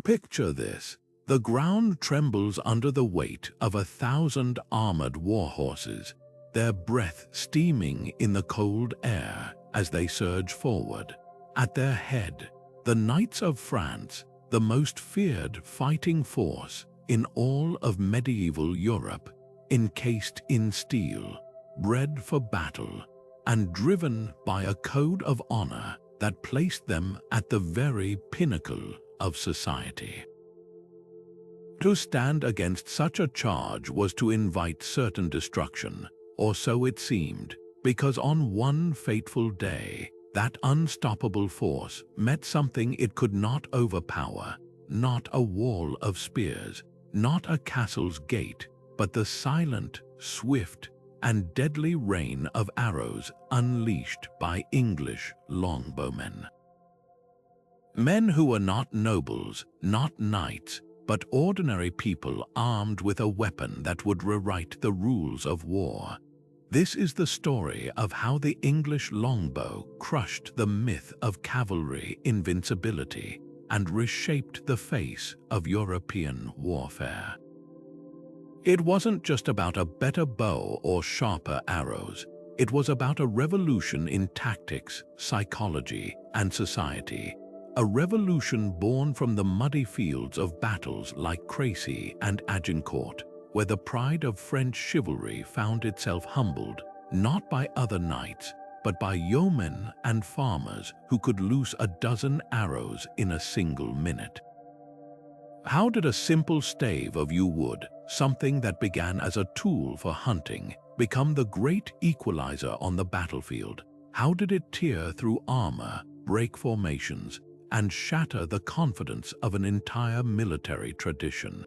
Picture this. The ground trembles under the weight of 1,000 armored warhorses, their breath steaming in the cold air as they surge forward. At their head, the Knights of France, the most feared fighting force in all of medieval Europe, encased in steel, bred for battle, and driven by a code of honor that placed them at the very pinnacle of society. To stand against such a charge was to invite certain destruction, or so it seemed, because on one fateful day, that unstoppable force met something it could not overpower, not a wall of spears, not a castle's gate, but the silent, swift, and deadly rain of arrows unleashed by English longbowmen. Men who were not nobles, not knights, but ordinary people armed with a weapon that would rewrite the rules of war. This is the story of how the English longbow crushed the myth of cavalry invincibility and reshaped the face of European warfare. It wasn't just about a better bow or sharper arrows. It was about a revolution in tactics, psychology, and society. A revolution born from the muddy fields of battles like Crécy and Agincourt, where the pride of French chivalry found itself humbled, not by other knights, but by yeomen and farmers who could loose a dozen arrows in a single minute. How did a simple stave of yew wood, something that began as a tool for hunting, become the great equalizer on the battlefield? How did it tear through armor, break formations, and shatter the confidence of an entire military tradition?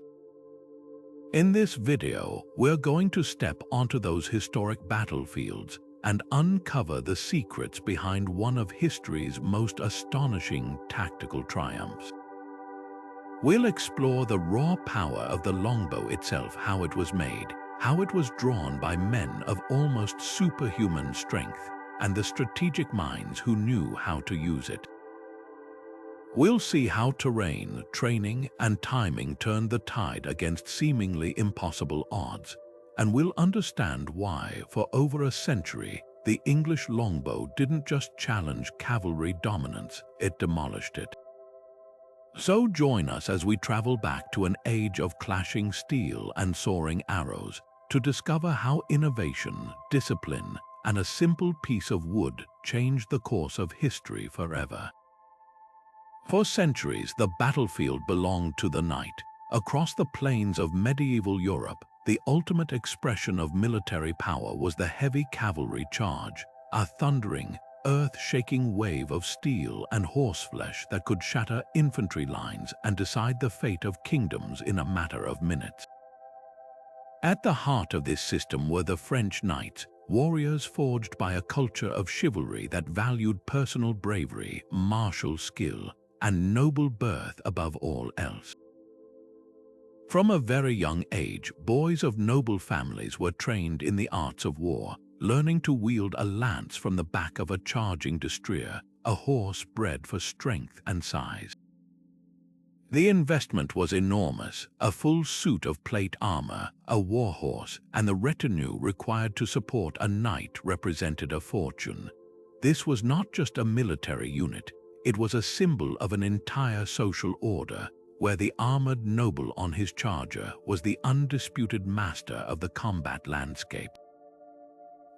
In this video, we're going to step onto those historic battlefields and uncover the secrets behind one of history's most astonishing tactical triumphs. We'll explore the raw power of the longbow itself, how it was made, how it was drawn by men of almost superhuman strength, and the strategic minds who knew how to use it. We'll see how terrain, training, and timing turned the tide against seemingly impossible odds, and we'll understand why, for over a century, the English longbow didn't just challenge cavalry dominance, it demolished it. So join us as we travel back to an age of clashing steel and soaring arrows to discover how innovation, discipline, and a simple piece of wood changed the course of history forever. For centuries, the battlefield belonged to the knight. Across the plains of medieval Europe, the ultimate expression of military power was the heavy cavalry charge, a thundering, earth-shaking wave of steel and horseflesh that could shatter infantry lines and decide the fate of kingdoms in a matter of minutes. At the heart of this system were the French knights, warriors forged by a culture of chivalry that valued personal bravery, martial skill, and noble birth above all else. From a very young age, boys of noble families were trained in the arts of war, learning to wield a lance from the back of a charging destrier, a horse bred for strength and size. The investment was enormous: a full suit of plate armor, a warhorse, and the retinue required to support a knight represented a fortune. This was not just a military unit. It was a symbol of an entire social order, where the armored noble on his charger was the undisputed master of the combat landscape.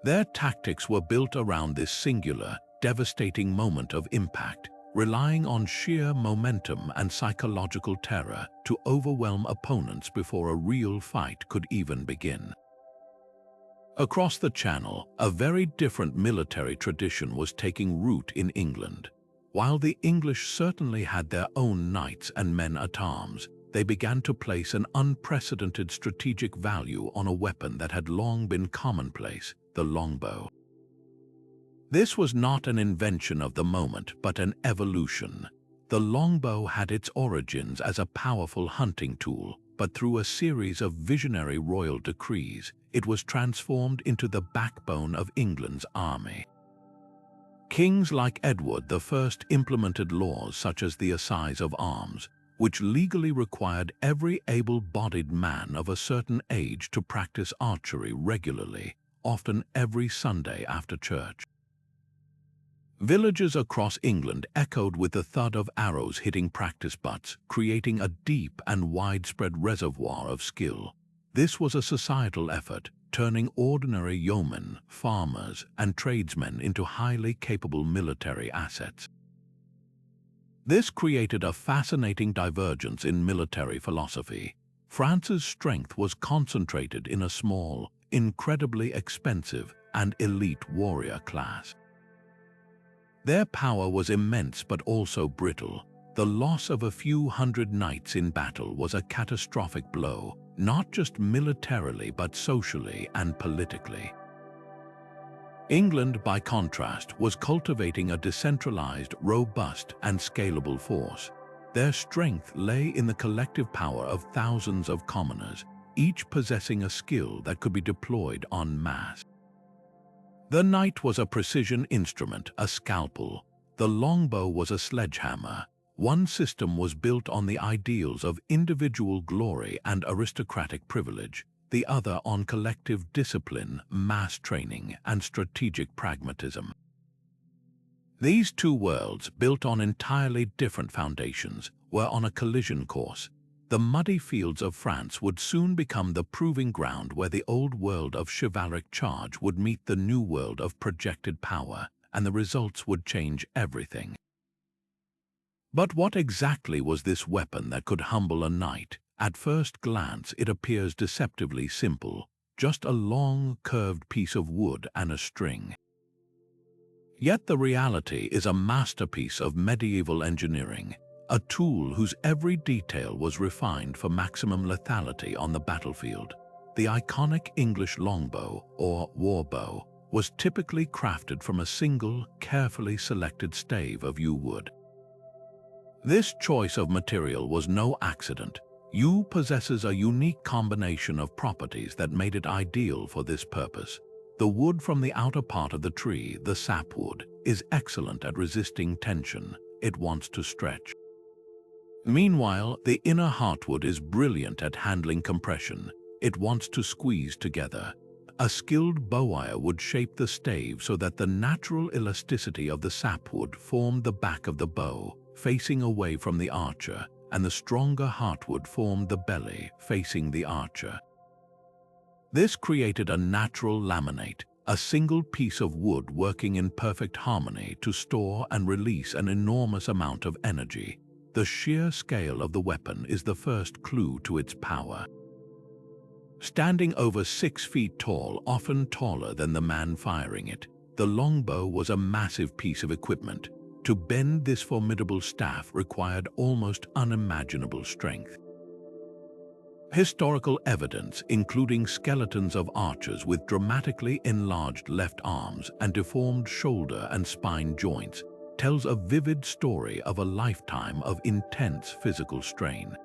Their tactics were built around this singular, devastating moment of impact, relying on sheer momentum and psychological terror to overwhelm opponents before a real fight could even begin. Across the Channel, a very different military tradition was taking root in England. While the English certainly had their own knights and men-at-arms, they began to place an unprecedented strategic value on a weapon that had long been commonplace: the longbow. This was not an invention of the moment, but an evolution. The longbow had its origins as a powerful hunting tool, but through a series of visionary royal decrees, it was transformed into the backbone of England's army. Kings like Edward I implemented laws such as the Assize of Arms, which legally required every able-bodied man of a certain age to practice archery regularly, often every Sunday after church. Villages across England echoed with the thud of arrows hitting practice butts, creating a deep and widespread reservoir of skill. This was a societal effort, turning ordinary yeomen, farmers, and tradesmen into highly capable military assets. This created a fascinating divergence in military philosophy. France's strength was concentrated in a small, incredibly expensive, and elite warrior class. Their power was immense but also brittle. The loss of a few hundred knights in battle was a catastrophic blow, not just militarily but socially and politically. England, by contrast, was cultivating a decentralized, robust, and scalable force. Their strength lay in the collective power of thousands of commoners, each possessing a skill that could be deployed en masse. The knight was a precision instrument, a scalpel. The longbow was a sledgehammer. One system was built on the ideals of individual glory and aristocratic privilege, the other on collective discipline, mass training, and strategic pragmatism. These two worlds, built on entirely different foundations, were on a collision course. The muddy fields of France would soon become the proving ground where the old world of chivalric charge would meet the new world of projected power, and the results would change everything. But what exactly was this weapon that could humble a knight? At first glance, it appears deceptively simple, just a long, curved piece of wood and a string. Yet the reality is a masterpiece of medieval engineering, a tool whose every detail was refined for maximum lethality on the battlefield. The iconic English longbow, or warbow, was typically crafted from a single, carefully selected stave of yew wood. This choice of material was no accident. Yew possesses a unique combination of properties that made it ideal for this purpose. The wood from the outer part of the tree, the sapwood, is excellent at resisting tension. It wants to stretch. Meanwhile, the inner heartwood is brilliant at handling compression. It wants to squeeze together. A skilled bowyer would shape the stave so that the natural elasticity of the sapwood formed the back of the bow, facing away from the archer, and the stronger heartwood formed the belly, facing the archer. This created a natural laminate, a single piece of wood working in perfect harmony to store and release an enormous amount of energy. The sheer scale of the weapon is the first clue to its power. Standing over 6 feet tall, often taller than the man firing it, the longbow was a massive piece of equipment. To bend this formidable staff required almost unimaginable strength. Historical evidence, including skeletons of archers with dramatically enlarged left arms and deformed shoulder and spine joints, tells a vivid story of a lifetime of intense physical strain.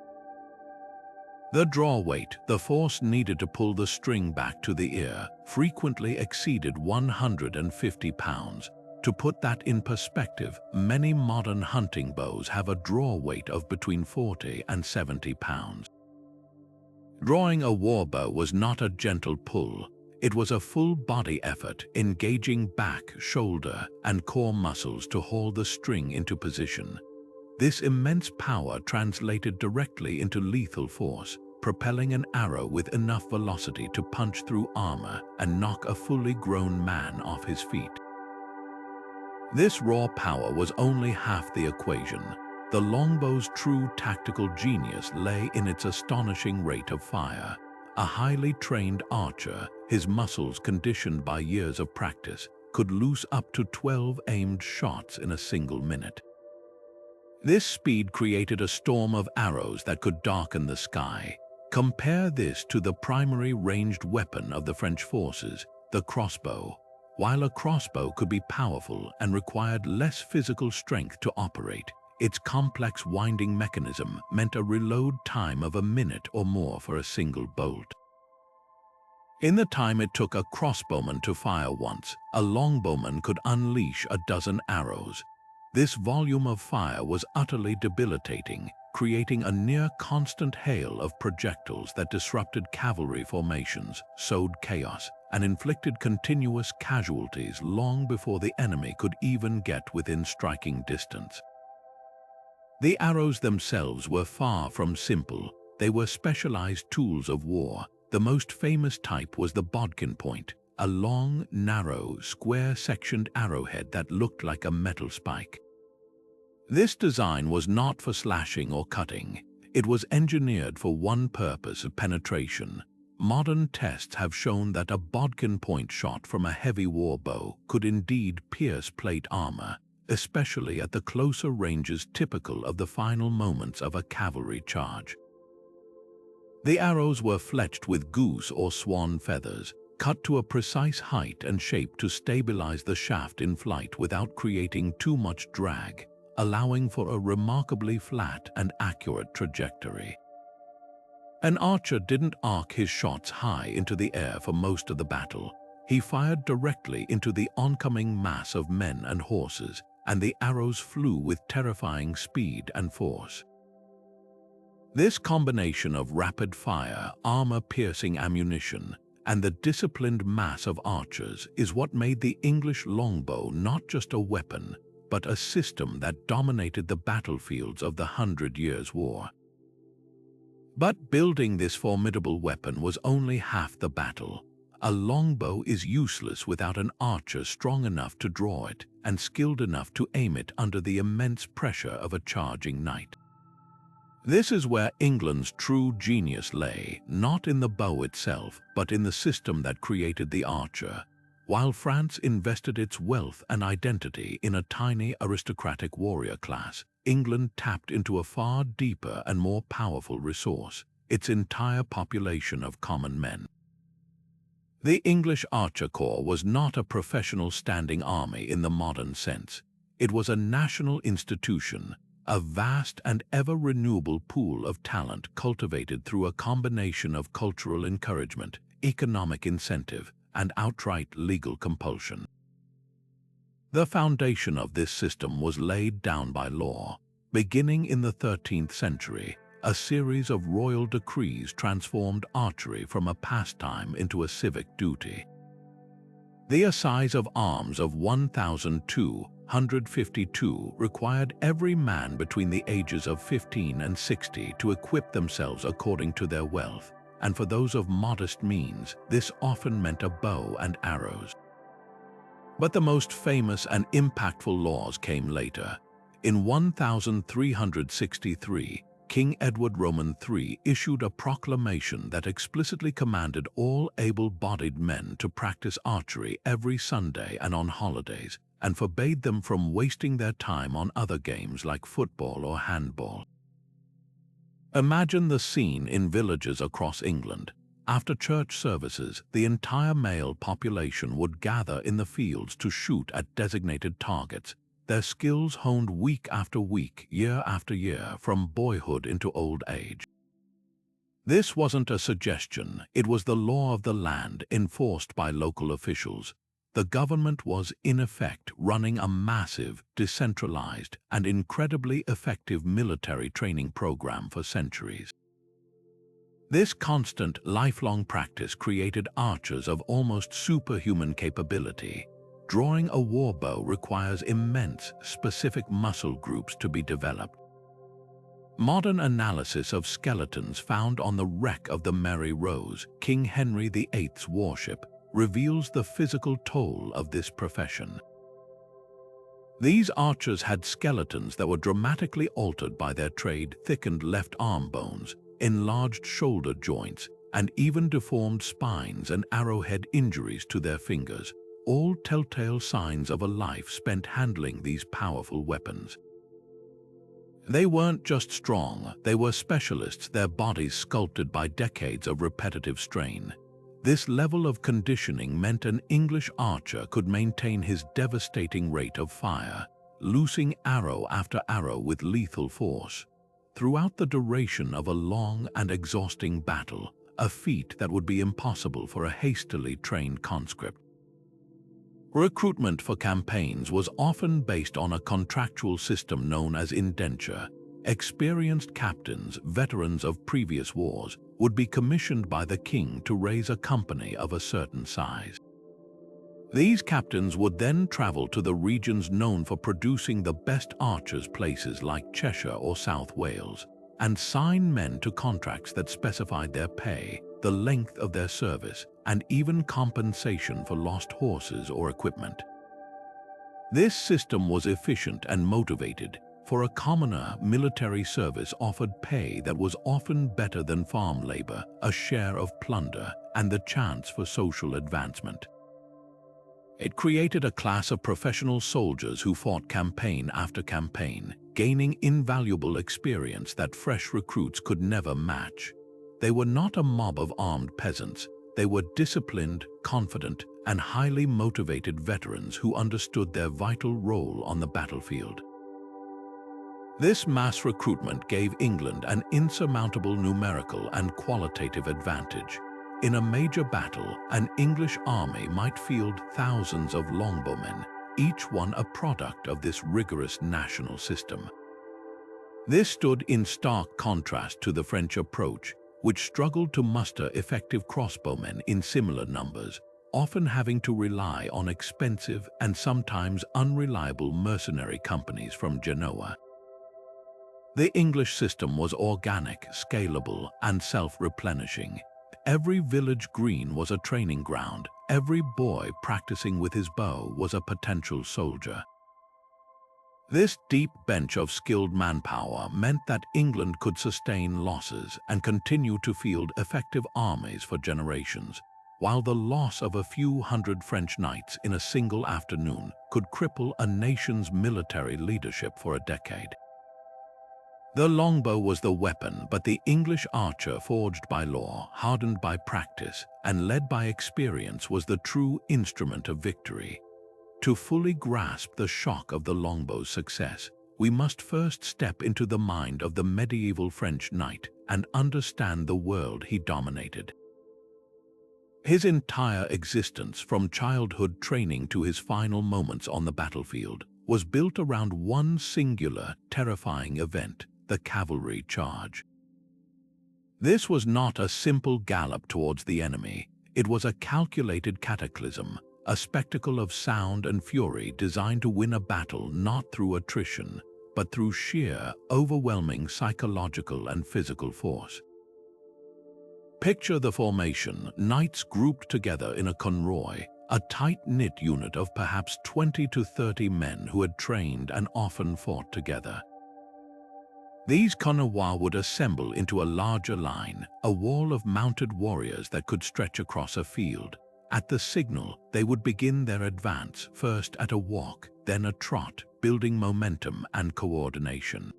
The draw weight, the force needed to pull the string back to the ear, frequently exceeded 150 pounds. To put that in perspective, many modern hunting bows have a draw weight of between 40 and 70 pounds. Drawing a warbow was not a gentle pull. It was a full-body effort, engaging back, shoulder, and core muscles to haul the string into position. This immense power translated directly into lethal force, propelling an arrow with enough velocity to punch through armor and knock a fully grown man off his feet. This raw power was only half the equation. The longbow's true tactical genius lay in its astonishing rate of fire. A highly trained archer, his muscles conditioned by years of practice, could loose up to 12 aimed shots in a single minute. This speed created a storm of arrows that could darken the sky. Compare this to the primary ranged weapon of the French forces, the crossbow. While a crossbow could be powerful and required less physical strength to operate, its complex winding mechanism meant a reload time of a minute or more for a single bolt. In the time it took a crossbowman to fire once, a longbowman could unleash a dozen arrows. This volume of fire was utterly debilitating, creating a near-constant hail of projectiles that disrupted cavalry formations, sowed chaos, and inflicted continuous casualties long before the enemy could even get within striking distance. The arrows themselves were far from simple. They were specialized tools of war. The most famous type was the bodkin point, a long, narrow, square-sectioned arrowhead that looked like a metal spike. This design was not for slashing or cutting. It was engineered for one purpose of penetration. Modern tests have shown that a bodkin point shot from a heavy war bow could indeed pierce plate armor, especially at the closer ranges typical of the final moments of a cavalry charge. The arrows were fletched with goose or swan feathers, cut to a precise height and shape to stabilize the shaft in flight without creating too much drag, allowing for a remarkably flat and accurate trajectory. An archer didn't arc his shots high into the air for most of the battle. He fired directly into the oncoming mass of men and horses, and the arrows flew with terrifying speed and force. This combination of rapid fire, armor-piercing ammunition, and the disciplined mass of archers is what made the English longbow not just a weapon, but a system that dominated the battlefields of the 100 Years' War. But building this formidable weapon was only half the battle. A longbow is useless without an archer strong enough to draw it and skilled enough to aim it under the immense pressure of a charging knight. This is where England's true genius lay, not in the bow itself, but in the system that created the archer. While France invested its wealth and identity in a tiny aristocratic warrior class, England tapped into a far deeper and more powerful resource, its entire population of common men. The English Archer Corps was not a professional standing army in the modern sense. It was a national institution, a vast and ever-renewable pool of talent cultivated through a combination of cultural encouragement, economic incentive, and outright legal compulsion. The foundation of this system was laid down by law. Beginning in the 13th century, a series of royal decrees transformed archery from a pastime into a civic duty. The assize of arms of 1,252 required every man between the ages of 15 and 60 to equip themselves according to their wealth, and for those of modest means, this often meant a bow and arrows. But the most famous and impactful laws came later. In 1363, King Edward Roman III issued a proclamation that explicitly commanded all able-bodied men to practice archery every Sunday and on holidays, and forbade them from wasting their time on other games like football or handball. Imagine the scene in villages across England. After church services, the entire male population would gather in the fields to shoot at designated targets, their skills honed week after week, year after year, from boyhood into old age. This wasn't a suggestion, it was the law of the land enforced by local officials. The government was, in effect, running a massive, decentralized, and incredibly effective military training program for centuries. This constant, lifelong practice created archers of almost superhuman capability. Drawing a warbow requires immense, specific muscle groups to be developed. Modern analysis of skeletons found on the wreck of the Mary Rose, King Henry VIII's warship, reveals the physical toll of this profession. These archers had skeletons that were dramatically altered by their trade, thickened left arm bones, enlarged shoulder joints, and even deformed spines and arrowhead injuries to their fingers, all telltale signs of a life spent handling these powerful weapons. They weren't just strong, they were specialists, their bodies sculpted by decades of repetitive strain. This level of conditioning meant an English archer could maintain his devastating rate of fire, loosing arrow after arrow with lethal force, throughout the duration of a long and exhausting battle, a feat that would be impossible for a hastily trained conscript. Recruitment for campaigns was often based on a contractual system known as indenture. experienced captains, veterans of previous wars, would be commissioned by the king to raise a company of a certain size. These captains would then travel to the regions known for producing the best archers, places like Cheshire or South Wales, and sign men to contracts that specified their pay, the length of their service, and even compensation for lost horses or equipment. This system was efficient and motivated. For a commoner, military service offered pay that was often better than farm labor, a share of plunder, and the chance for social advancement. It created a class of professional soldiers who fought campaign after campaign, gaining invaluable experience that fresh recruits could never match. They were not a mob of armed peasants. They were disciplined, confident, and highly motivated veterans who understood their vital role on the battlefield. This mass recruitment gave England an insurmountable numerical and qualitative advantage. In a major battle, an English army might field thousands of longbowmen, each one a product of this rigorous national system. This stood in stark contrast to the French approach, which struggled to muster effective crossbowmen in similar numbers, often having to rely on expensive and sometimes unreliable mercenary companies from Genoa. The English system was organic, scalable, and self-replenishing. Every village green was a training ground. Every boy practicing with his bow was a potential soldier. This deep bench of skilled manpower meant that England could sustain losses and continue to field effective armies for generations, while the loss of a few hundred French knights in a single afternoon could cripple a nation's military leadership for a decade. The longbow was the weapon, but the English archer, forged by law, hardened by practice, and led by experience, was the true instrument of victory. To fully grasp the shock of the longbow's success, we must first step into the mind of the medieval French knight and understand the world he dominated. His entire existence, from childhood training to his final moments on the battlefield, was built around one singular, terrifying event: the cavalry charge. This was not a simple gallop towards the enemy. It was a calculated cataclysm, a spectacle of sound and fury designed to win a battle not through attrition, but through sheer, overwhelming psychological and physical force. Picture the formation: knights grouped together in a convoy, a tight-knit unit of perhaps 20 to 30 men who had trained and often fought together. These convoys would assemble into a larger line, a wall of mounted warriors that could stretch across a field. At the signal, they would begin their advance, first at a walk, then a trot, building momentum and coordination.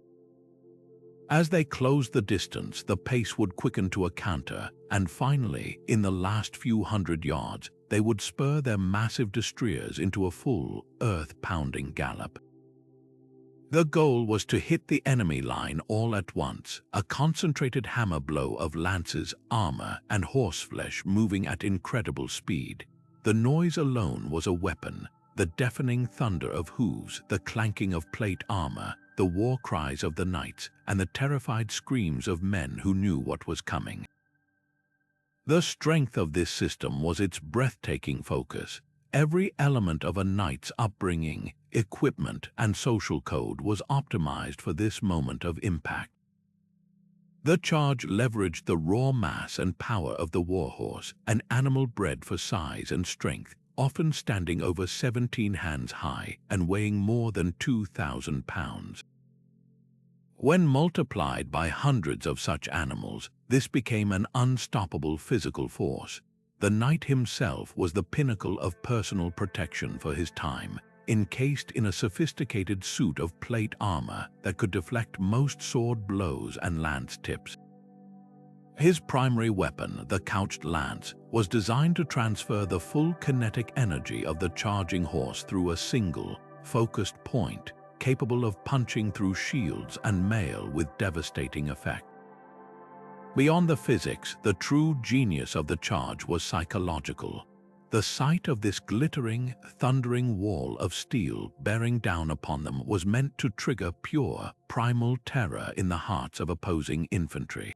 As they closed the distance, the pace would quicken to a canter, and finally, in the last few hundred yards, they would spur their massive destriers into a full, earth-pounding gallop. The goal was to hit the enemy line all at once, a concentrated hammer blow of lances, armor, and horseflesh moving at incredible speed. The noise alone was a weapon: the deafening thunder of hooves, the clanking of plate armor, the war cries of the knights, and the terrified screams of men who knew what was coming. The strength of this system was its breathtaking focus. Every element of a knight's upbringing, equipment, and social code was optimized for this moment of impact. The charge leveraged the raw mass and power of the warhorse, an animal bred for size and strength, often standing over 17 hands high and weighing more than 2,000 pounds. When multiplied by hundreds of such animals, this became an unstoppable physical force. The knight himself was the pinnacle of personal protection for his time, encased in a sophisticated suit of plate armor that could deflect most sword blows and lance tips. His primary weapon, the couched lance, was designed to transfer the full kinetic energy of the charging horse through a single, focused point, capable of punching through shields and mail with devastating effect. Beyond the physics, the true genius of the charge was psychological. The sight of this glittering, thundering wall of steel bearing down upon them was meant to trigger pure, primal terror in the hearts of opposing infantry.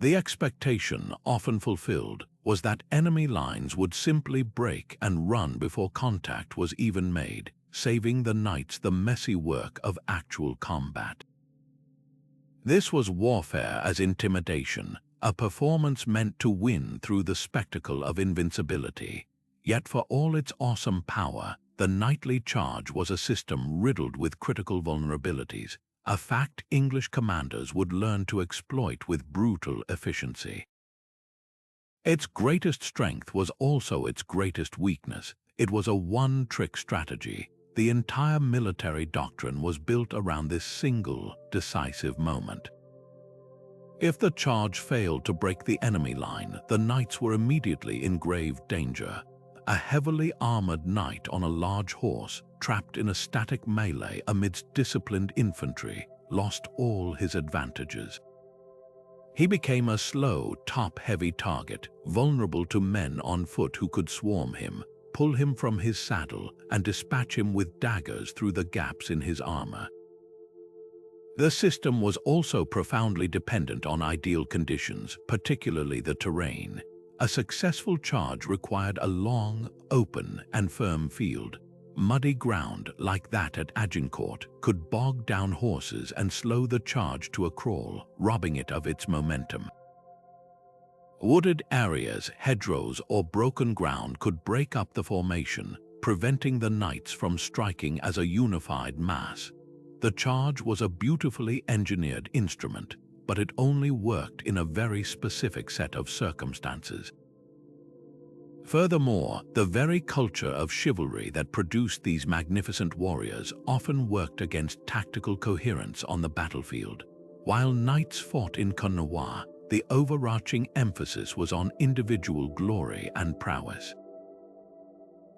The expectation, often fulfilled, was that enemy lines would simply break and run before contact was even made, saving the knights the messy work of actual combat. This was warfare as intimidation, a performance meant to win through the spectacle of invincibility. Yet for all its awesome power, the knightly charge was a system riddled with critical vulnerabilities, a fact English commanders would learn to exploit with brutal efficiency. Its greatest strength was also its greatest weakness. It was a one-trick strategy. The entire military doctrine was built around this single, decisive moment. If the charge failed to break the enemy line, the knights were immediately in grave danger. A heavily armored knight on a large horse, trapped in a static melee amidst disciplined infantry, lost all his advantages. He became a slow, top-heavy target, vulnerable to men on foot who could swarm him, pull him from his saddle, and dispatch him with daggers through the gaps in his armor. The system was also profoundly dependent on ideal conditions, particularly the terrain. A successful charge required a long, open, and firm field. Muddy ground, like that at Agincourt, could bog down horses and slow the charge to a crawl, robbing it of its momentum. Wooded areas, hedgerows, or broken ground could break up the formation, preventing the knights from striking as a unified mass. The charge was a beautifully engineered instrument, but it only worked in a very specific set of circumstances. Furthermore, the very culture of chivalry that produced these magnificent warriors often worked against tactical coherence on the battlefield. While knights fought in connoissance, the overarching emphasis was on individual glory and prowess.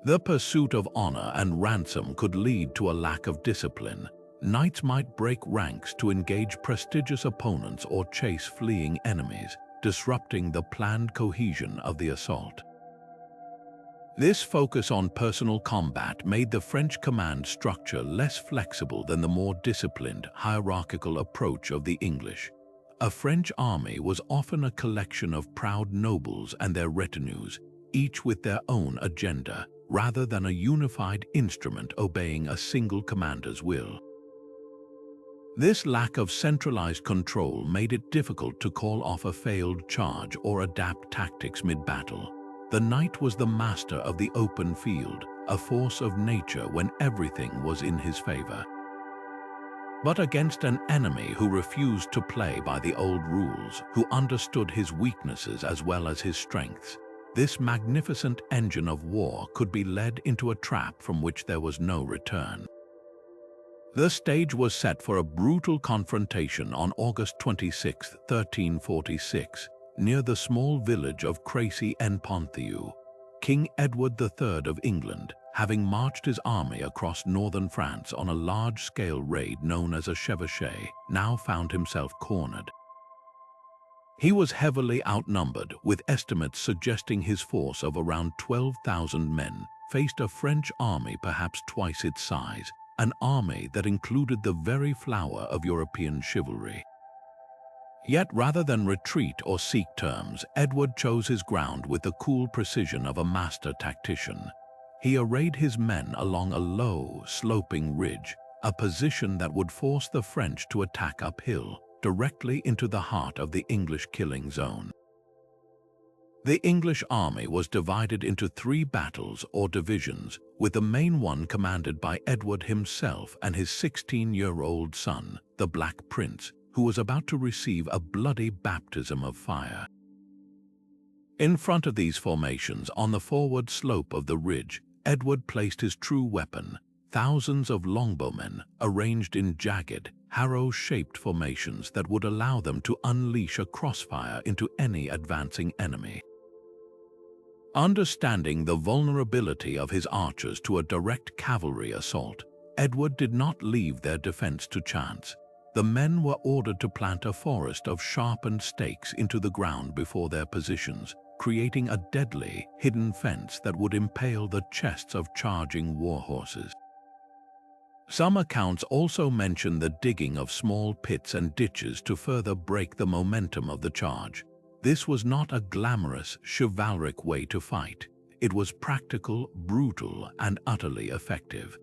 The pursuit of honor and ransom could lead to a lack of discipline. Knights might break ranks to engage prestigious opponents or chase fleeing enemies, disrupting the planned cohesion of the assault. This focus on personal combat made the French command structure less flexible than the more disciplined, hierarchical approach of the English. A French army was often a collection of proud nobles and their retinues, each with their own agenda, rather than a unified instrument obeying a single commander's will. This lack of centralized control made it difficult to call off a failed charge or adapt tactics mid-battle. The knight was the master of the open field, a force of nature when everything was in his favor. But against an enemy who refused to play by the old rules, who understood his weaknesses as well as his strengths, this magnificent engine of war could be led into a trap from which there was no return. The stage was set for a brutal confrontation on August 26, 1346, near the small village of Crécy and Agincourt. King Edward III of England, having marched his army across northern France on a large-scale raid known as a chevauchée, now found himself cornered. He was heavily outnumbered, with estimates suggesting his force of around 12,000 men faced a French army perhaps twice its size, an army that included the very flower of European chivalry. Yet rather than retreat or seek terms, Edward chose his ground with the cool precision of a master tactician. He arrayed his men along a low, sloping ridge, a position that would force the French to attack uphill, directly into the heart of the English killing zone. The English army was divided into 3 battles or divisions, with the main one commanded by Edward himself and his 16-year-old son, the Black Prince, who was about to receive a bloody baptism of fire. In front of these formations, on the forward slope of the ridge, Edward placed his true weapon, thousands of longbowmen arranged in jagged, harrow-shaped formations that would allow them to unleash a crossfire into any advancing enemy. Understanding the vulnerability of his archers to a direct cavalry assault, Edward did not leave their defense to chance. The men were ordered to plant a forest of sharpened stakes into the ground before their positions, creating a deadly, hidden fence that would impale the chests of charging warhorses. Some accounts also mention the digging of small pits and ditches to further break the momentum of the charge. This was not a glamorous, chivalric way to fight. It was practical, brutal, and utterly effective.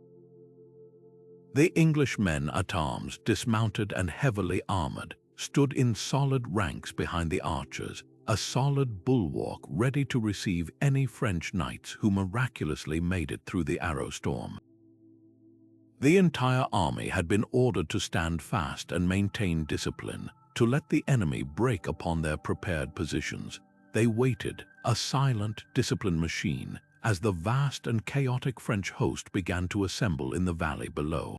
The English men-at-arms, dismounted and heavily armored, stood in solid ranks behind the archers, a solid bulwark ready to receive any French knights who miraculously made it through the arrow storm. The entire army had been ordered to stand fast and maintain discipline, to let the enemy break upon their prepared positions. They waited, a silent, disciplined machine, as the vast and chaotic French host began to assemble in the valley below.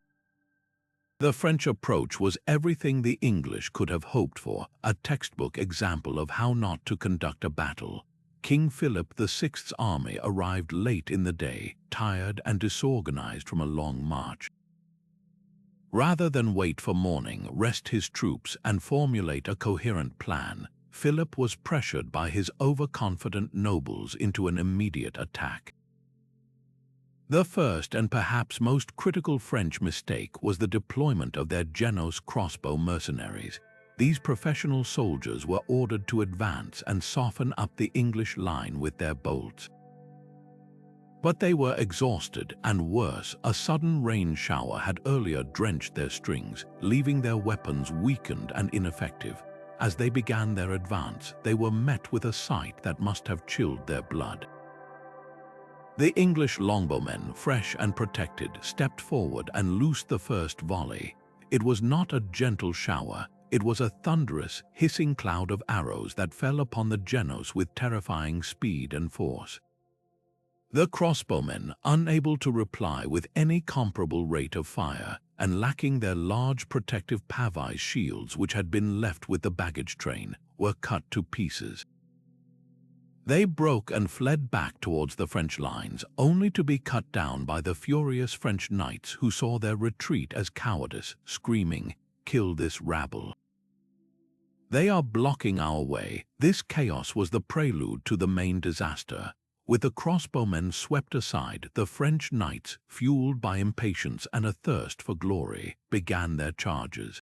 The French approach was everything the English could have hoped for, a textbook example of how not to conduct a battle. King Philip VI's army arrived late in the day, tired and disorganized from a long march. Rather than wait for morning, rest his troops, and formulate a coherent plan, Philip was pressured by his overconfident nobles into an immediate attack. The first and perhaps most critical French mistake was the deployment of their Genos crossbow mercenaries. These professional soldiers were ordered to advance and soften up the English line with their bolts. But they were exhausted, and worse, a sudden rain shower had earlier drenched their strings, leaving their weapons weakened and ineffective. As they began their advance, they were met with a sight that must have chilled their blood. The English longbowmen, fresh and protected, stepped forward and loosed the first volley. It was not a gentle shower. It was a thunderous, hissing cloud of arrows that fell upon the Genos with terrifying speed and force. The crossbowmen, unable to reply with any comparable rate of fire, and lacking their large protective pavise shields which had been left with the baggage train, were cut to pieces. They broke and fled back towards the French lines, only to be cut down by the furious French knights who saw their retreat as cowardice, screaming, "Kill this rabble! They are blocking our way." This chaos was the prelude to the main disaster. With the crossbowmen swept aside, the French knights, fueled by impatience and a thirst for glory, began their charges.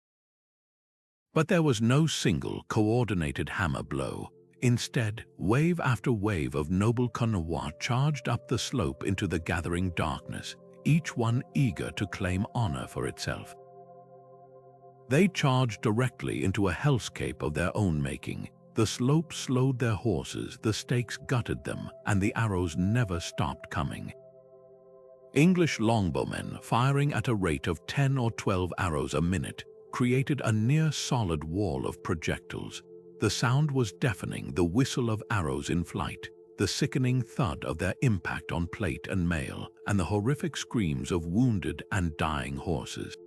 But there was no single, coordinated hammer blow. Instead, wave after wave of noble convois charged up the slope into the gathering darkness, each one eager to claim honor for itself. They charged directly into a hellscape of their own making. The slope slowed their horses, the stakes gutted them, and the arrows never stopped coming. English longbowmen, firing at a rate of 10 or 12 arrows a minute, created a near-solid wall of projectiles. The sound was deafening, the whistle of arrows in flight, the sickening thud of their impact on plate and mail, and the horrific screams of wounded and dying horses.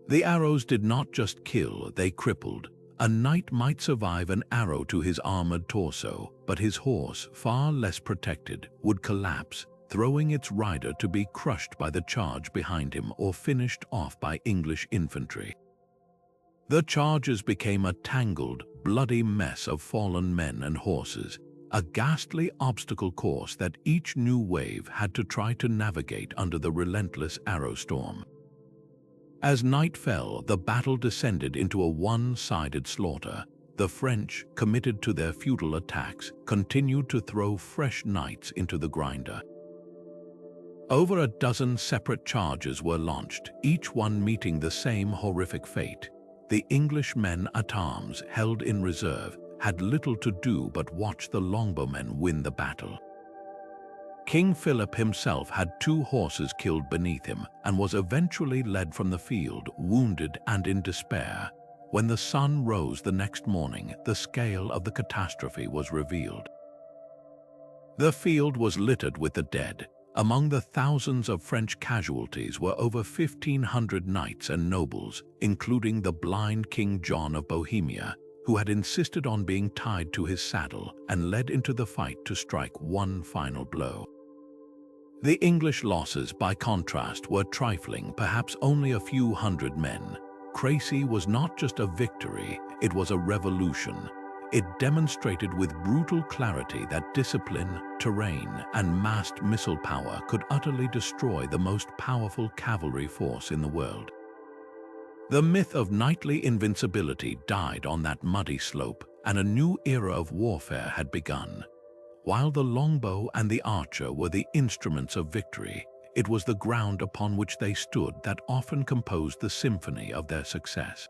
The arrows did not just kill, they crippled. A knight might survive an arrow to his armored torso, but his horse, far less protected, would collapse, throwing its rider to be crushed by the charge behind him or finished off by English infantry. The charges became a tangled, bloody mess of fallen men and horses, a ghastly obstacle course that each new wave had to try to navigate under the relentless arrow storm. As night fell, the battle descended into a one-sided slaughter. The French, committed to their futile attacks, continued to throw fresh knights into the grinder. Over a dozen separate charges were launched, each one meeting the same horrific fate. The English men-at-arms, held in reserve, had little to do but watch the longbowmen win the battle. King Philip himself had 2 horses killed beneath him and was eventually led from the field, wounded and in despair. When the sun rose the next morning, the scale of the catastrophe was revealed. The field was littered with the dead. Among the thousands of French casualties were over 1,500 knights and nobles, including the blind King John of Bohemia, who had insisted on being tied to his saddle and led into the fight to strike one final blow. The English losses, by contrast, were trifling, perhaps only a few hundred men. Cracy was not just a victory, it was a revolution. It demonstrated with brutal clarity that discipline, terrain, and massed missile power could utterly destroy the most powerful cavalry force in the world. The myth of knightly invincibility died on that muddy slope, and a new era of warfare had begun. While the longbow and the archer were the instruments of victory, it was the ground upon which they stood that often composed the symphony of their success.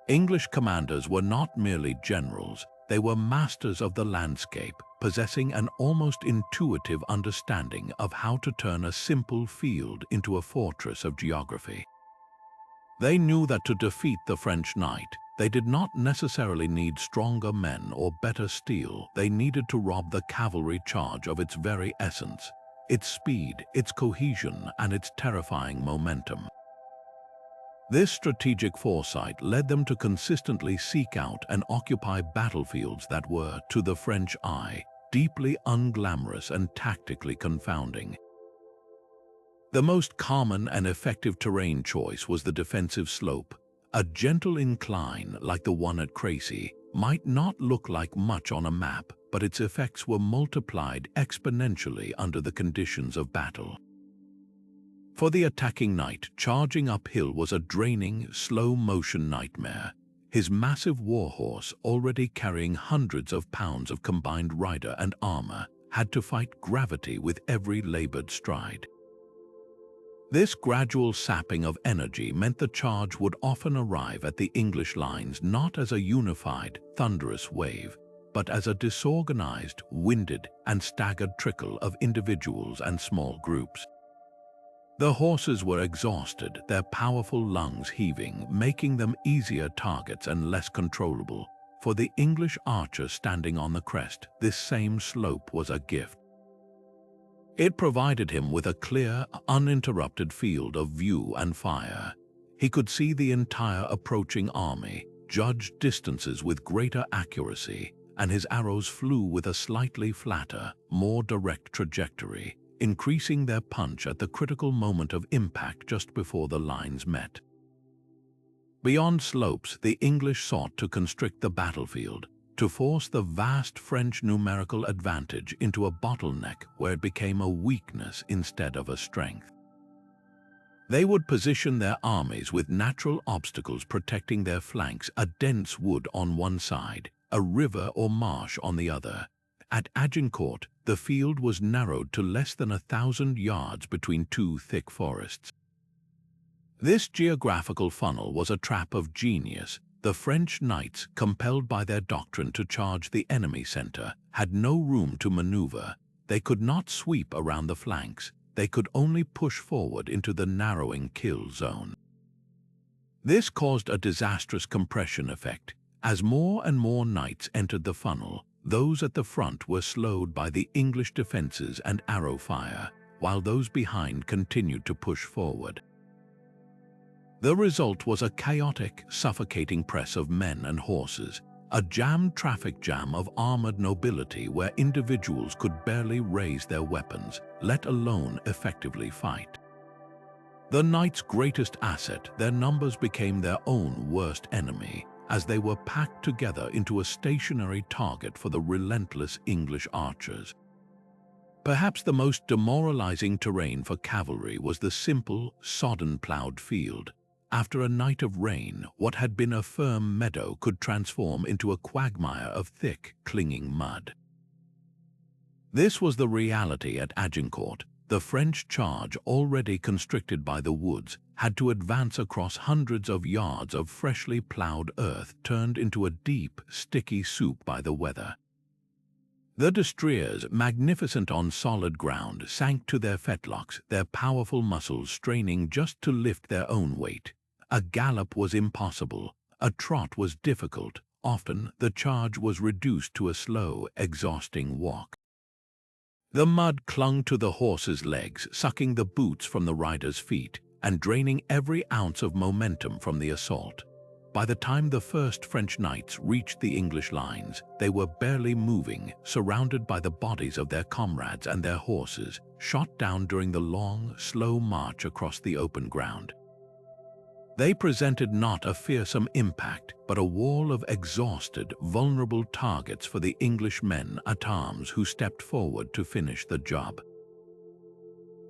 English commanders were not merely generals, they were masters of the landscape, possessing an almost intuitive understanding of how to turn a simple field into a fortress of geography. They knew that to defeat the French knight, they did not necessarily need stronger men or better steel. They needed to rob the cavalry charge of its very essence, its speed, its cohesion, and its terrifying momentum. This strategic foresight led them to consistently seek out and occupy battlefields that were, to the French eye, deeply unglamorous and tactically confounding. The most common and effective terrain choice was the defensive slope. A gentle incline like the one at Cracy might not look like much on a map, but its effects were multiplied exponentially under the conditions of battle. For the attacking knight, charging uphill was a draining, slow-motion nightmare. His massive warhorse, already carrying hundreds of pounds of combined rider and armor, had to fight gravity with every labored stride. This gradual sapping of energy meant the charge would often arrive at the English lines not as a unified, thunderous wave, but as a disorganized, winded, and staggered trickle of individuals and small groups. The horses were exhausted, their powerful lungs heaving, making them easier targets and less controllable. For the English archer standing on the crest, this same slope was a gift. It provided him with a clear, uninterrupted field of view and fire. He could see the entire approaching army, judge distances with greater accuracy, and his arrows flew with a slightly flatter, more direct trajectory, increasing their punch at the critical moment of impact just before the lines met. Beyond slopes, the English sought to constrict the battlefield, to force the vast French numerical advantage into a bottleneck where it became a weakness instead of a strength. They would position their armies with natural obstacles protecting their flanks, a dense wood on one side, a river or marsh on the other. At Agincourt, the field was narrowed to less than 1,000 yards between two thick forests. This geographical funnel was a trap of genius. The French knights, compelled by their doctrine to charge the enemy center, had no room to maneuver. They could not sweep around the flanks. They could only push forward into the narrowing kill zone. This caused a disastrous compression effect. As more and more knights entered the funnel, those at the front were slowed by the English defenses and arrow fire, while those behind continued to push forward. The result was a chaotic, suffocating press of men and horses, a jammed traffic jam of armored nobility where individuals could barely raise their weapons, let alone effectively fight. The knights' greatest asset, their numbers, became their own worst enemy, as they were packed together into a stationary target for the relentless English archers. Perhaps the most demoralizing terrain for cavalry was the simple, sodden-plowed field. After a night of rain, what had been a firm meadow could transform into a quagmire of thick, clinging mud. This was the reality at Agincourt. The French charge, already constricted by the woods, had to advance across hundreds of yards of freshly plowed earth turned into a deep, sticky soup by the weather. The destriers, magnificent on solid ground, sank to their fetlocks, their powerful muscles straining just to lift their own weight. A gallop was impossible. A trot was difficult. Often, the charge was reduced to a slow, exhausting walk. The mud clung to the horses' legs, sucking the boots from the riders' feet, and draining every ounce of momentum from the assault. By the time the first French knights reached the English lines, they were barely moving, surrounded by the bodies of their comrades and their horses, shot down during the long, slow march across the open ground. They presented not a fearsome impact, but a wall of exhausted, vulnerable targets for the English men at arms who stepped forward to finish the job.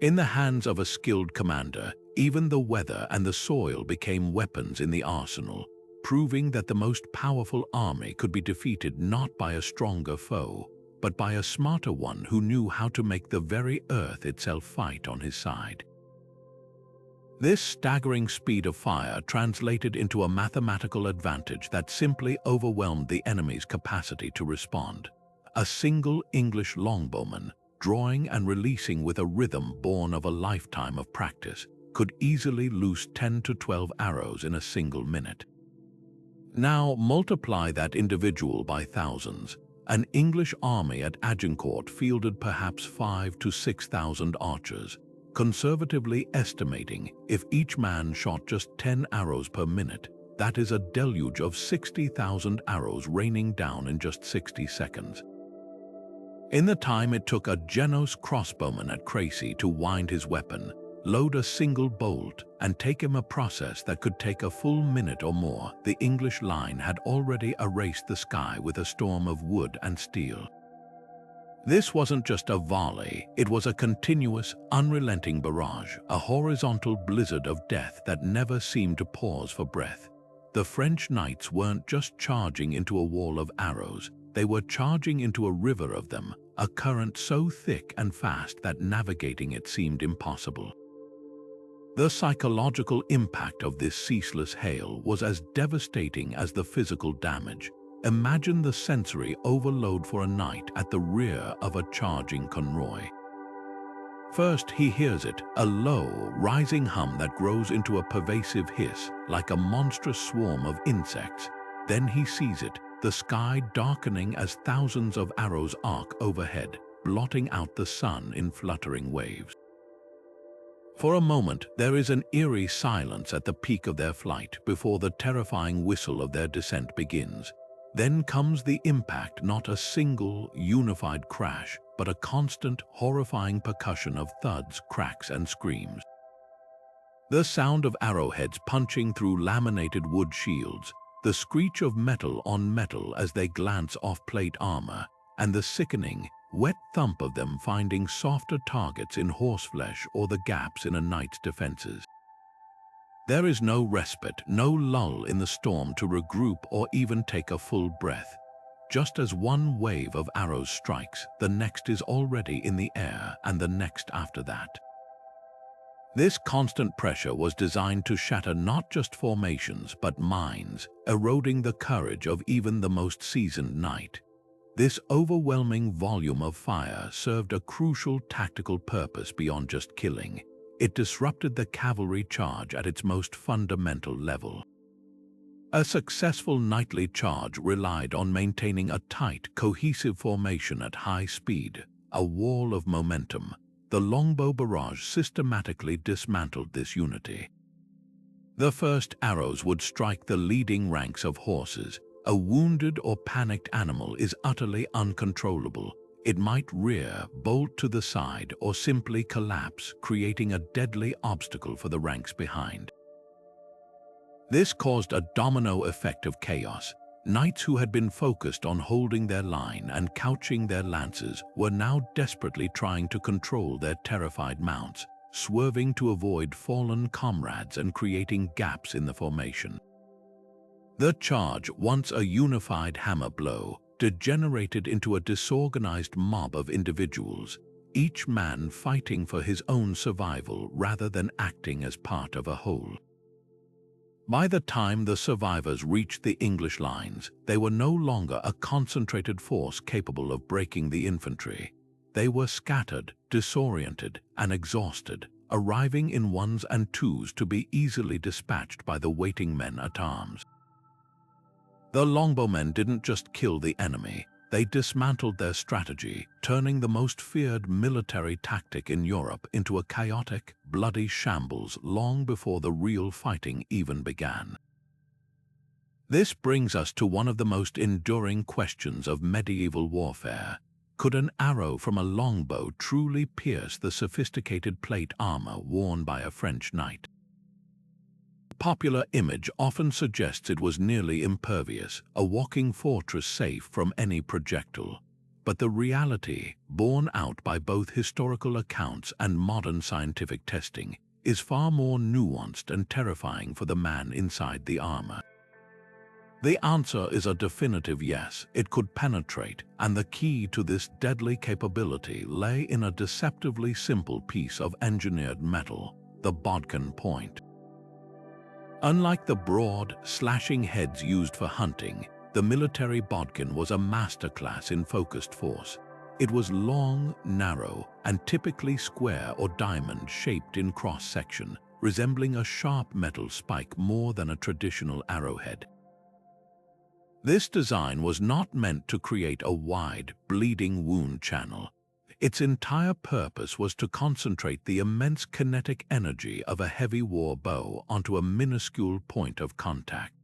In the hands of a skilled commander, even the weather and the soil became weapons in the arsenal, proving that the most powerful army could be defeated not by a stronger foe, but by a smarter one who knew how to make the very earth itself fight on his side. This staggering speed of fire translated into a mathematical advantage that simply overwhelmed the enemy's capacity to respond. A single English longbowman, drawing and releasing with a rhythm born of a lifetime of practice, could easily loose 10 to 12 arrows in a single minute. Now multiply that individual by thousands. An English army at Agincourt fielded perhaps 5,000 to 6,000 archers, conservatively estimating if each man shot just 10 arrows per minute, that is a deluge of 60,000 arrows raining down in just 60 seconds. In the time it took a Genos crossbowman at Cracy to wind his weapon, load a single bolt, and take him a process that could take a full minute or more, the English line had already erased the sky with a storm of wood and steel. This wasn't just a volley, it was a continuous, unrelenting barrage, a horizontal blizzard of death that never seemed to pause for breath. The French knights weren't just charging into a wall of arrows, they were charging into a river of them, a current so thick and fast that navigating it seemed impossible. The psychological impact of this ceaseless hail was as devastating as the physical damage. Imagine the sensory overload for a knight at the rear of a charging convoy. First he hears it, a low, rising hum that grows into a pervasive hiss, like a monstrous swarm of insects. Then he sees it, the sky darkening as thousands of arrows arc overhead, blotting out the sun in fluttering waves. For a moment, there is an eerie silence at the peak of their flight before the terrifying whistle of their descent begins. Then comes the impact, not a single, unified crash, but a constant, horrifying percussion of thuds, cracks, and screams. The sound of arrowheads punching through laminated wood shields, the screech of metal on metal as they glance off plate armor, and the sickening, wet thump of them finding softer targets in horseflesh or the gaps in a knight's defenses. There is no respite, no lull in the storm to regroup or even take a full breath. Just as one wave of arrows strikes, the next is already in the air, and the next after that. This constant pressure was designed to shatter not just formations, but minds, eroding the courage of even the most seasoned knight. This overwhelming volume of fire served a crucial tactical purpose beyond just killing. It disrupted the cavalry charge at its most fundamental level. A successful knightly charge relied on maintaining a tight, cohesive formation at high speed, a wall of momentum. The longbow barrage systematically dismantled this unity. The first arrows would strike the leading ranks of horses. A wounded or panicked animal is utterly uncontrollable. It might rear, bolt to the side, or simply collapse, creating a deadly obstacle for the ranks behind. This caused a domino effect of chaos. Knights who had been focused on holding their line and couching their lances were now desperately trying to control their terrified mounts, swerving to avoid fallen comrades and creating gaps in the formation. The charge, once a unified hammer blow, degenerated into a disorganized mob of individuals, each man fighting for his own survival rather than acting as part of a whole. By the time the survivors reached the English lines, they were no longer a concentrated force capable of breaking the infantry. They were scattered, disoriented, and exhausted, arriving in ones and twos to be easily dispatched by the waiting men at arms. The longbowmen didn't just kill the enemy, they dismantled their strategy, turning the most feared military tactic in Europe into a chaotic, bloody shambles long before the real fighting even began. This brings us to one of the most enduring questions of medieval warfare. Could an arrow from a longbow truly pierce the sophisticated plate armor worn by a French knight? popular image often suggests it was nearly impervious, a walking fortress safe from any projectile. But the reality, borne out by both historical accounts and modern scientific testing, is far more nuanced and terrifying for the man inside the armor. The answer is a definitive yes, it could penetrate, and the key to this deadly capability lay in a deceptively simple piece of engineered metal, the bodkin point. Unlike the broad, slashing heads used for hunting, the military bodkin was a masterclass in focused force. It was long, narrow, and typically square or diamond-shaped in cross-section, resembling a sharp metal spike more than a traditional arrowhead. This design was not meant to create a wide, bleeding wound channel. Its entire purpose was to concentrate the immense kinetic energy of a heavy war bow onto a minuscule point of contact.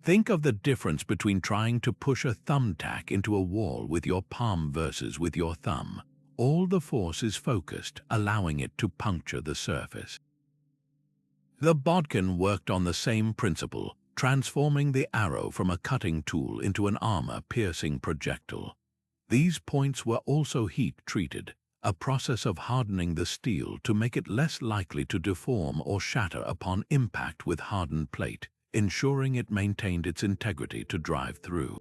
Think of the difference between trying to push a thumbtack into a wall with your palm versus with your thumb. All the force is focused, allowing it to puncture the surface. The bodkin worked on the same principle, transforming the arrow from a cutting tool into an armor-piercing projectile. These points were also heat-treated, a process of hardening the steel to make it less likely to deform or shatter upon impact with hardened plate, ensuring it maintained its integrity to drive through.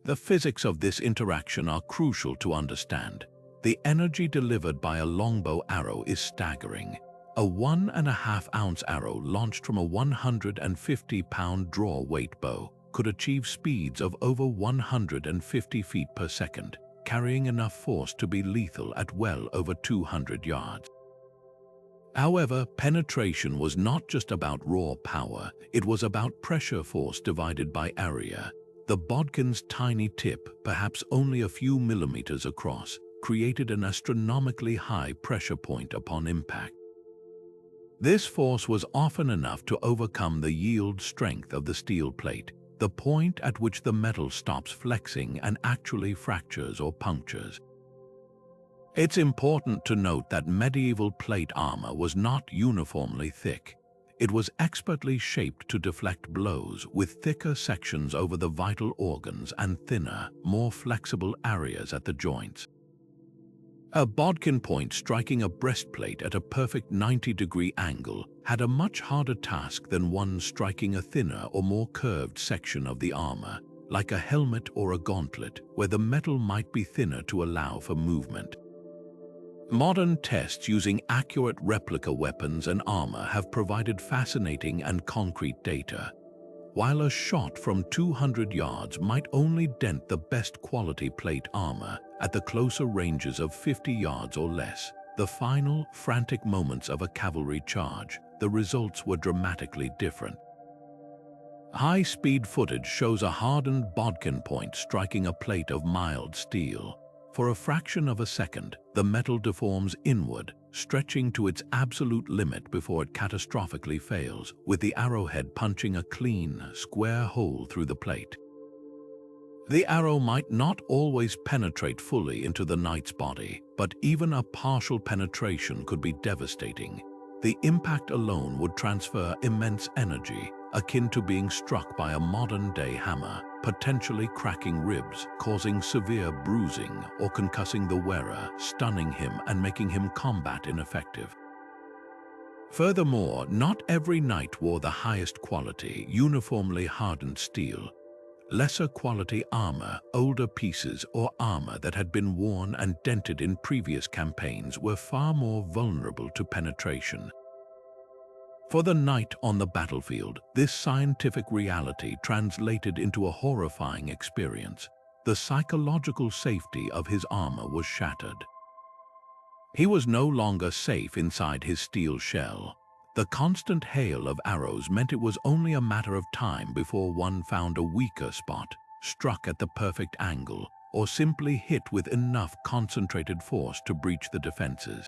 The physics of this interaction are crucial to understand. The energy delivered by a longbow arrow is staggering. A 1.5-ounce arrow launched from a 150-pound draw weight bow could achieve speeds of over 150 feet per second, carrying enough force to be lethal at well over 200 yards. However, penetration was not just about raw power, it was about pressure force divided by area. The bodkin's tiny tip, perhaps only a few millimeters across, created an astronomically high pressure point upon impact. This force was often enough to overcome the yield strength of the steel plate, the point at which the metal stops flexing and actually fractures or punctures. It's important to note that medieval plate armor was not uniformly thick. It was expertly shaped to deflect blows, with thicker sections over the vital organs and thinner, more flexible areas at the joints. A bodkin point striking a breastplate at a perfect 90-degree angle had a much harder task than one striking a thinner or more curved section of the armor, like a helmet or a gauntlet, where the metal might be thinner to allow for movement. Modern tests using accurate replica weapons and armor have provided fascinating and concrete data. While a shot from 200 yards might only dent the best quality plate armor, at the closer ranges of 50 yards or less, the final, frantic moments of a cavalry charge, the results were dramatically different. High-speed footage shows a hardened bodkin point striking a plate of mild steel. For a fraction of a second, the metal deforms inward, stretching to its absolute limit before it catastrophically fails, with the arrowhead punching a clean, square hole through the plate. The arrow might not always penetrate fully into the knight's body, but even a partial penetration could be devastating. The impact alone would transfer immense energy, akin to being struck by a modern-day hammer, potentially cracking ribs, causing severe bruising or concussing the wearer, stunning him and making him combat ineffective. Furthermore, not every knight wore the highest quality, uniformly hardened steel. Lesser quality armor, older pieces, or armor that had been worn and dented in previous campaigns were far more vulnerable to penetration. For the knight on the battlefield, this scientific reality translated into a horrifying experience. The psychological safety of his armor was shattered. He was no longer safe inside his steel shell. The constant hail of arrows meant it was only a matter of time before one found a weaker spot, struck at the perfect angle, or simply hit with enough concentrated force to breach the defenses.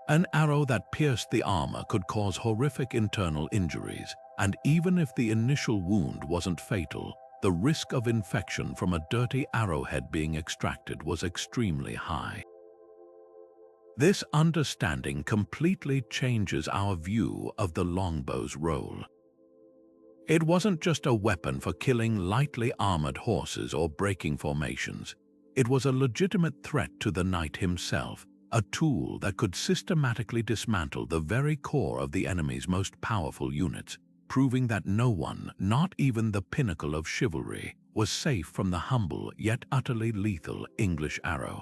An arrow that pierced the armor could cause horrific internal injuries, and even if the initial wound wasn't fatal, the risk of infection from a dirty arrowhead being extracted was extremely high. This understanding completely changes our view of the longbow's role. It wasn't just a weapon for killing lightly armored horses or breaking formations. It was a legitimate threat to the knight himself, a tool that could systematically dismantle the very core of the enemy's most powerful units, proving that no one, not even the pinnacle of chivalry, was safe from the humble yet utterly lethal English arrow.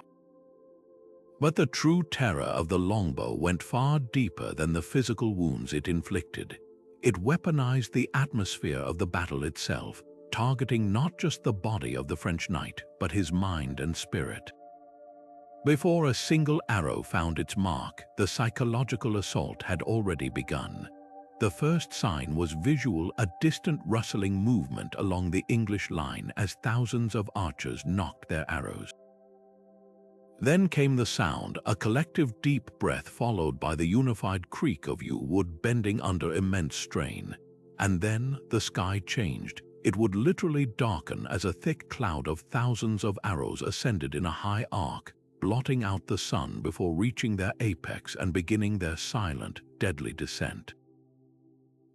But the true terror of the longbow went far deeper than the physical wounds it inflicted. It weaponized the atmosphere of the battle itself, targeting not just the body of the French knight, but his mind and spirit. Before a single arrow found its mark, the psychological assault had already begun. The first sign was visual, a distant rustling movement along the English line as thousands of archers knocked their arrows. Then came the sound, a collective deep breath followed by the unified creak of wood bending under immense strain. And then the sky changed. It would literally darken as a thick cloud of thousands of arrows ascended in a high arc, blotting out the sun before reaching their apex and beginning their silent, deadly descent.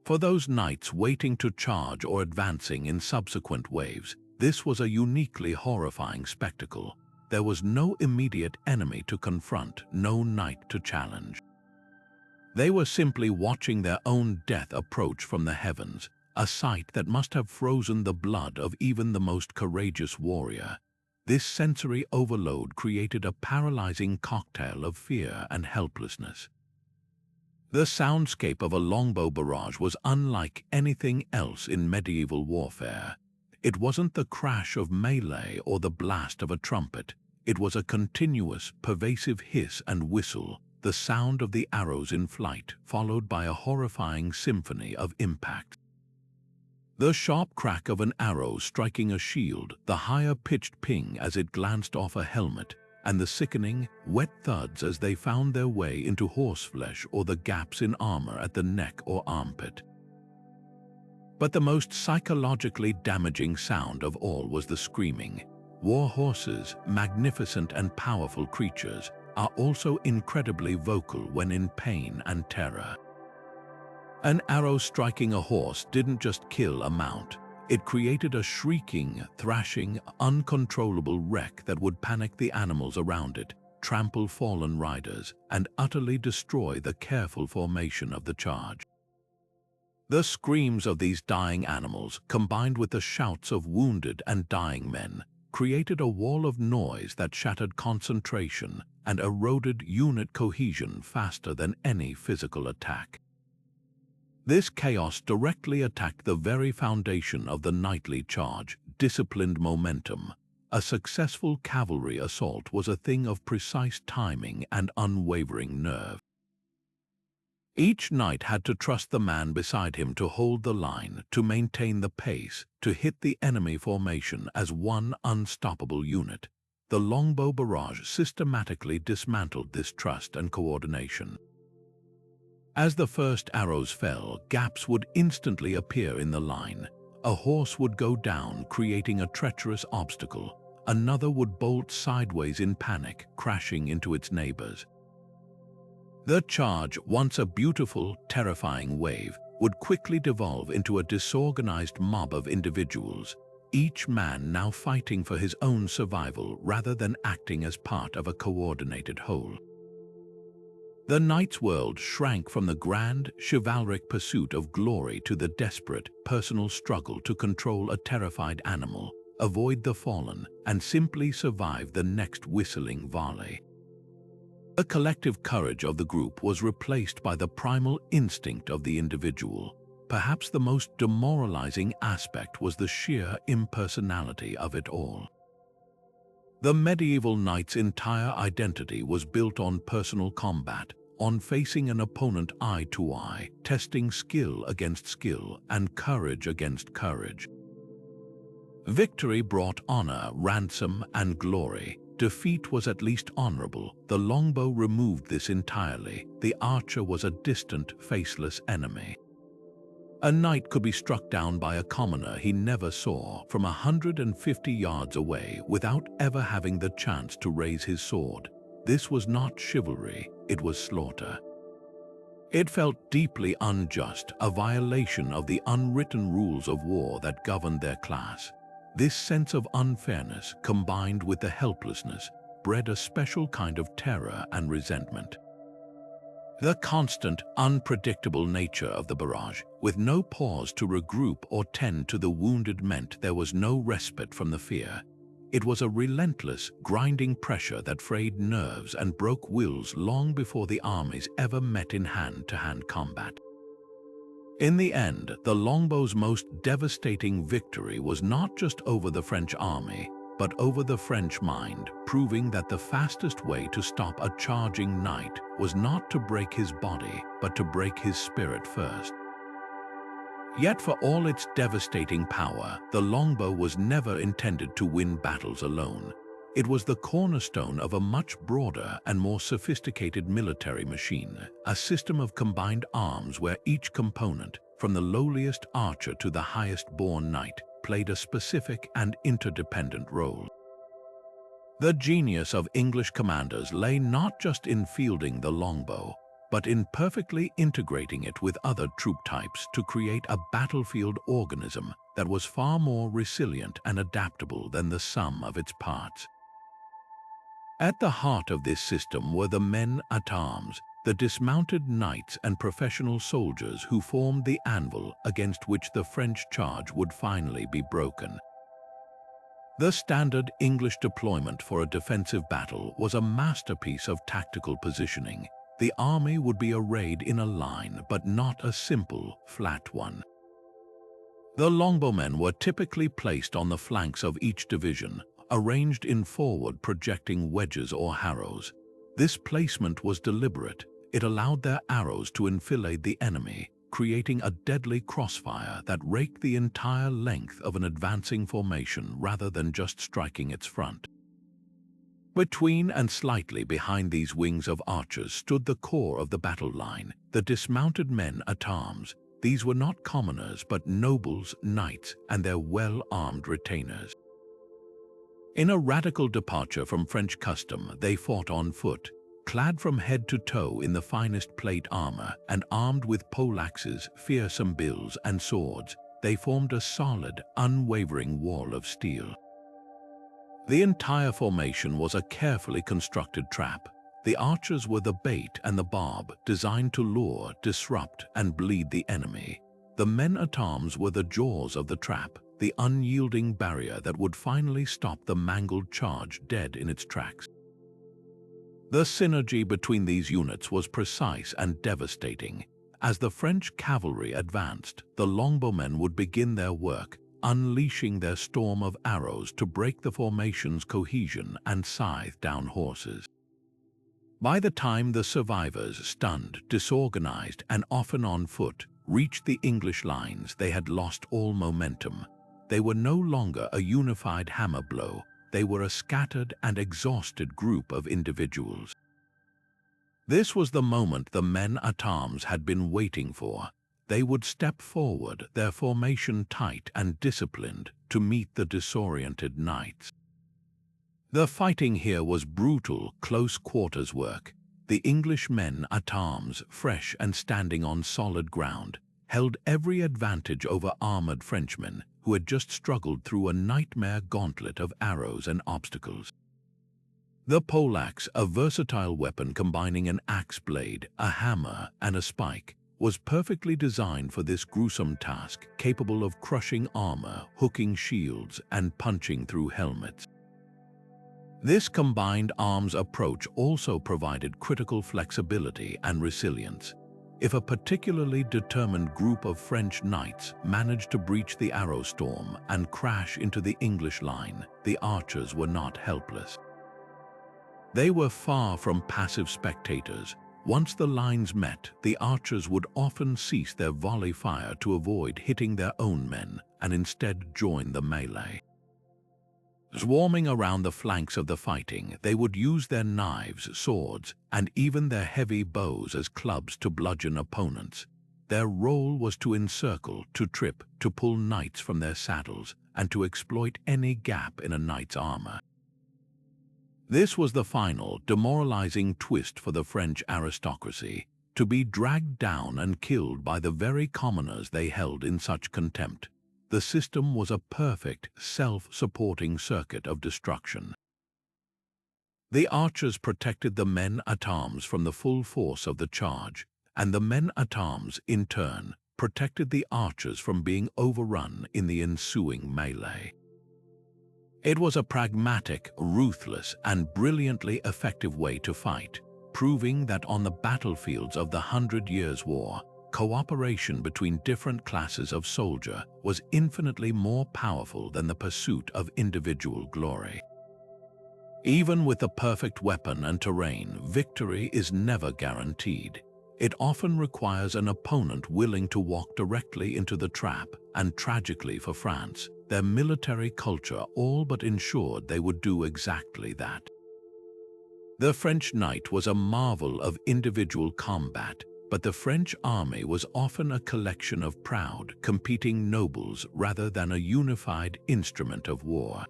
For those knights waiting to charge or advancing in subsequent waves, this was a uniquely horrifying spectacle. There was no immediate enemy to confront, no knight to challenge. They were simply watching their own death approach from the heavens, a sight that must have frozen the blood of even the most courageous warrior. This sensory overload created a paralyzing cocktail of fear and helplessness. The soundscape of a longbow barrage was unlike anything else in medieval warfare. It wasn't the crash of melee or the blast of a trumpet. It was a continuous, pervasive hiss and whistle, the sound of the arrows in flight, followed by a horrifying symphony of impact. The sharp crack of an arrow striking a shield, the higher-pitched ping as it glanced off a helmet, and the sickening, wet thuds as they found their way into horseflesh or the gaps in armor at the neck or armpit. But the most psychologically damaging sound of all was the screaming. Warhorses, magnificent and powerful creatures, are also incredibly vocal when in pain and terror. An arrow striking a horse didn't just kill a mount. It created a shrieking, thrashing, uncontrollable wreck that would panic the animals around it, trample fallen riders, and utterly destroy the careful formation of the charge. The screams of these dying animals, combined with the shouts of wounded and dying men, created a wall of noise that shattered concentration and eroded unit cohesion faster than any physical attack. This chaos directly attacked the very foundation of the knightly charge, disciplined momentum. A successful cavalry assault was a thing of precise timing and unwavering nerve. Each knight had to trust the man beside him to hold the line, to maintain the pace, to hit the enemy formation as one unstoppable unit. The longbow barrage systematically dismantled this trust and coordination. As the first arrows fell, gaps would instantly appear in the line. A horse would go down, creating a treacherous obstacle. Another would bolt sideways in panic, crashing into its neighbors. The charge, once a beautiful, terrifying wave, would quickly devolve into a disorganized mob of individuals, each man now fighting for his own survival rather than acting as part of a coordinated whole. The knight's world shrank from the grand, chivalric pursuit of glory to the desperate, personal struggle to control a terrified animal, avoid the fallen, and simply survive the next whistling volley. The collective courage of the group was replaced by the primal instinct of the individual. Perhaps the most demoralizing aspect was the sheer impersonality of it all. The medieval knight's entire identity was built on personal combat, on facing an opponent eye to eye, testing skill against skill and courage against courage. Victory brought honor, ransom, and glory. Defeat was at least honorable. The longbow removed this entirely. The archer was a distant, faceless enemy. A knight could be struck down by a commoner he never saw from 150 yards away without ever having the chance to raise his sword. This was not chivalry. it was slaughter. It felt deeply unjust, a violation of the unwritten rules of war that governed their class. This sense of unfairness, combined with the helplessness, bred a special kind of terror and resentment. The constant, unpredictable nature of the barrage, with no pause to regroup or tend to the wounded, meant there was no respite from the fear. It was a relentless, grinding pressure that frayed nerves and broke wills long before the armies ever met in hand-to-hand combat. In the end, the Longbow's most devastating victory was not just over the French army, but over the French mind, proving that the fastest way to stop a charging knight was not to break his body, but to break his spirit first. Yet for all its devastating power, the longbow was never intended to win battles alone. It was the cornerstone of a much broader and more sophisticated military machine, a system of combined arms where each component, from the lowliest archer to the highest-born knight, played a specific and interdependent role. The genius of English commanders lay not just in fielding the longbow, but in perfectly integrating it with other troop types to create a battlefield organism that was far more resilient and adaptable than the sum of its parts. At the heart of this system were the men-at-arms, the dismounted knights and professional soldiers who formed the anvil against which the French charge would finally be broken. The standard English deployment for a defensive battle was a masterpiece of tactical positioning. The army would be arrayed in a line, but not a simple, flat one. The longbowmen were typically placed on the flanks of each division, arranged in forward projecting wedges or harrows. This placement was deliberate. It allowed their arrows to enfilade the enemy, creating a deadly crossfire that raked the entire length of an advancing formation rather than just striking its front. Between and slightly behind these wings of archers stood the core of the battle line, the dismounted men-at-arms. These were not commoners but nobles, knights, and their well-armed retainers. In a radical departure from French custom, they fought on foot, clad from head to toe in the finest plate armor and armed with poleaxes, fearsome bills, and swords. They formed a solid, unwavering wall of steel. The entire formation was a carefully constructed trap. The archers were the bait and the barb, designed to lure, disrupt, and bleed the enemy. The men-at-arms were the jaws of the trap, the unyielding barrier that would finally stop the mangled charge dead in its tracks. The synergy between these units was precise and devastating. As the French cavalry advanced, the longbowmen would begin their work, unleashing their storm of arrows to break the formation's cohesion and scythe down horses. By the time the survivors, stunned, disorganized, and often on foot, reached the English lines, they had lost all momentum. They were no longer a unified hammer blow. They were a scattered and exhausted group of individuals. This was the moment the men-at-arms had been waiting for. They would step forward, their formation tight and disciplined, to meet the disoriented knights. The fighting here was brutal, close-quarters work. The English men-at-arms, fresh and standing on solid ground, held every advantage over armored Frenchmen who had just struggled through a nightmare gauntlet of arrows and obstacles. The poleaxe, a versatile weapon combining an axe blade, a hammer, and a spike, was perfectly designed for this gruesome task, capable of crushing armor, hooking shields, and punching through helmets. This combined arms approach also provided critical flexibility and resilience. If a particularly determined group of French knights managed to breach the arrow storm and crash into the English line, the archers were not helpless. They were far from passive spectators. Once the lines met, the archers would often cease their volley fire to avoid hitting their own men and instead join the melee. Swarming around the flanks of the fighting, they would use their knives, swords, and even their heavy bows as clubs to bludgeon opponents. Their role was to encircle, to trip, to pull knights from their saddles, and to exploit any gap in a knight's armor. This was the final, demoralizing twist for the French aristocracy, to be dragged down and killed by the very commoners they held in such contempt. The system was a perfect, self-supporting circuit of destruction. The archers protected the men-at-arms from the full force of the charge, and the men-at-arms, in turn, protected the archers from being overrun in the ensuing melee. It was a pragmatic, ruthless, and brilliantly effective way to fight, proving that on the battlefields of the 100 Years' War, cooperation between different classes of soldier was infinitely more powerful than the pursuit of individual glory. Even with the perfect weapon and terrain, victory is never guaranteed. It often requires an opponent willing to walk directly into the trap, and tragically for France, their military culture all but ensured they would do exactly that. The French knight was a marvel of individual combat, but the French army was often a collection of proud, competing nobles rather than a unified instrument of war.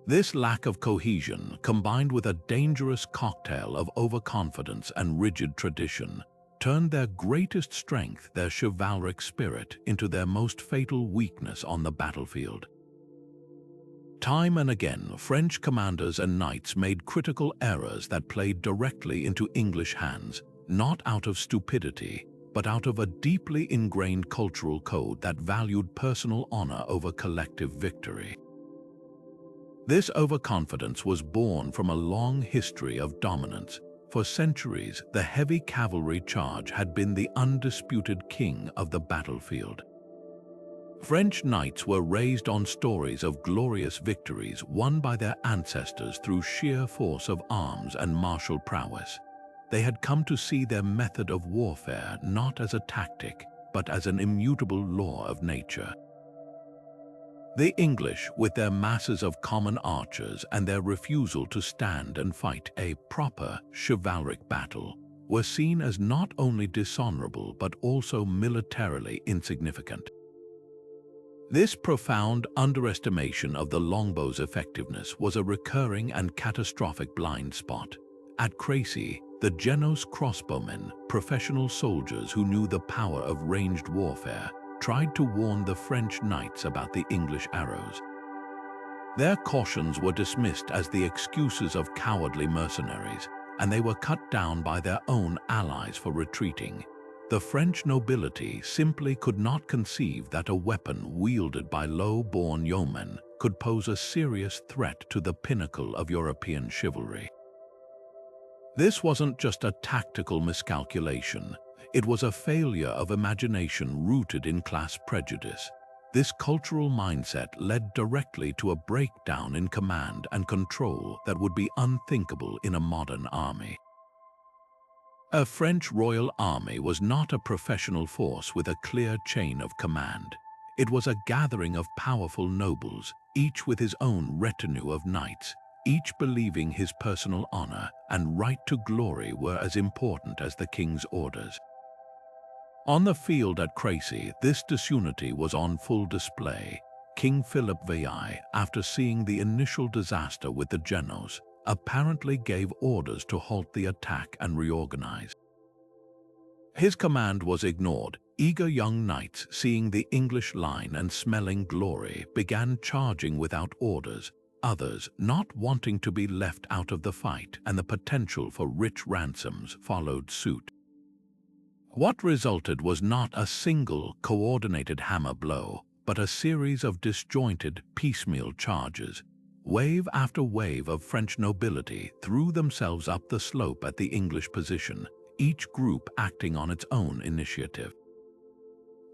This lack of cohesion, combined with a dangerous cocktail of overconfidence and rigid tradition, turned their greatest strength, their chivalric spirit, into their most fatal weakness on the battlefield. Time and again, French commanders and knights made critical errors that played directly into English hands, not out of stupidity, but out of a deeply ingrained cultural code that valued personal honor over collective victory. This overconfidence was born from a long history of dominance. For centuries, the heavy cavalry charge had been the undisputed king of the battlefield. French knights were raised on stories of glorious victories won by their ancestors through sheer force of arms and martial prowess. They had come to see their method of warfare not as a tactic, but as an immutable law of nature. The English, with their masses of common archers and their refusal to stand and fight a proper chivalric battle, were seen as not only dishonorable but also militarily insignificant. This profound underestimation of the longbow's effectiveness was a recurring and catastrophic blind spot. At Cracy, the Genoese crossbowmen, professional soldiers who knew the power of ranged warfare, tried to warn the French knights about the English arrows. Their cautions were dismissed as the excuses of cowardly mercenaries, and they were cut down by their own allies for retreating. The French nobility simply could not conceive that a weapon wielded by low-born yeomen could pose a serious threat to the pinnacle of European chivalry. This wasn't just a tactical miscalculation. It was a failure of imagination rooted in class prejudice. This cultural mindset led directly to a breakdown in command and control that would be unthinkable in a modern army. A French royal army was not a professional force with a clear chain of command. It was a gathering of powerful nobles, each with his own retinue of knights, each believing his personal honor and right to glory were as important as the king's orders. On the field at Cracy, this disunity was on full display. King Philip VI, after seeing the initial disaster with the Genoese, apparently gave orders to halt the attack and reorganize. His command was ignored. Eager young knights, seeing the English line and smelling glory, began charging without orders. Others, not wanting to be left out of the fight and the potential for rich ransoms, followed suit. What resulted was not a single, coordinated hammer blow, but a series of disjointed, piecemeal charges. Wave after wave of French nobility threw themselves up the slope at the English position, each group acting on its own initiative.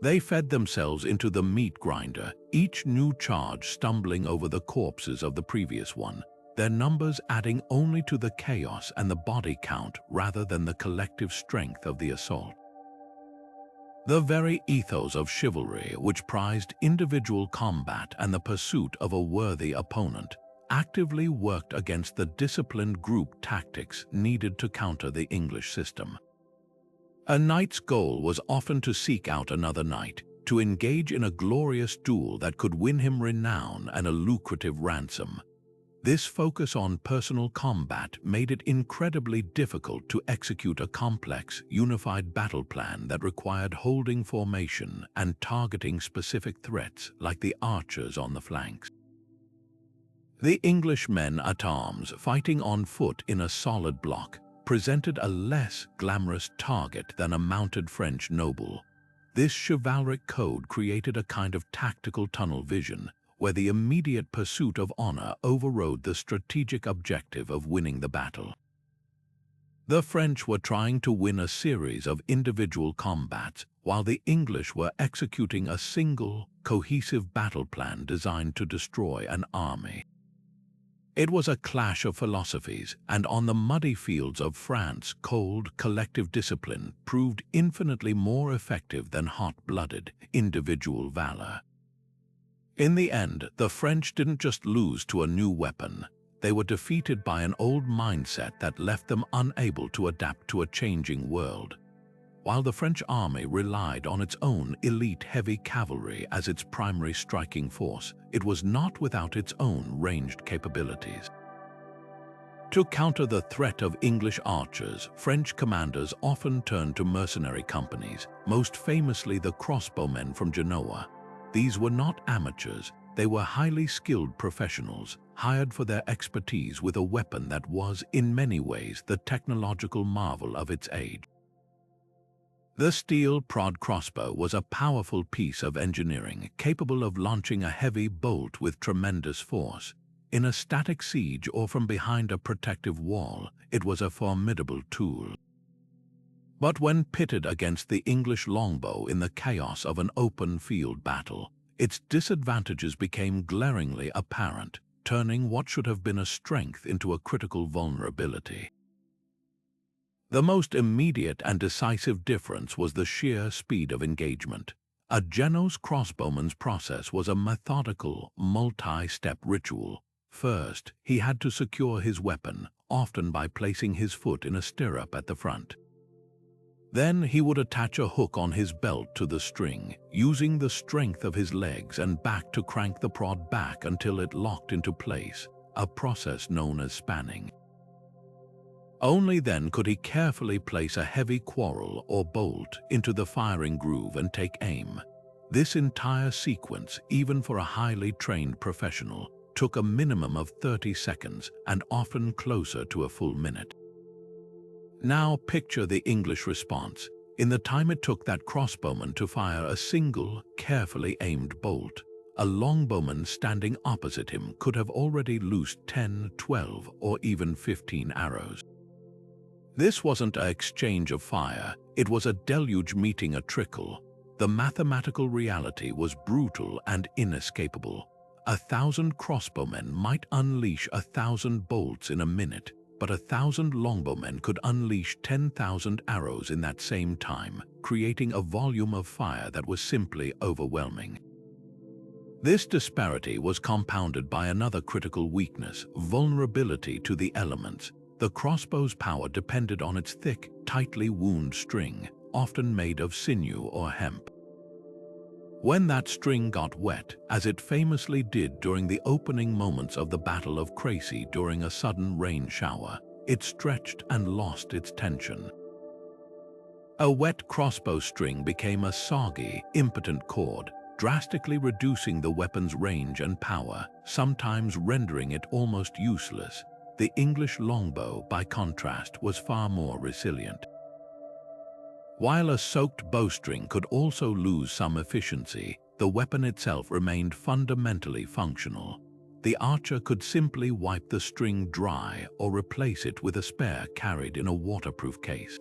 They fed themselves into the meat grinder, each new charge stumbling over the corpses of the previous one, their numbers adding only to the chaos and the body count rather than the collective strength of the assault. The very ethos of chivalry, which prized individual combat and the pursuit of a worthy opponent, actively worked against the disciplined group tactics needed to counter the English system. A knight's goal was often to seek out another knight, to engage in a glorious duel that could win him renown and a lucrative ransom. This focus on personal combat made it incredibly difficult to execute a complex, unified battle plan that required holding formation and targeting specific threats like the archers on the flanks. The English men-at-arms fighting on foot in a solid block presented a less glamorous target than a mounted French noble. This chivalric code created a kind of tactical tunnel vision, where the immediate pursuit of honor overrode the strategic objective of winning the battle. The French were trying to win a series of individual combats, while the English were executing a single, cohesive battle plan designed to destroy an army. It was a clash of philosophies, and on the muddy fields of France, cold, collective discipline proved infinitely more effective than hot-blooded, individual valor. In the end, the French didn't just lose to a new weapon. They were defeated by an old mindset that left them unable to adapt to a changing world. While the French army relied on its own elite heavy cavalry as its primary striking force, it was not without its own ranged capabilities. To counter the threat of English archers, French commanders often turned to mercenary companies, most famously the crossbowmen from Genoa. These were not amateurs, they were highly skilled professionals, hired for their expertise with a weapon that was, in many ways, the technological marvel of its age. The steel prod crossbow was a powerful piece of engineering, capable of launching a heavy bolt with tremendous force. In a static siege or from behind a protective wall, it was a formidable tool. But when pitted against the English longbow in the chaos of an open field battle, its disadvantages became glaringly apparent, turning what should have been a strength into a critical vulnerability. The most immediate and decisive difference was the sheer speed of engagement. A Genoese crossbowman's process was a methodical, multi-step ritual. First, he had to secure his weapon, often by placing his foot in a stirrup at the front. Then he would attach a hook on his belt to the string, using the strength of his legs and back to crank the prod back until it locked into place, a process known as spanning. Only then could he carefully place a heavy quarrel or bolt into the firing groove and take aim. This entire sequence, even for a highly trained professional, took a minimum of 30 seconds and often closer to a full minute. Now picture the English response. In the time it took that crossbowman to fire a single, carefully aimed bolt, a longbowman standing opposite him could have already loosed 10, 12, or even 15 arrows. This wasn't an exchange of fire, it was a deluge meeting a trickle. The mathematical reality was brutal and inescapable. 1,000 crossbowmen might unleash 1,000 bolts in a minute, but 1,000 longbowmen could unleash 10,000 arrows in that same time, creating a volume of fire that was simply overwhelming. This disparity was compounded by another critical weakness: vulnerability to the elements. The crossbow's power depended on its thick, tightly wound string, often made of sinew or hemp. When that string got wet, as it famously did during the opening moments of the Battle of Cracy during a sudden rain shower, it stretched and lost its tension. A wet crossbow string became a soggy, impotent cord, drastically reducing the weapon's range and power, sometimes rendering it almost useless. The English longbow, by contrast, was far more resilient. While a soaked bowstring could also lose some efficiency, the weapon itself remained fundamentally functional. The archer could simply wipe the string dry or replace it with a spare carried in a waterproof case.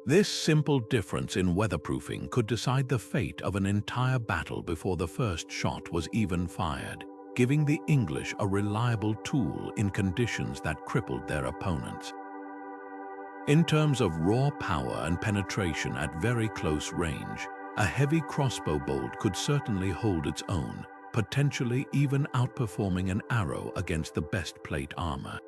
This simple difference in weatherproofing could decide the fate of an entire battle before the first shot was even fired, giving the English a reliable tool in conditions that crippled their opponents. In terms of raw power and penetration at very close range, a heavy crossbow bolt could certainly hold its own, potentially even outperforming an arrow against the best plate armor.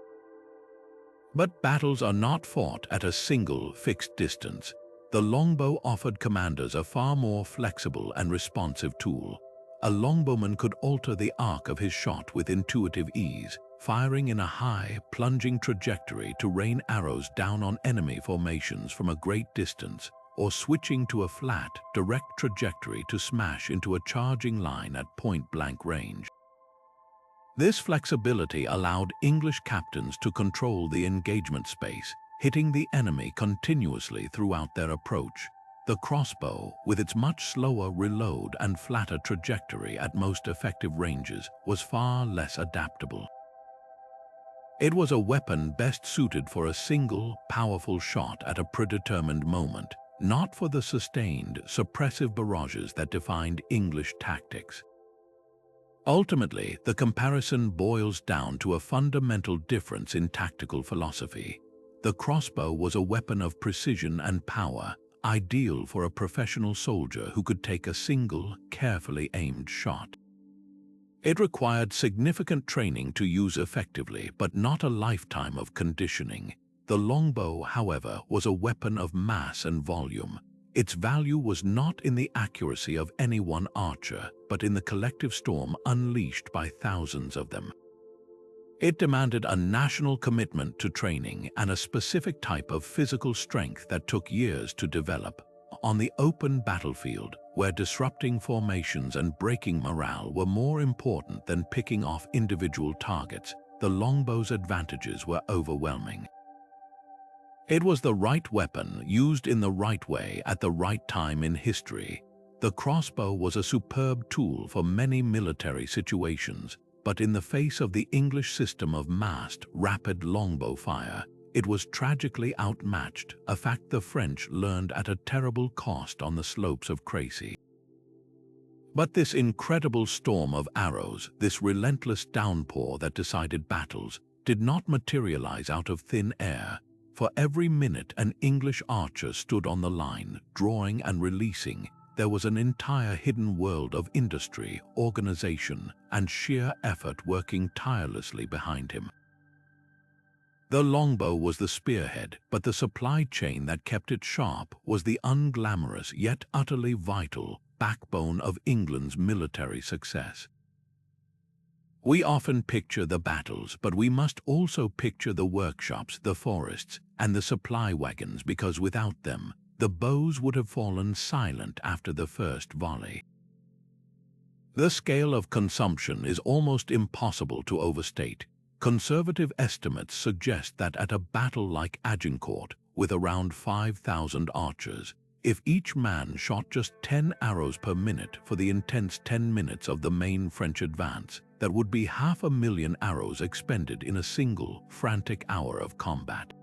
But battles are not fought at a single, fixed distance. The longbow offered commanders a far more flexible and responsive tool. A longbowman could alter the arc of his shot with intuitive ease, firing in a high, plunging trajectory to rain arrows down on enemy formations from a great distance, or switching to a flat, direct trajectory to smash into a charging line at point-blank range. This flexibility allowed English captains to control the engagement space, hitting the enemy continuously throughout their approach. The crossbow, with its much slower reload and flatter trajectory at most effective ranges, was far less adaptable. It was a weapon best suited for a single, powerful shot at a predetermined moment, not for the sustained, suppressive barrages that defined English tactics. Ultimately, the comparison boils down to a fundamental difference in tactical philosophy. The crossbow was a weapon of precision and power, ideal for a professional soldier who could take a single, carefully aimed shot. It required significant training to use effectively, but not a lifetime of conditioning. The longbow, however, was a weapon of mass and volume. Its value was not in the accuracy of any one archer, but in the collective storm unleashed by thousands of them. It demanded a national commitment to training and a specific type of physical strength that took years to develop. On the open battlefield, where disrupting formations and breaking morale were more important than picking off individual targets, the longbow's advantages were overwhelming. It was the right weapon used in the right way at the right time in history. The crossbow was a superb tool for many military situations, but in the face of the English system of massed, rapid longbow fire, it was tragically outmatched, a fact the French learned at a terrible cost on the slopes of Cracy. But this incredible storm of arrows, this relentless downpour that decided battles, did not materialize out of thin air. For every minute an English archer stood on the line, drawing and releasing, there was an entire hidden world of industry, organization, and sheer effort working tirelessly behind him. The longbow was the spearhead, but the supply chain that kept it sharp was the unglamorous yet utterly vital backbone of England's military success. We often picture the battles, but we must also picture the workshops, the forests, and the supply wagons, because without them, the bows would have fallen silent after the first volley. The scale of consumption is almost impossible to overstate. Conservative estimates suggest that at a battle like Agincourt, with around 5,000 archers, if each man shot just 10 arrows per minute for the intense 10 minutes of the main French advance, that would be 500,000 arrows expended in a single, frantic hour of combat.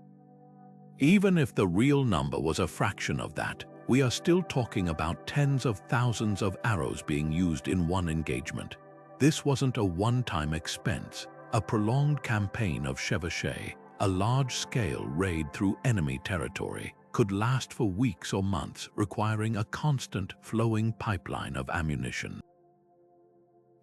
Even if the real number was a fraction of that, we are still talking about tens of thousands of arrows being used in one engagement. This wasn't a one-time expense. A prolonged campaign of chevauchée, a large-scale raid through enemy territory, could last for weeks or months, requiring a constant, flowing pipeline of ammunition.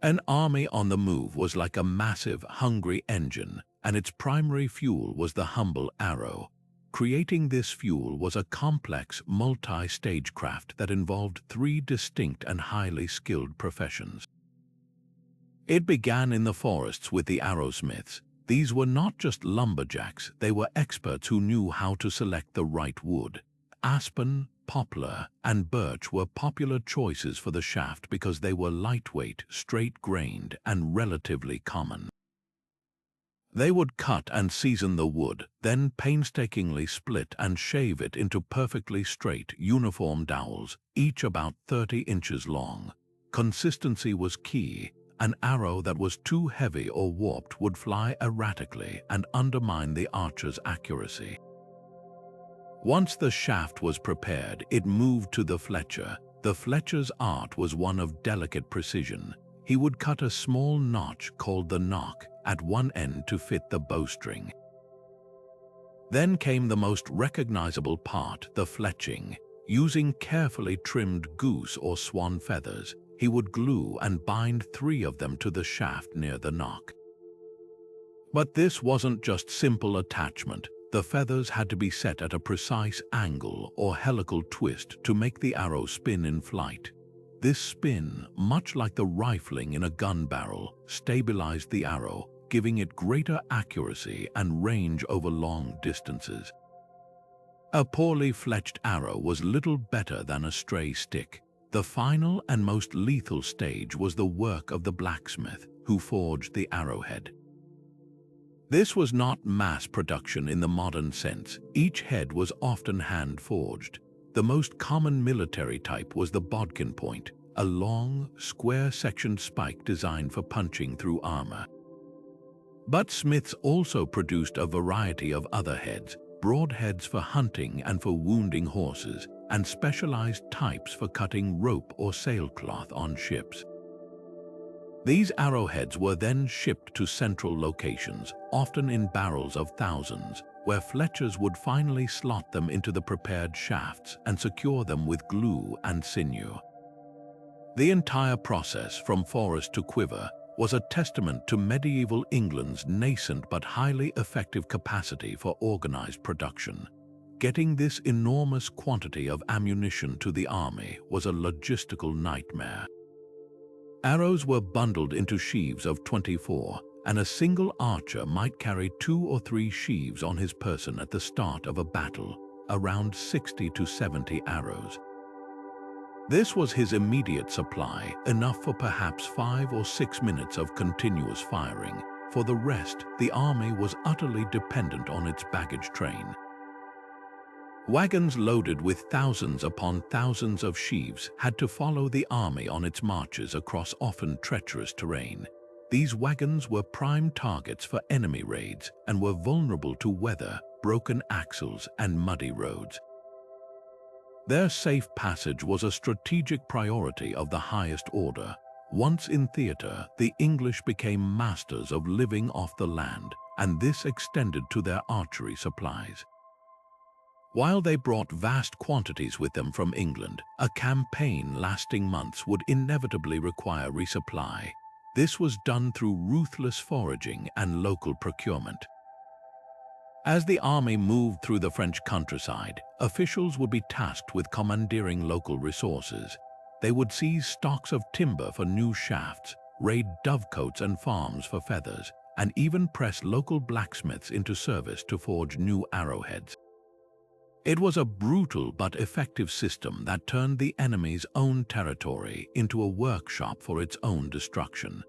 An army on the move was like a massive, hungry engine, and its primary fuel was the humble arrow. Creating this fuel was a complex, multi-stage craft that involved 3 distinct and highly skilled professions. It began in the forests with the arrowsmiths. These were not just lumberjacks, they were experts who knew how to select the right wood. Aspen, poplar, and birch were popular choices for the shaft because they were lightweight, straight-grained, and relatively common. They would cut and season the wood, then painstakingly split and shave it into perfectly straight, uniform dowels, each about 30 inches long. Consistency was key. An arrow that was too heavy or warped would fly erratically and undermine the archer's accuracy. Once the shaft was prepared, it moved to the fletcher. The fletcher's art was one of delicate precision. He would cut a small notch called the nock at one end to fit the bowstring. Then came the most recognizable part, the fletching. Using carefully trimmed goose or swan feathers, he would glue and bind 3 of them to the shaft near the nock. But this wasn't just simple attachment. The feathers had to be set at a precise angle or helical twist to make the arrow spin in flight. This spin, much like the rifling in a gun barrel, stabilized the arrow, giving it greater accuracy and range over long distances. A poorly fletched arrow was little better than a stray stick. The final and most lethal stage was the work of the blacksmith, who forged the arrowhead. This was not mass production in the modern sense. Each head was often hand-forged. The most common military type was the bodkin point, a long, square-sectioned spike designed for punching through armor. But smiths also produced a variety of other heads, broad heads for hunting and for wounding horses, and specialized types for cutting rope or sailcloth on ships. These arrowheads were then shipped to central locations, often in barrels of thousands, where fletchers would finally slot them into the prepared shafts and secure them with glue and sinew. The entire process, from forest to quiver, was a testament to medieval England's nascent but highly effective capacity for organized production. Getting this enormous quantity of ammunition to the army was a logistical nightmare. Arrows were bundled into sheaves of 24, and a single archer might carry 2 or 3 sheaves on his person at the start of a battle, around 60 to 70 arrows. This was his immediate supply, enough for perhaps 5 or 6 minutes of continuous firing. For the rest, the army was utterly dependent on its baggage train. Wagons loaded with thousands upon thousands of sheaves had to follow the army on its marches across often treacherous terrain. These wagons were prime targets for enemy raids and were vulnerable to weather, broken axles, and muddy roads. Their safe passage was a strategic priority of the highest order. Once in theater, the English became masters of living off the land, and this extended to their archery supplies. While they brought vast quantities with them from England, a campaign lasting months would inevitably require resupply. This was done through ruthless foraging and local procurement. As the army moved through the French countryside, officials would be tasked with commandeering local resources. They would seize stocks of timber for new shafts, raid dovecotes and farms for feathers, and even press local blacksmiths into service to forge new arrowheads. It was a brutal but effective system that turned the enemy's own territory into a workshop for its own destruction.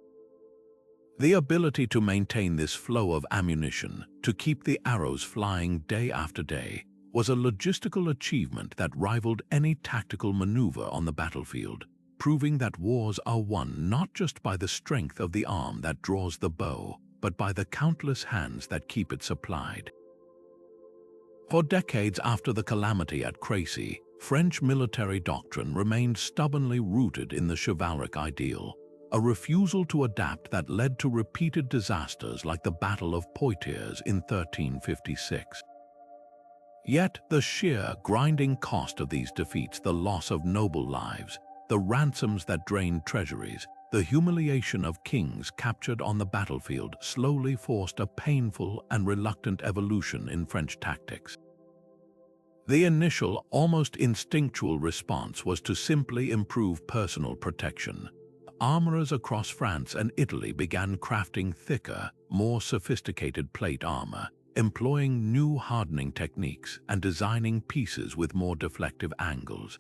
The ability to maintain this flow of ammunition, to keep the arrows flying day after day, was a logistical achievement that rivaled any tactical maneuver on the battlefield, proving that wars are won not just by the strength of the arm that draws the bow, but by the countless hands that keep it supplied. For decades after the calamity at Cracy, French military doctrine remained stubbornly rooted in the chivalric ideal, a refusal to adapt that led to repeated disasters like the Battle of Poitiers in 1356. Yet the sheer, grinding cost of these defeats, the loss of noble lives, the ransoms that drained treasuries, the humiliation of kings captured on the battlefield slowly forced a painful and reluctant evolution in French tactics. The initial, almost instinctual response was to simply improve personal protection. Armorers across France and Italy began crafting thicker, more sophisticated plate armor, employing new hardening techniques and designing pieces with more deflective angles.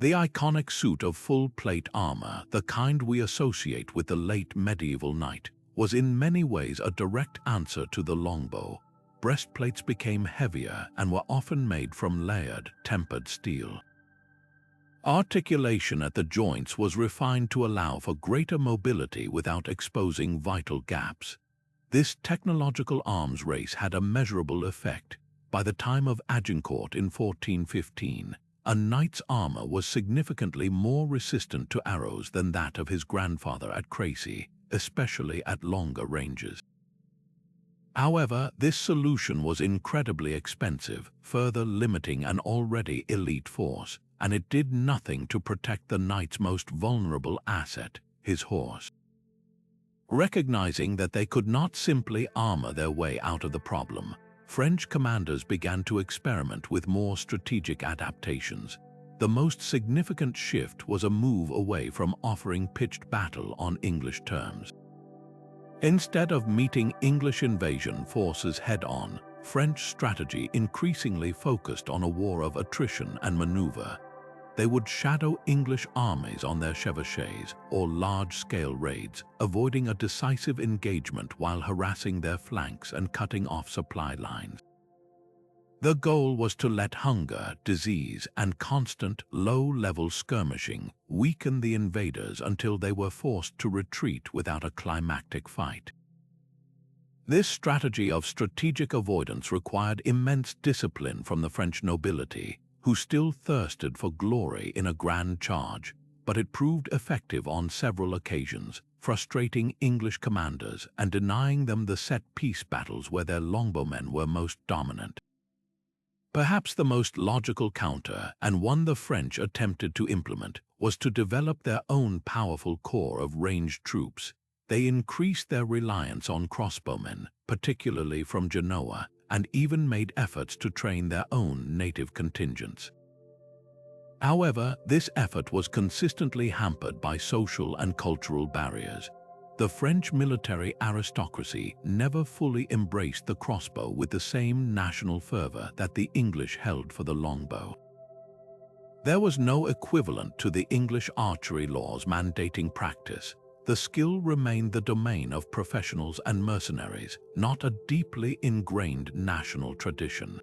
The iconic suit of full plate armor, the kind we associate with the late medieval knight, was in many ways a direct answer to the longbow. Breastplates became heavier and were often made from layered, tempered steel. Articulation at the joints was refined to allow for greater mobility without exposing vital gaps. This technological arms race had a measurable effect. By the time of Agincourt in 1415, a knight's armor was significantly more resistant to arrows than that of his grandfather at Cracy, especially at longer ranges. However, this solution was incredibly expensive, further limiting an already elite force, and it did nothing to protect the knight's most vulnerable asset, his horse. Recognizing that they could not simply armor their way out of the problem, French commanders began to experiment with more strategic adaptations. the most significant shift was a move away from offering pitched battle on English terms. Instead of meeting English invasion forces head-on, French strategy increasingly focused on a war of attrition and maneuver. They would shadow English armies on their chevauchés or large-scale raids, avoiding a decisive engagement while harassing their flanks and cutting off supply lines. The goal was to let hunger, disease, and constant low-level skirmishing weaken the invaders until they were forced to retreat without a climactic fight. This strategy of strategic avoidance required immense discipline from the French nobility, who still thirsted for glory in a grand charge, but it proved effective on several occasions, frustrating English commanders and denying them the set-piece battles where their longbowmen were most dominant. Perhaps the most logical counter, and one the French attempted to implement, was to develop their own powerful corps of ranged troops. They increased their reliance on crossbowmen, particularly from Genoa, and even made efforts to train their own native contingents. However, this effort was consistently hampered by social and cultural barriers. The French military aristocracy never fully embraced the crossbow with the same national fervor that the English held for the longbow. There was no equivalent to the English archery laws mandating practice. The skill remained the domain of professionals and mercenaries, not a deeply ingrained national tradition.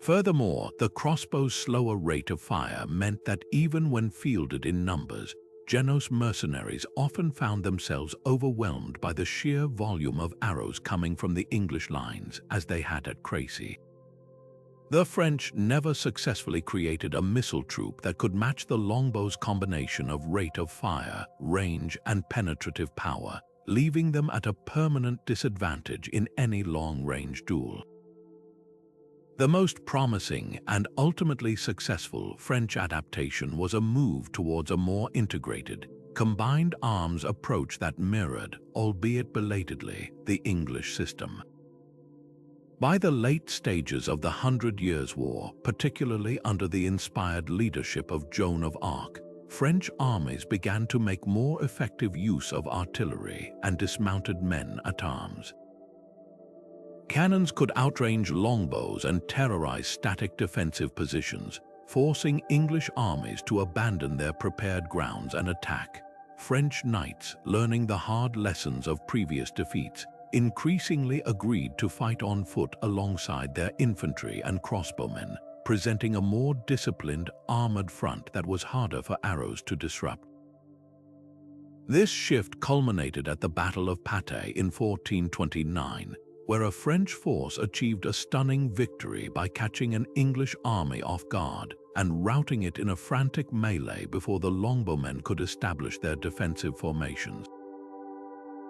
Furthermore, the crossbow's slower rate of fire meant that even when fielded in numbers, Genoese mercenaries often found themselves overwhelmed by the sheer volume of arrows coming from the English lines, as they had at Cracy. The French never successfully created a missile troop that could match the longbow's combination of rate of fire, range, and penetrative power, leaving them at a permanent disadvantage in any long-range duel. The most promising and ultimately successful French adaptation was a move towards a more integrated, combined arms approach that mirrored, albeit belatedly, the English system. By the late stages of the 100 Years' War, particularly under the inspired leadership of Joan of Arc, French armies began to make more effective use of artillery and dismounted men-at-arms. Cannons could outrange longbows and terrorize static defensive positions, forcing English armies to abandon their prepared grounds and attack. French knights, learning the hard lessons of previous defeats, increasingly agreed to fight on foot alongside their infantry and crossbowmen, presenting a more disciplined, armored front that was harder for arrows to disrupt. This shift culminated at the Battle of Patay in 1429, where a French force achieved a stunning victory by catching an English army off guard and routing it in a frantic melee before the longbowmen could establish their defensive formations.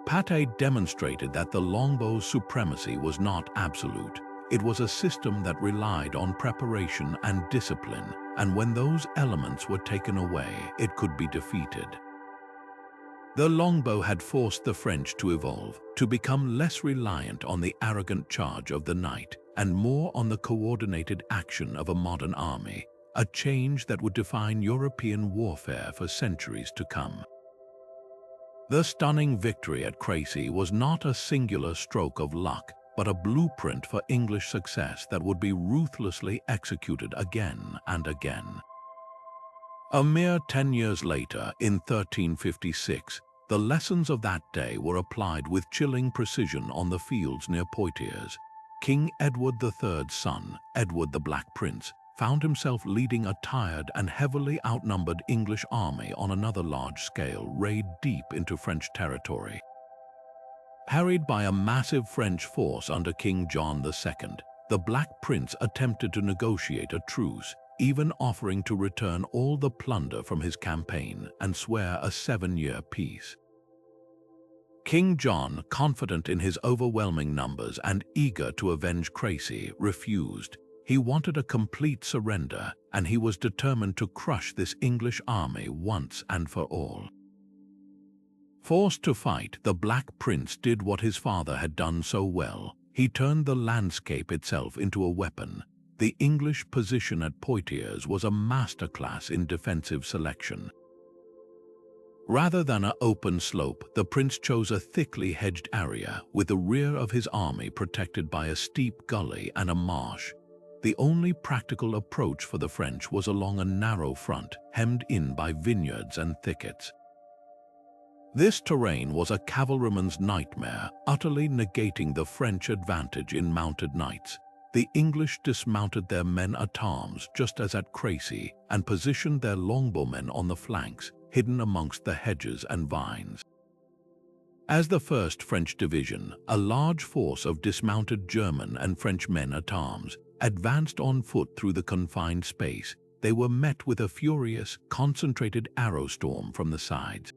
Patay demonstrated that the longbow's supremacy was not absolute. It was a system that relied on preparation and discipline, and when those elements were taken away, it could be defeated. The longbow had forced the French to evolve, to become less reliant on the arrogant charge of the knight and more on the coordinated action of a modern army, a change that would define European warfare for centuries to come. The stunning victory at Cracy was not a singular stroke of luck, but a blueprint for English success that would be ruthlessly executed again and again. A mere 10 years later, in 1356, the lessons of that day were applied with chilling precision on the fields near Poitiers. King Edward III's son, Edward the Black Prince, found himself leading a tired and heavily outnumbered English army on another large-scale raid deep into French territory. Harried by a massive French force under King John II, the Black Prince attempted to negotiate a truce, even offering to return all the plunder from his campaign and swear a 7-year peace. King John, confident in his overwhelming numbers and eager to avenge Cracy, refused. He wanted a complete surrender, and he was determined to crush this English army once and for all. Forced to fight, the Black Prince did what his father had done so well. He turned the landscape itself into a weapon. the English position at Poitiers was a masterclass in defensive selection. Rather than an open slope, the prince chose a thickly hedged area with the rear of his army protected by a steep gully and a marsh. The only practical approach for the French was along a narrow front, hemmed in by vineyards and thickets. This terrain was a cavalryman's nightmare, utterly negating the French advantage in mounted knights. The English dismounted their men-at-arms just as at Cracy and positioned their longbowmen on the flanks, hidden amongst the hedges and vines. As the 1st French Division, a large force of dismounted German and French men-at-arms, advanced on foot through the confined space, they were met with a furious, concentrated arrow storm from the sides.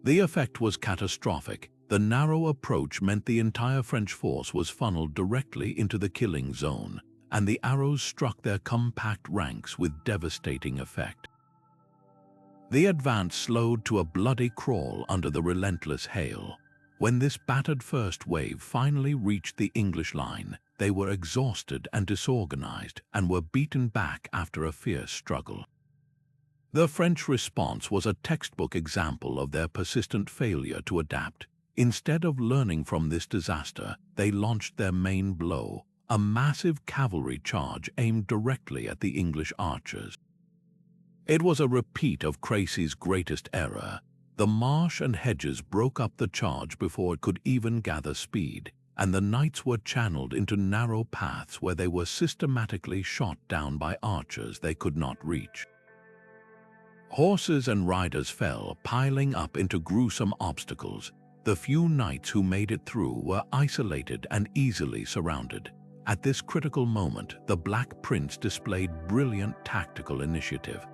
The effect was catastrophic. The narrow approach meant the entire French force was funneled directly into the killing zone, and the arrows struck their compact ranks with devastating effect. The advance slowed to a bloody crawl under the relentless hail. When this battered first wave finally reached the English line, they were exhausted and disorganized and were beaten back after a fierce struggle. The French response was a textbook example of their persistent failure to adapt. Instead of learning from this disaster, they launched their main blow, a massive cavalry charge aimed directly at the English archers. It was a repeat of Cracy's greatest error. The marsh and hedges broke up the charge before it could even gather speed, and the knights were channeled into narrow paths where they were systematically shot down by archers they could not reach. Horses and riders fell, piling up into gruesome obstacles. The few knights who made it through were isolated and easily surrounded. At this critical moment, the Black Prince displayed brilliant tactical initiative.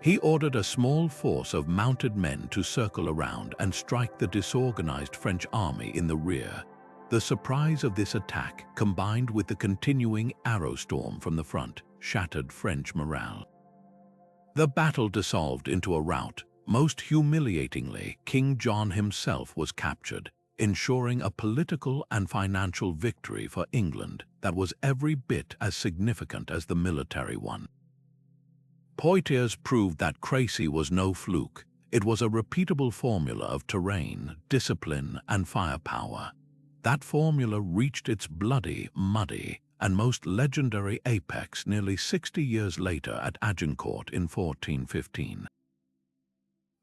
He ordered a small force of mounted men to circle around and strike the disorganized French army in the rear. The surprise of this attack, combined with the continuing arrow storm from the front, shattered French morale. The battle dissolved into a rout. Most humiliatingly, King John himself was captured, ensuring a political and financial victory for England that was every bit as significant as the military one. Poitiers proved that Cracy was no fluke. It was a repeatable formula of terrain, discipline, and firepower. That formula reached its bloody, muddy, and most legendary apex nearly 60 years later at Agincourt in 1415.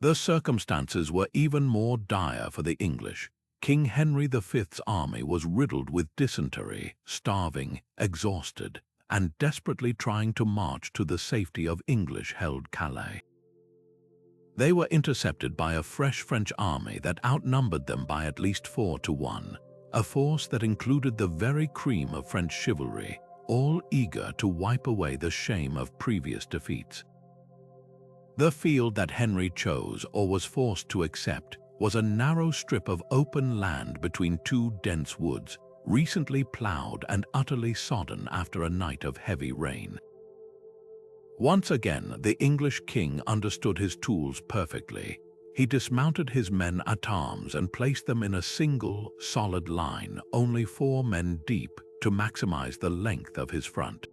The circumstances were even more dire for the English. King Henry V's army was riddled with dysentery, starving, exhausted, and desperately trying to march to the safety of English-held Calais. They were intercepted by a fresh French army that outnumbered them by at least 4-1, a force that included the very cream of French chivalry, all eager to wipe away the shame of previous defeats. The field that Henry chose, or was forced to accept, was a narrow strip of open land between two dense woods, recently plowed and utterly sodden after a night of heavy rain. Once again, the English king understood his tools perfectly. He dismounted his men-at-arms and placed them in a single, solid line, only 4 men deep, to maximize the length of his front.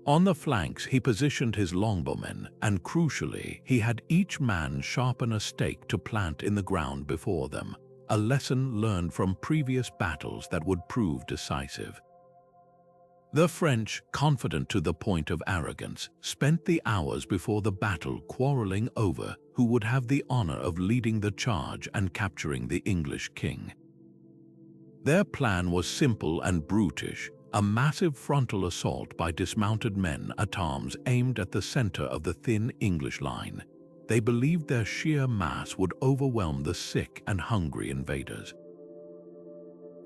On the flanks, he positioned his longbowmen, and crucially, he had each man sharpen a stake to plant in the ground before them, a lesson learned from previous battles that would prove decisive. The French, confident to the point of arrogance, spent the hours before the battle quarreling over who would have the honor of leading the charge and capturing the English king. Their plan was simple and brutish, a massive frontal assault by dismounted men-at-arms aimed at the center of the thin English line. They believed their sheer mass would overwhelm the sick and hungry invaders.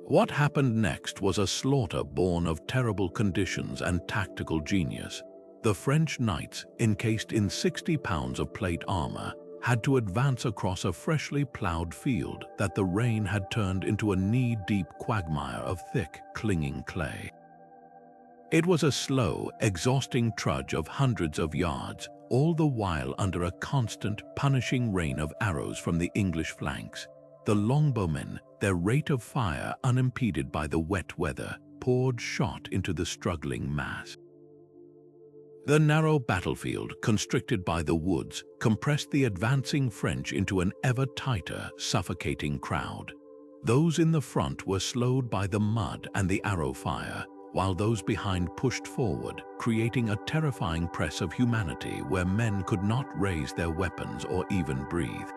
What happened next was a slaughter born of terrible conditions and tactical genius. The French knights, encased in 60 pounds of plate armor, had to advance across a freshly plowed field that the rain had turned into a knee-deep quagmire of thick, clinging clay. It was a slow, exhausting trudge of hundreds of yards, all the while under a constant, punishing rain of arrows from the English flanks. The longbowmen, their rate of fire unimpeded by the wet weather, poured shot into the struggling mass. The narrow battlefield, constricted by the woods, compressed the advancing French into an ever tighter, suffocating crowd. Those in the front were slowed by the mud and the arrow fire, while those behind pushed forward, creating a terrifying press of humanity where men could not raise their weapons or even breathe.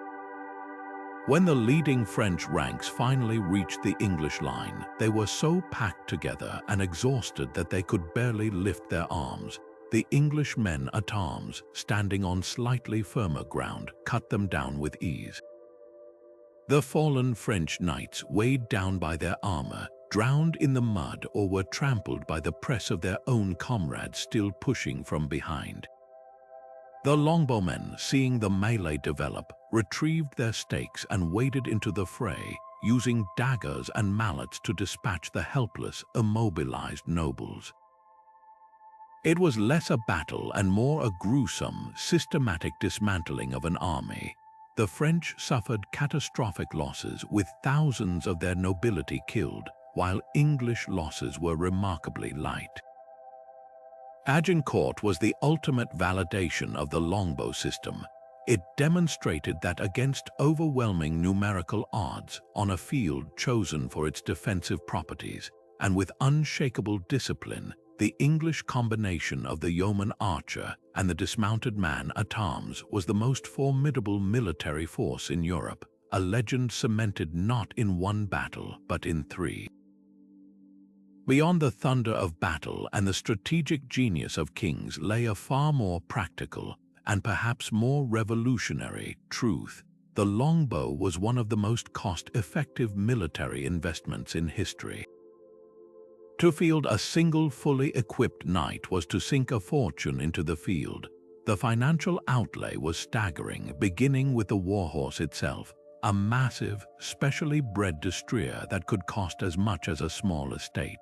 When the leading French ranks finally reached the English line, they were so packed together and exhausted that they could barely lift their arms. The English men at arms, standing on slightly firmer ground, cut them down with ease. The fallen French knights, weighed down by their armor, drowned in the mud or were trampled by the press of their own comrades still pushing from behind. The Longbowmen, seeing the melee develop, retrieved their stakes and waded into the fray, using daggers and mallets to dispatch the helpless, immobilized nobles. It was less a battle and more a gruesome, systematic dismantling of an army. The French suffered catastrophic losses, with thousands of their nobility killed, while English losses were remarkably light. Agincourt was the ultimate validation of the longbow system. It demonstrated that against overwhelming numerical odds, on a field chosen for its defensive properties, and with unshakable discipline, the English combination of the yeoman archer and the dismounted man at arms was the most formidable military force in Europe, a legend cemented not in one battle but in three. Beyond the thunder of battle and the strategic genius of kings lay a far more practical and perhaps more revolutionary truth. The longbow was one of the most cost-effective military investments in history. To field a single fully equipped knight was to sink a fortune into the field. The financial outlay was staggering, beginning with the warhorse itself, a massive, specially bred destrier that could cost as much as a small estate.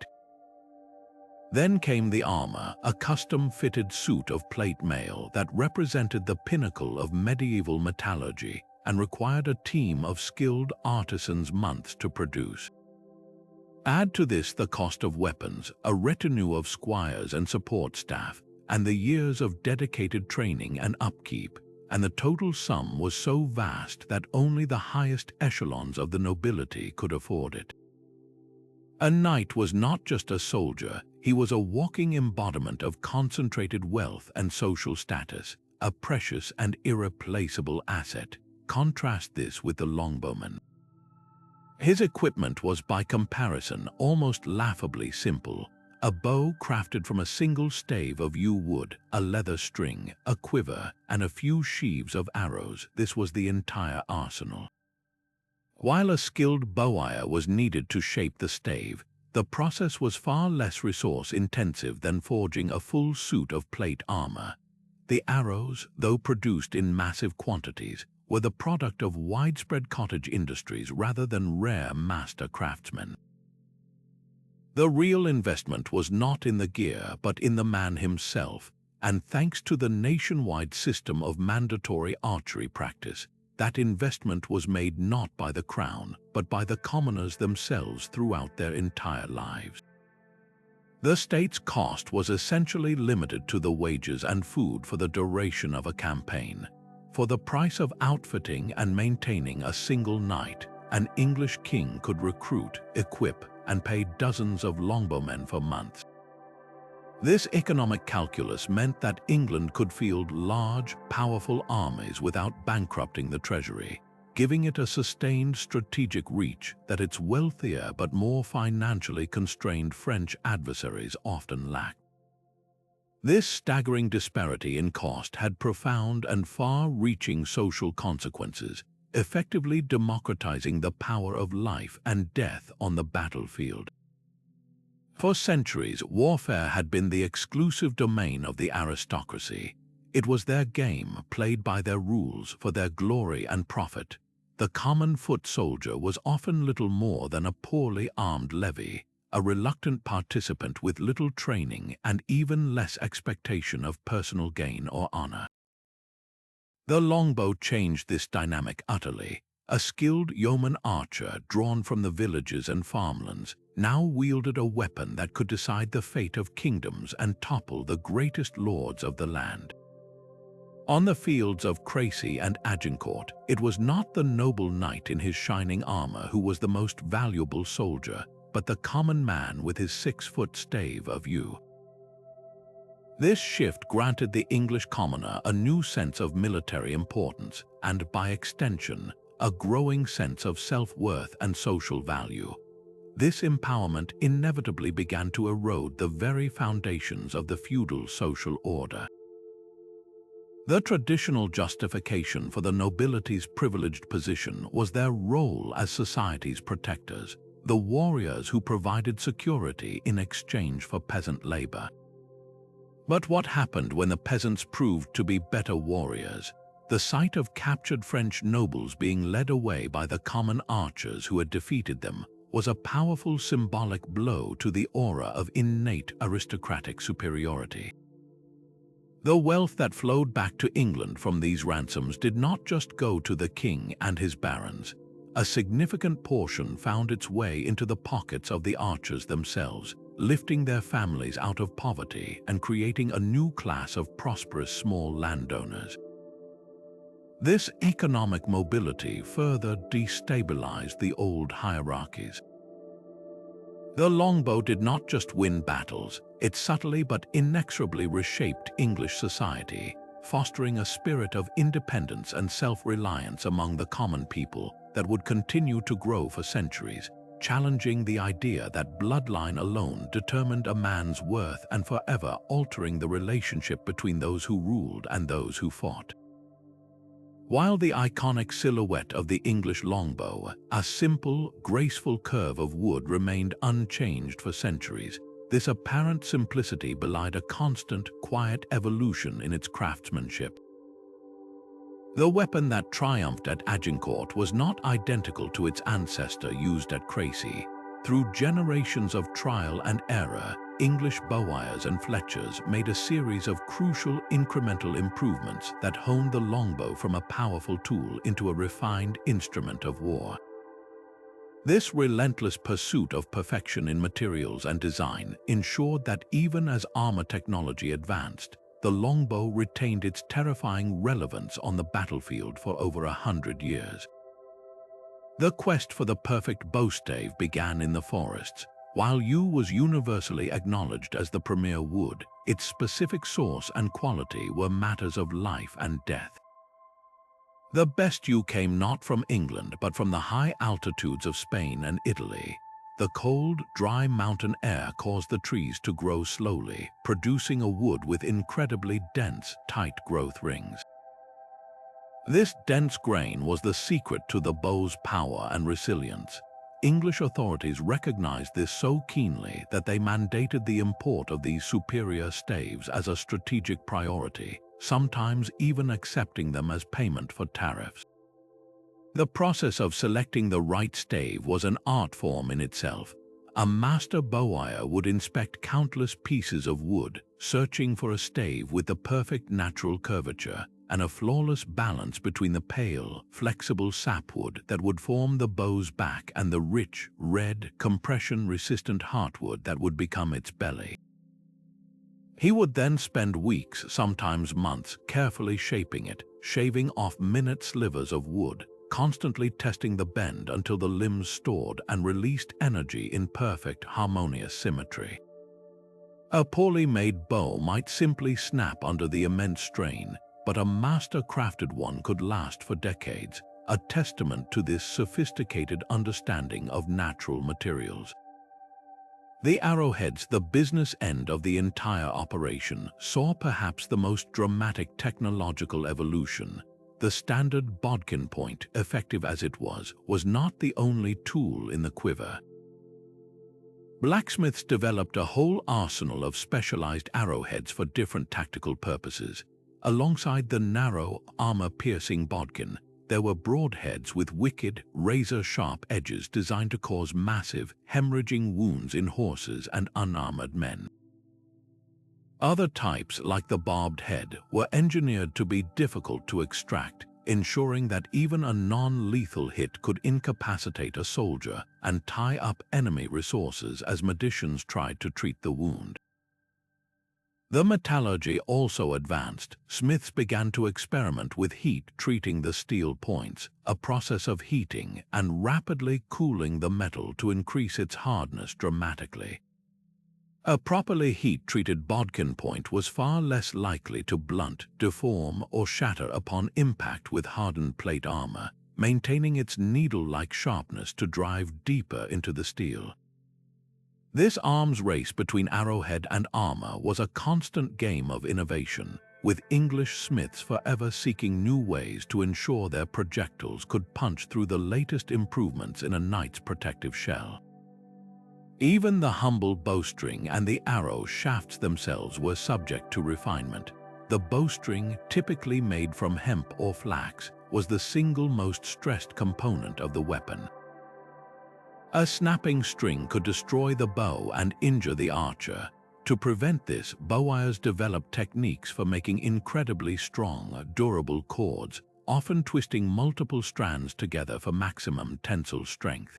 Then came the armor, a custom-fitted suit of plate mail that represented the pinnacle of medieval metallurgy and required a team of skilled artisans months to produce. Add to this the cost of weapons, a retinue of squires and support staff, and the years of dedicated training and upkeep, and the total sum was so vast that only the highest echelons of the nobility could afford it. A knight was not just a soldier, he was a walking embodiment of concentrated wealth and social status, a precious and irreplaceable asset. Contrast this with the longbowman. His equipment was by comparison almost laughably simple. A bow crafted from a single stave of yew wood, a leather string, a quiver, and a few sheaves of arrows. This was the entire arsenal. While a skilled bowyer was needed to shape the stave, the process was far less resource-intensive than forging a full suit of plate armor. The arrows, though produced in massive quantities, were the product of widespread cottage industries rather than rare master craftsmen. The real investment was not in the gear but in the man himself, and thanks to the nationwide system of mandatory archery practice, that investment was made not by the crown but by the commoners themselves throughout their entire lives. The state's cost was essentially limited to the wages and food for the duration of a campaign. For the price of outfitting and maintaining a single knight, an English king could recruit, equip, and pay dozens of longbowmen for months. This economic calculus meant that England could field large, powerful armies without bankrupting the treasury, giving it a sustained strategic reach that its wealthier but more financially constrained French adversaries often lacked. This staggering disparity in cost had profound and far-reaching social consequences, effectively democratizing the power of life and death on the battlefield. For centuries, warfare had been the exclusive domain of the aristocracy. It was their game, played by their rules for their glory and profit. The common foot soldier was often little more than a poorly armed levy, a reluctant participant with little training and even less expectation of personal gain or honor. The longbow changed this dynamic utterly. A skilled yeoman archer drawn from the villages and farmlands now wielded a weapon that could decide the fate of kingdoms and topple the greatest lords of the land. On the fields of Crécy and Agincourt, it was not the noble knight in his shining armor who was the most valuable soldier, but the common man with his 6-foot stave of yew. This shift granted the English commoner a new sense of military importance and, by extension, a growing sense of self-worth and social value. This empowerment inevitably began to erode the very foundations of the feudal social order. The traditional justification for the nobility's privileged position was their role as society's protectors, the warriors who provided security in exchange for peasant labor. But what happened when the peasants proved to be better warriors? The sight of captured French nobles being led away by the common archers who had defeated them was a powerful symbolic blow to the aura of innate aristocratic superiority. The wealth that flowed back to England from these ransoms did not just go to the king and his barons. A significant portion found its way into the pockets of the archers themselves, lifting their families out of poverty and creating a new class of prosperous small landowners. This economic mobility further destabilized the old hierarchies. The longbow did not just win battles, it subtly but inexorably reshaped English society, fostering a spirit of independence and self-reliance among the common people that would continue to grow for centuries, challenging the idea that bloodline alone determined a man's worth and forever altering the relationship between those who ruled and those who fought. While the iconic silhouette of the English longbow, a simple, graceful curve of wood, remained unchanged for centuries, this apparent simplicity belied a constant, quiet evolution in its craftsmanship. The weapon that triumphed at Agincourt was not identical to its ancestor used at Cracy. Through generations of trial and error, English bowires and fletchers made a series of crucial incremental improvements that honed the longbow from a powerful tool into a refined instrument of war. This relentless pursuit of perfection in materials and design ensured that even as armor technology advanced, the longbow retained its terrifying relevance on the battlefield for over 100 years. The quest for the perfect bowstave began in the forests. While yew was universally acknowledged as the premier wood, its specific source and quality were matters of life and death. The best yew came not from England but from the high altitudes of Spain and Italy. The cold, dry mountain air caused the trees to grow slowly, producing a wood with incredibly dense, tight growth rings. This dense grain was the secret to the bow's power and resilience. English authorities recognized this so keenly that they mandated the import of these superior staves as a strategic priority, sometimes even accepting them as payment for tariffs. The process of selecting the right stave was an art form in itself. A master bowyer would inspect countless pieces of wood, searching for a stave with the perfect natural curvature and a flawless balance between the pale, flexible sapwood that would form the bow's back and the rich, red, compression-resistant heartwood that would become its belly. He would then spend weeks, sometimes months, carefully shaping it, shaving off minute slivers of wood, constantly testing the bend until the limbs stored and released energy in perfect, harmonious symmetry. A poorly made bow might simply snap under the immense strain, but a master-crafted one could last for decades, a testament to this sophisticated understanding of natural materials. The arrowheads, the business end of the entire operation, saw perhaps the most dramatic technological evolution. The standard bodkin point, effective as it was not the only tool in the quiver. Blacksmiths developed a whole arsenal of specialized arrowheads for different tactical purposes. Alongside the narrow, armor-piercing bodkin, there were broadheads with wicked, razor-sharp edges designed to cause massive, hemorrhaging wounds in horses and unarmored men. Other types, like the barbed head, were engineered to be difficult to extract, ensuring that even a non-lethal hit could incapacitate a soldier and tie up enemy resources as magicians tried to treat the wound. The metallurgy also advanced. Smiths began to experiment with heat treating the steel points, a process of heating and rapidly cooling the metal to increase its hardness dramatically. A properly heat-treated bodkin point was far less likely to blunt, deform, or shatter upon impact with hardened plate armor, maintaining its needle-like sharpness to drive deeper into the steel. This arms race between arrowhead and armor was a constant game of innovation, with English smiths forever seeking new ways to ensure their projectiles could punch through the latest improvements in a knight's protective shell. Even the humble bowstring and the arrow shafts themselves were subject to refinement. The bowstring, typically made from hemp or flax, was the single most stressed component of the weapon. A snapping string could destroy the bow and injure the archer. To prevent this, bowires developed techniques for making incredibly strong, durable cords, often twisting multiple strands together for maximum tensile strength.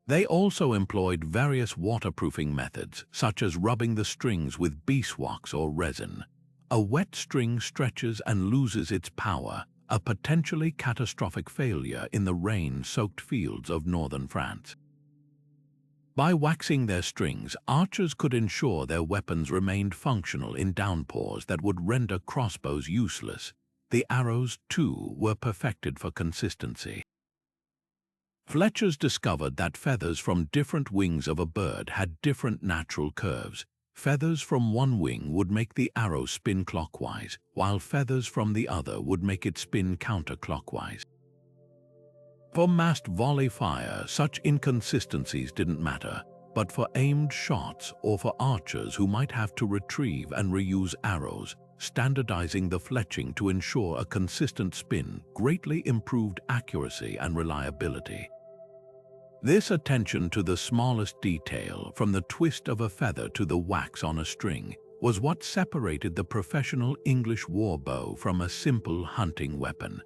They also employed various waterproofing methods, such as rubbing the strings with beeswax or resin. A wet string stretches and loses its power, a potentially catastrophic failure in the rain-soaked fields of northern France. By waxing their strings, archers could ensure their weapons remained functional in downpours that would render crossbows useless. The arrows, too, were perfected for consistency. Fletchers discovered that feathers from different wings of a bird had different natural curves. Feathers from one wing would make the arrow spin clockwise, while feathers from the other would make it spin counterclockwise. For massed volley fire, such inconsistencies didn't matter, but for aimed shots or for archers who might have to retrieve and reuse arrows, standardizing the fletching to ensure a consistent spin greatly improved accuracy and reliability. This attention to the smallest detail, from the twist of a feather to the wax on a string, was what separated the professional English war bow from a simple hunting weapon.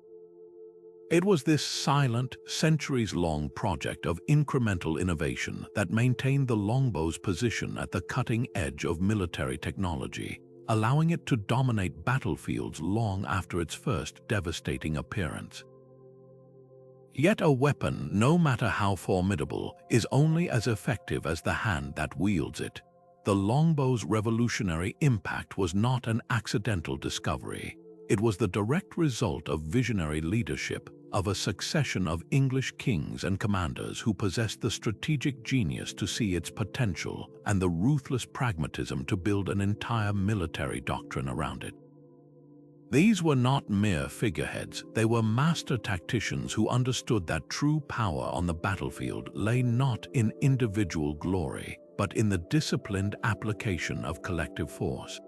It was this silent, centuries-long project of incremental innovation that maintained the longbow's position at the cutting edge of military technology, allowing it to dominate battlefields long after its first devastating appearance. Yet a weapon, no matter how formidable, is only as effective as the hand that wields it. The longbow's revolutionary impact was not an accidental discovery. It was the direct result of visionary leadership, of a succession of English kings and commanders who possessed the strategic genius to see its potential and the ruthless pragmatism to build an entire military doctrine around it. These were not mere figureheads, they were master tacticians who understood that true power on the battlefield lay not in individual glory, but in the disciplined application of collective force.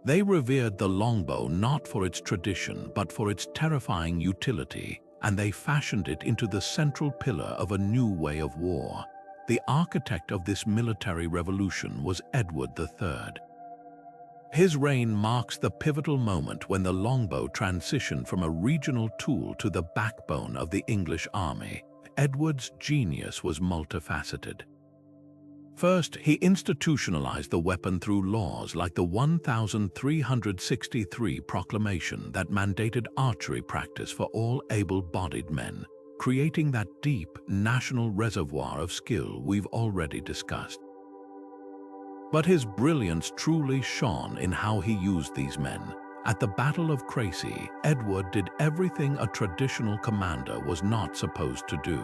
They revered the longbow not for its tradition, but for its terrifying utility, and they fashioned it into the central pillar of a new way of war. The architect of this military revolution was Edward III. His reign marks the pivotal moment when the longbow transitioned from a regional tool to the backbone of the English army. Edward's genius was multifaceted. First, he institutionalized the weapon through laws like the 1363 proclamation that mandated archery practice for all able-bodied men, creating that deep national reservoir of skill we've already discussed. But his brilliance truly shone in how he used these men. At the Battle of Cracy, Edward did everything a traditional commander was not supposed to do.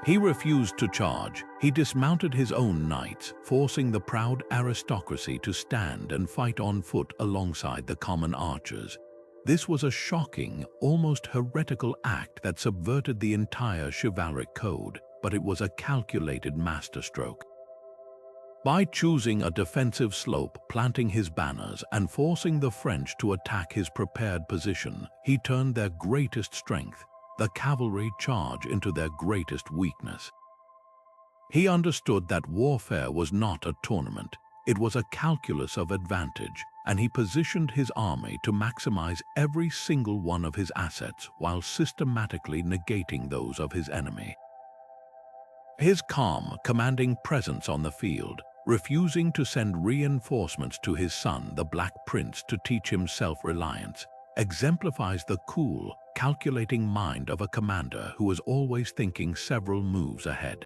He refused to charge. He dismounted his own knights, forcing the proud aristocracy to stand and fight on foot alongside the common archers. This was a shocking, almost heretical act that subverted the entire chivalric code, but it was a calculated masterstroke. By choosing a defensive slope, planting his banners, and forcing the French to attack his prepared position, he turned their greatest strength, the cavalry charge, into their greatest weakness. He understood that warfare was not a tournament. It was a calculus of advantage, and he positioned his army to maximize every single one of his assets while systematically negating those of his enemy. His calm, commanding presence on the field, refusing to send reinforcements to his son, the Black Prince, to teach him self-reliance, exemplifies the cool, calculating mind of a commander who was always thinking several moves ahead.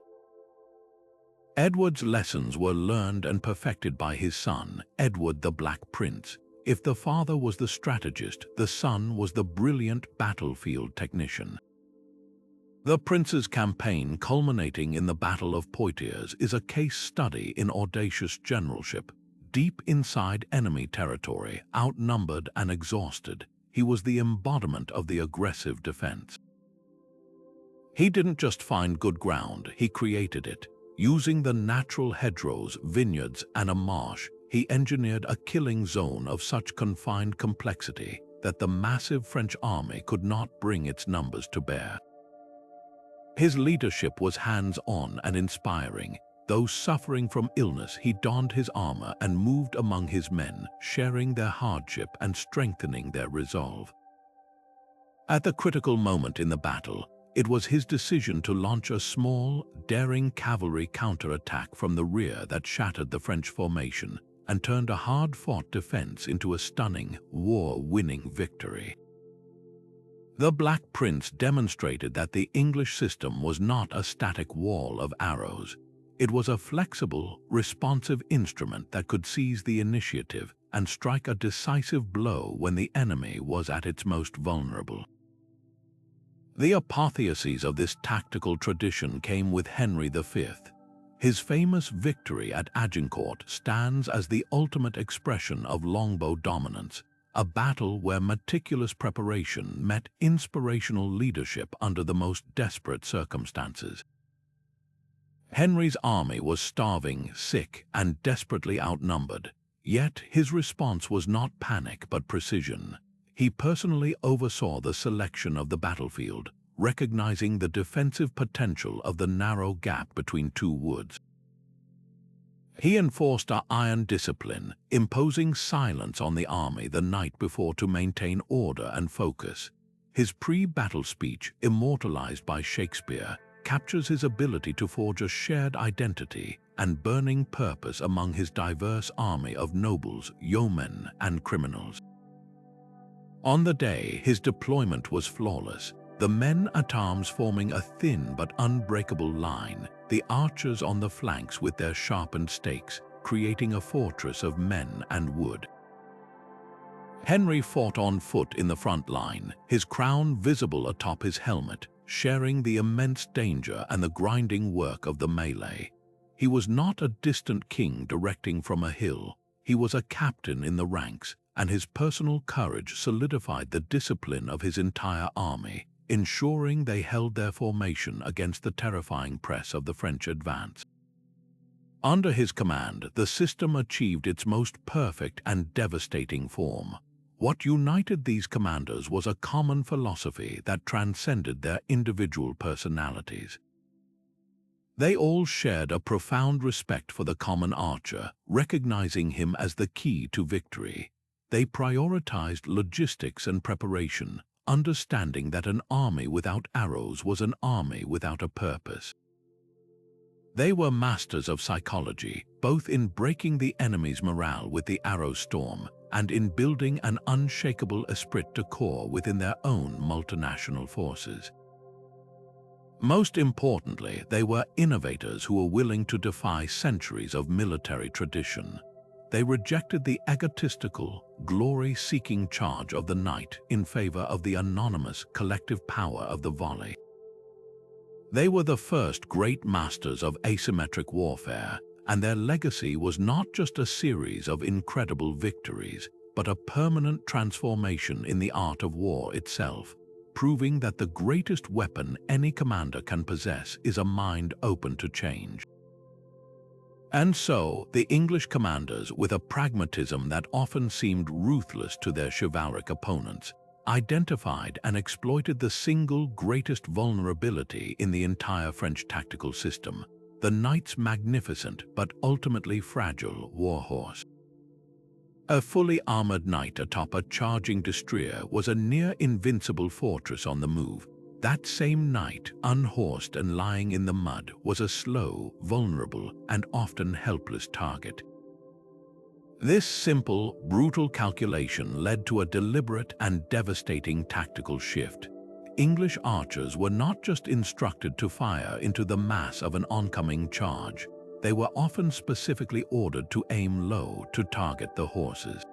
Edward's lessons were learned and perfected by his son, Edward the Black Prince. If the father was the strategist, the son was the brilliant battlefield technician. The prince's campaign, culminating in the Battle of Poitiers, is a case study in audacious generalship. Deep inside enemy territory, outnumbered and exhausted, he was the embodiment of the aggressive defense. He didn't just find good ground, he created it. Using the natural hedgerows, vineyards, and a marsh, he engineered a killing zone of such confined complexity that the massive French army could not bring its numbers to bear. His leadership was hands-on and inspiring. Though suffering from illness, he donned his armor and moved among his men, sharing their hardship and strengthening their resolve. At the critical moment in the battle, it was his decision to launch a small, daring cavalry counterattack from the rear that shattered the French formation and turned a hard-fought defense into a stunning, war-winning victory. The Black Prince demonstrated that the English system was not a static wall of arrows. It was a flexible, responsive instrument that could seize the initiative and strike a decisive blow when the enemy was at its most vulnerable. The apotheosis of this tactical tradition came with Henry V. His famous victory at Agincourt stands as the ultimate expression of longbow dominance, a battle where meticulous preparation met inspirational leadership under the most desperate circumstances. Henry's army was starving, sick, and desperately outnumbered, yet his response was not panic but precision. He personally oversaw the selection of the battlefield, recognizing the defensive potential of the narrow gap between two woods. He enforced an iron discipline, imposing silence on the army the night before to maintain order and focus. His pre-battle speech, immortalized by Shakespeare, captures his ability to forge a shared identity and burning purpose among his diverse army of nobles, yeomen, and criminals. On the day, his deployment was flawless, the men at arms forming a thin but unbreakable line, the archers on the flanks with their sharpened stakes, creating a fortress of men and wood. Henry fought on foot in the front line, his crown visible atop his helmet, sharing the immense danger and the grinding work of the melee. He was not a distant king directing from a hill, he was a captain in the ranks, and his personal courage solidified the discipline of his entire army, ensuring they held their formation against the terrifying press of the French advance. Under his command, the system achieved its most perfect and devastating form. What united these commanders was a common philosophy that transcended their individual personalities. They all shared a profound respect for the common archer, recognizing him as the key to victory. They prioritized logistics and preparation, understanding that an army without arrows was an army without a purpose. They were masters of psychology, both in breaking the enemy's morale with the arrow storm and in building an unshakable esprit de corps within their own multinational forces. Most importantly, they were innovators who were willing to defy centuries of military tradition. They rejected the egotistical, glory-seeking charge of the knight in favor of the anonymous, collective power of the volley. They were the first great masters of asymmetric warfare, and their legacy was not just a series of incredible victories, but a permanent transformation in the art of war itself, proving that the greatest weapon any commander can possess is a mind open to change. And so, the English commanders, with a pragmatism that often seemed ruthless to their chivalric opponents, identified and exploited the single greatest vulnerability in the entire French tactical system: the knight's magnificent but ultimately fragile warhorse. A fully armored knight atop a charging destrier was a near-invincible fortress on the move. That same knight, unhorsed and lying in the mud, was a slow, vulnerable, and often helpless target. This simple, brutal calculation led to a deliberate and devastating tactical shift. English archers were not just instructed to fire into the mass of an oncoming charge. They were often specifically ordered to aim low to target the horses.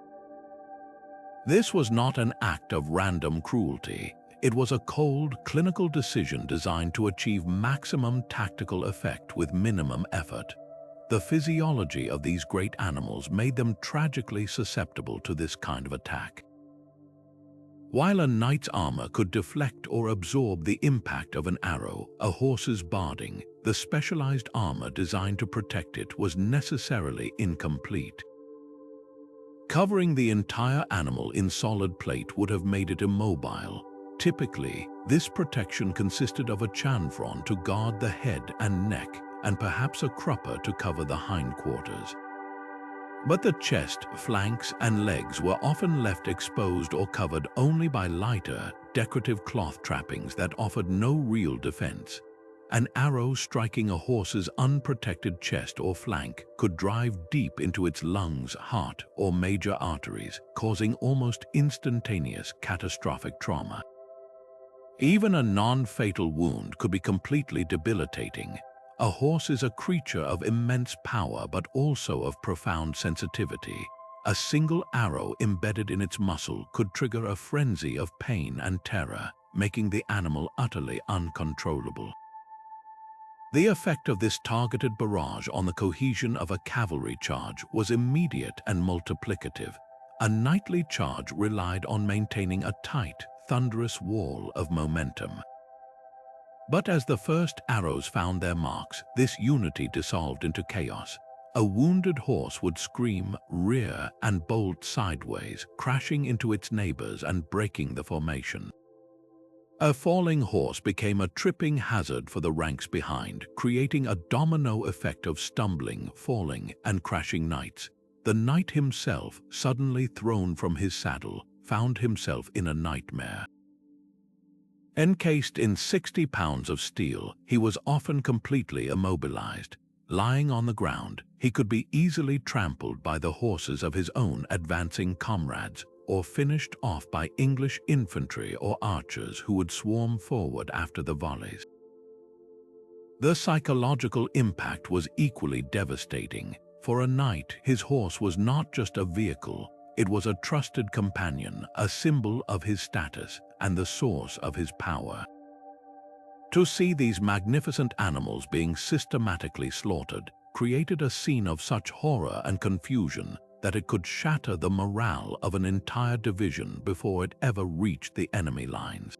This was not an act of random cruelty. It was a cold, clinical decision designed to achieve maximum tactical effect with minimum effort. The physiology of these great animals made them tragically susceptible to this kind of attack. While a knight's armor could deflect or absorb the impact of an arrow, a horse's barding, the specialized armor designed to protect it, was necessarily incomplete. Covering the entire animal in solid plate would have made it immobile. Typically, this protection consisted of a chanfron to guard the head and neck, and perhaps a crupper to cover the hindquarters. But the chest, flanks, and legs were often left exposed or covered only by lighter, decorative cloth trappings that offered no real defense. An arrow striking a horse's unprotected chest or flank could drive deep into its lungs, heart, or major arteries, causing almost instantaneous catastrophic trauma. Even a non-fatal wound could be completely debilitating. A horse is a creature of immense power but also of profound sensitivity. A single arrow embedded in its muscle could trigger a frenzy of pain and terror, making the animal utterly uncontrollable. The effect of this targeted barrage on the cohesion of a cavalry charge was immediate and multiplicative. A knightly charge relied on maintaining a tight, thunderous wall of momentum. But as the first arrows found their marks, this unity dissolved into chaos. A wounded horse would scream, rear, and bolt sideways, crashing into its neighbors and breaking the formation. A falling horse became a tripping hazard for the ranks behind, creating a domino effect of stumbling, falling, and crashing knights. The knight himself, suddenly thrown from his saddle, found himself in a nightmare. Encased in 60 pounds of steel, he was often completely immobilized. Lying on the ground, he could be easily trampled by the horses of his own advancing comrades, or finished off by English infantry or archers who would swarm forward after the volleys. The psychological impact was equally devastating. For a knight, his horse was not just a vehicle, it was a trusted companion, a symbol of his status, and the source of his power. To see these magnificent animals being systematically slaughtered created a scene of such horror and confusion that it could shatter the morale of an entire division before it ever reached the enemy lines.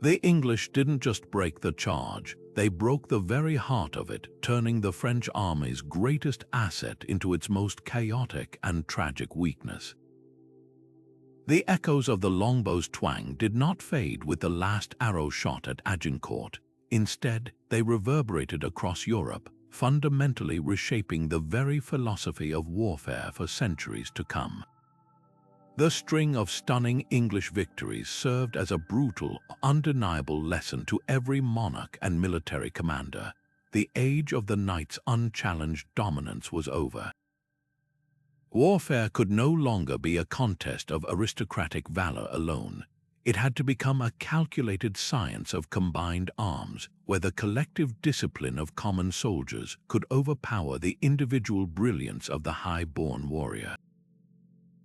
The English didn't just break the charge, they broke the very heart of it, turning the French army's greatest asset into its most chaotic and tragic weakness. The echoes of the longbow's twang did not fade with the last arrow shot at Agincourt. Instead, they reverberated across Europe, fundamentally reshaping the very philosophy of warfare for centuries to come. The string of stunning English victories served as a brutal, undeniable lesson to every monarch and military commander. The age of the knight's unchallenged dominance was over. Warfare could no longer be a contest of aristocratic valor alone. It had to become a calculated science of combined arms, where the collective discipline of common soldiers could overpower the individual brilliance of the high-born warrior.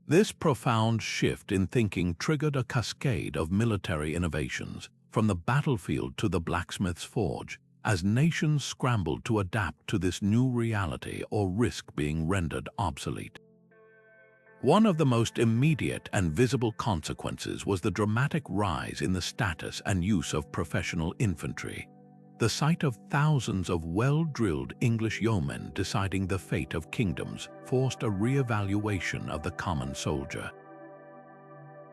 This profound shift in thinking triggered a cascade of military innovations, from the battlefield to the blacksmith's forge, as nations scrambled to adapt to this new reality or risk being rendered obsolete. One of the most immediate and visible consequences was the dramatic rise in the status and use of professional infantry. The sight of thousands of well-drilled English yeomen deciding the fate of kingdoms forced a re-evaluation of the common soldier.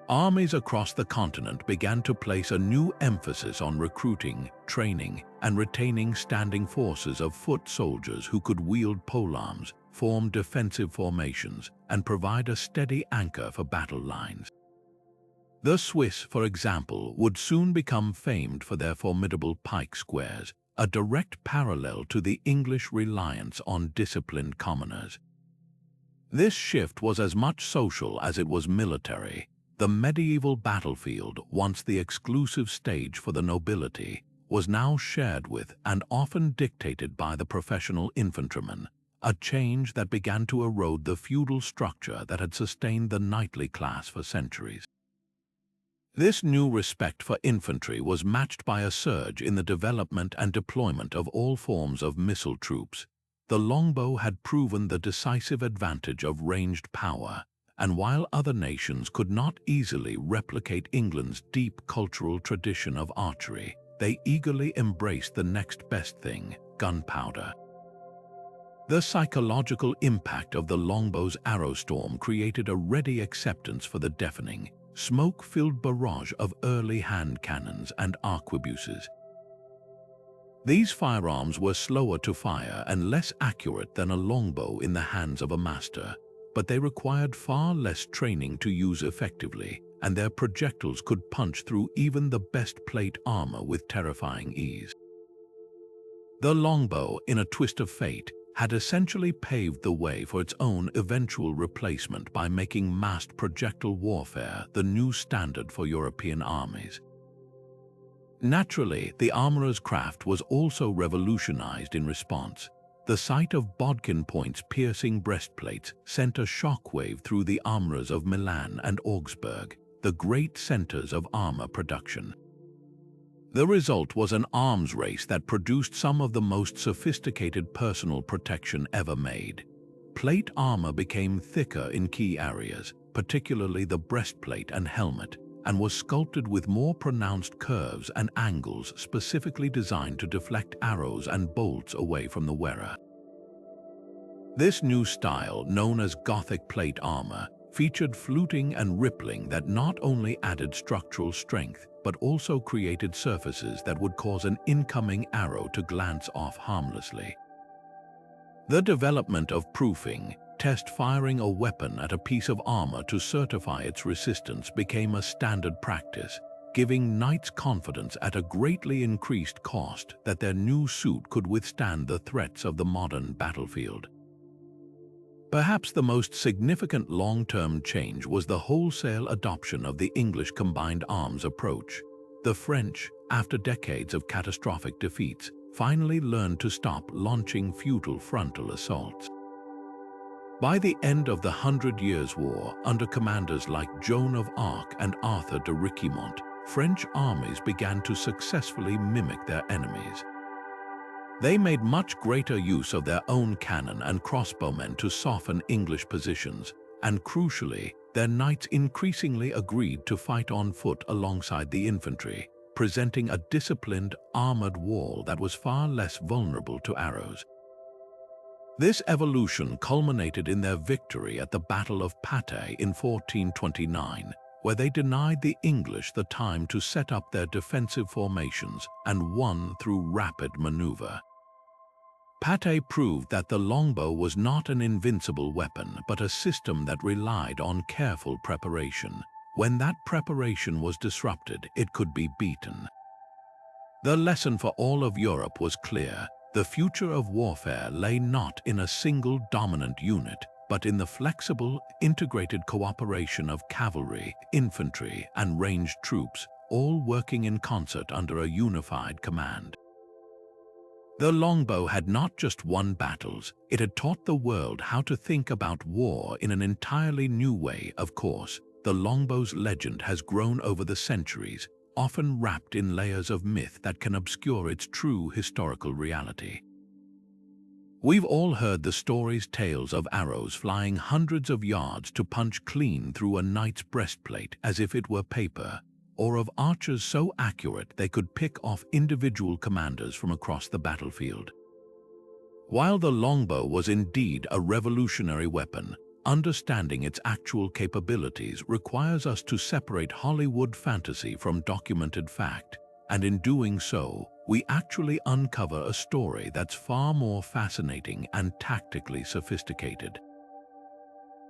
Armies across the continent began to place a new emphasis on recruiting, training, and retaining standing forces of foot soldiers who could wield polearms, form defensive formations, and provide a steady anchor for battle lines. The Swiss, for example, would soon become famed for their formidable pike squares, a direct parallel to the English reliance on disciplined commoners. This shift was as much social as it was military. The medieval battlefield, once the exclusive stage for the nobility, was now shared with and often dictated by the professional infantryman, a change that began to erode the feudal structure that had sustained the knightly class for centuries. This new respect for infantry was matched by a surge in the development and deployment of all forms of missile troops. The longbow had proven the decisive advantage of ranged power, and while other nations could not easily replicate England's deep cultural tradition of archery, they eagerly embraced the next best thing, gunpowder. The psychological impact of the longbow's arrow storm created a ready acceptance for the deafening, smoke-filled barrage of early hand cannons and arquebuses. These firearms were slower to fire and less accurate than a longbow in the hands of a master, but they required far less training to use effectively, and their projectiles could punch through even the best plate armor with terrifying ease. The longbow, in a twist of fate, had essentially paved the way for its own eventual replacement by making massed projectile warfare the new standard for European armies. Naturally, the armorer's craft was also revolutionized in response. The sight of bodkin points piercing breastplates sent a shockwave through the armorers of Milan and Augsburg, the great centers of armor production. The result was an arms race that produced some of the most sophisticated personal protection ever made. Plate armor became thicker in key areas, particularly the breastplate and helmet, and was sculpted with more pronounced curves and angles specifically designed to deflect arrows and bolts away from the wearer. This new style, known as Gothic plate armor, featured fluting and rippling that not only added structural strength, but also created surfaces that would cause an incoming arrow to glance off harmlessly. The development of proofing, test firing a weapon at a piece of armor to certify its resistance, became a standard practice, giving knights confidence at a greatly increased cost that their new suit could withstand the threats of the modern battlefield. Perhaps the most significant long-term change was the wholesale adoption of the English combined arms approach. The French, after decades of catastrophic defeats, finally learned to stop launching futile frontal assaults. By the end of the Hundred Years' War, under commanders like Joan of Arc and Arthur de Riquimont, French armies began to successfully mimic their enemies. They made much greater use of their own cannon and crossbowmen to soften English positions, and crucially, their knights increasingly agreed to fight on foot alongside the infantry, presenting a disciplined, armored wall that was far less vulnerable to arrows. This evolution culminated in their victory at the Battle of Patay in 1429, where they denied the English the time to set up their defensive formations and won through rapid maneuver. Patay proved that the longbow was not an invincible weapon, but a system that relied on careful preparation. When that preparation was disrupted, it could be beaten. The lesson for all of Europe was clear. The future of warfare lay not in a single dominant unit, but in the flexible, integrated cooperation of cavalry, infantry, and ranged troops, all working in concert under a unified command. The longbow had not just won battles, it had taught the world how to think about war in an entirely new way. Of course, the longbow's legend has grown over the centuries, often wrapped in layers of myth that can obscure its true historical reality. We've all heard the stories, tales of arrows flying hundreds of yards to punch clean through a knight's breastplate as if it were paper, or of archers so accurate they could pick off individual commanders from across the battlefield. While the longbow was indeed a revolutionary weapon, understanding its actual capabilities requires us to separate Hollywood fantasy from documented fact, and in doing so, we actually uncover a story that's far more fascinating and tactically sophisticated.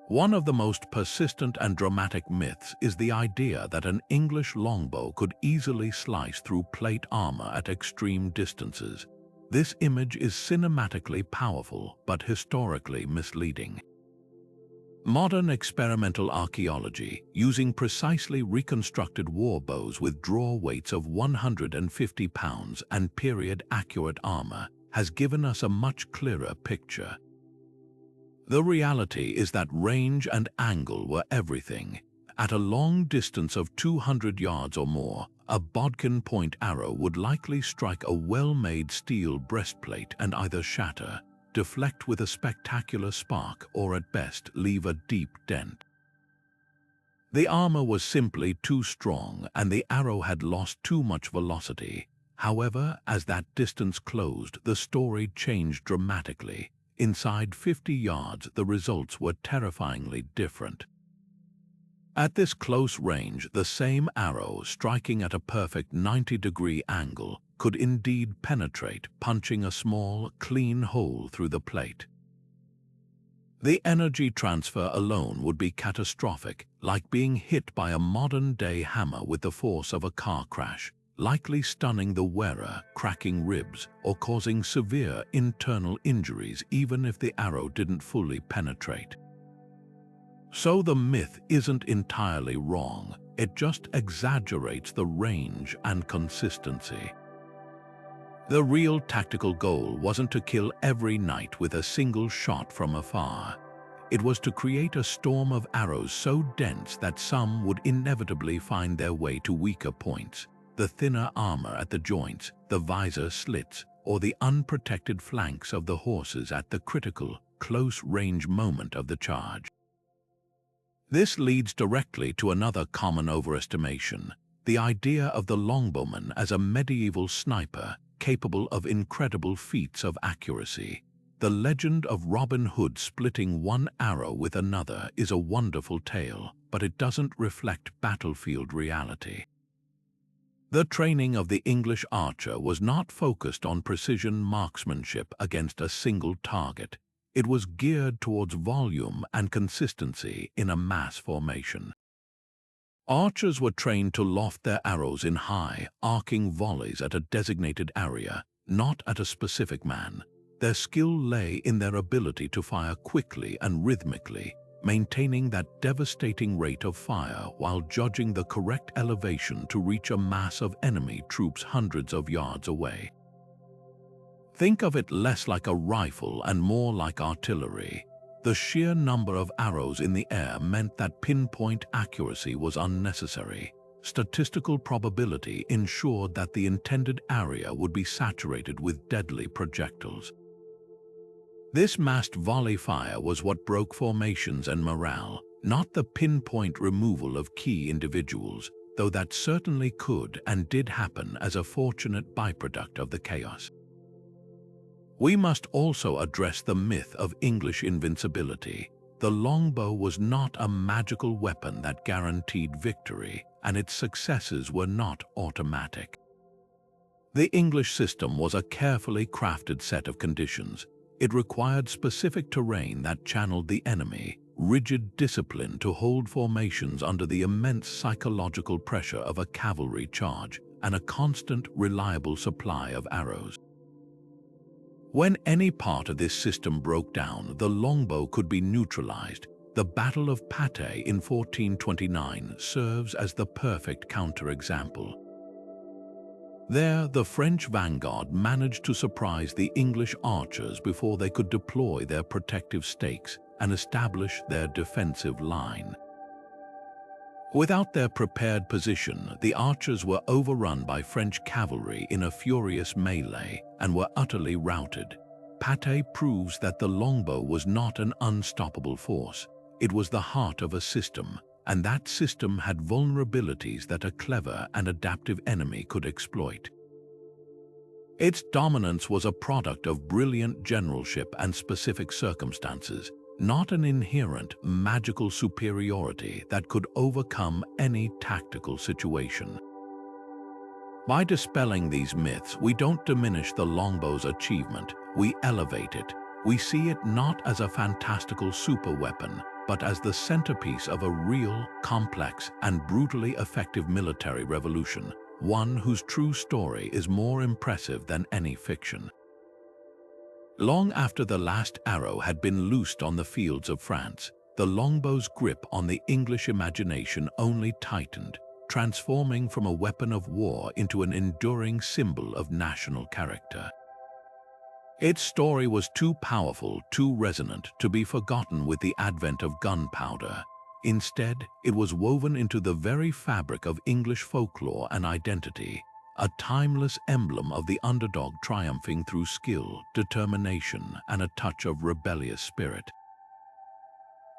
One of the most persistent and dramatic myths is the idea that an English longbow could easily slice through plate armor at extreme distances. This image is cinematically powerful but historically misleading. Modern experimental archaeology, using precisely reconstructed war bows with draw weights of 150 pounds and period-accurate armor, has given us a much clearer picture. The reality is that range and angle were everything. At a long distance of 200 yards or more, a bodkin point arrow would likely strike a well-made steel breastplate and either shatter, deflect with a spectacular spark, or at best leave a deep dent. The armor was simply too strong and the arrow had lost too much velocity. However, as that distance closed, the story changed dramatically. Inside 50 yards, the results were terrifyingly different. At this close range, the same arrow, striking at a perfect 90-degree angle, could indeed penetrate, punching a small, clean hole through the plate. The energy transfer alone would be catastrophic, like being hit by a modern-day hammer with the force of a car crash, likely stunning the wearer, cracking ribs, or causing severe internal injuries even if the arrow didn't fully penetrate. So the myth isn't entirely wrong, it just exaggerates the range and consistency. The real tactical goal wasn't to kill every knight with a single shot from afar. It was to create a storm of arrows so dense that some would inevitably find their way to weaker points, the thinner armor at the joints, the visor slits, or the unprotected flanks of the horses at the critical, close-range moment of the charge. This leads directly to another common overestimation, the idea of the longbowman as a medieval sniper capable of incredible feats of accuracy. The legend of Robin Hood splitting one arrow with another is a wonderful tale, but it doesn't reflect battlefield reality. The training of the English archer was not focused on precision marksmanship against a single target. It was geared towards volume and consistency in a mass formation. Archers were trained to loft their arrows in high, arcing volleys at a designated area, not at a specific man. Their skill lay in their ability to fire quickly and rhythmically, maintaining that devastating rate of fire while judging the correct elevation to reach a mass of enemy troops hundreds of yards away. Think of it less like a rifle and more like artillery. The sheer number of arrows in the air meant that pinpoint accuracy was unnecessary. Statistical probability ensured that the intended area would be saturated with deadly projectiles. This massed volley fire was what broke formations and morale, not the pinpoint removal of key individuals, though that certainly could and did happen as a fortunate byproduct of the chaos. We must also address the myth of English invincibility. The longbow was not a magical weapon that guaranteed victory, and its successes were not automatic. The English system was a carefully crafted set of conditions. It required specific terrain that channeled the enemy, rigid discipline to hold formations under the immense psychological pressure of a cavalry charge, and a constant, reliable supply of arrows. When any part of this system broke down, the longbow could be neutralized. The Battle of Patay in 1429 serves as the perfect counterexample. There, the French vanguard managed to surprise the English archers before they could deploy their protective stakes and establish their defensive line. Without their prepared position, the archers were overrun by French cavalry in a furious melee and were utterly routed. Patay proves that the longbow was not an unstoppable force. It was the heart of a system, and that system had vulnerabilities that a clever and adaptive enemy could exploit. Its dominance was a product of brilliant generalship and specific circumstances, not an inherent magical superiority that could overcome any tactical situation. By dispelling these myths, we don't diminish the longbow's achievement, we elevate it. We see it not as a fantastical superweapon, but as the centerpiece of a real, complex, and brutally effective military revolution, one whose true story is more impressive than any fiction. Long after the last arrow had been loosed on the fields of France, the longbow's grip on the English imagination only tightened, transforming from a weapon of war into an enduring symbol of national character. Its story was too powerful, too resonant, to be forgotten with the advent of gunpowder. Instead, it was woven into the very fabric of English folklore and identity, a timeless emblem of the underdog triumphing through skill, determination, and a touch of rebellious spirit.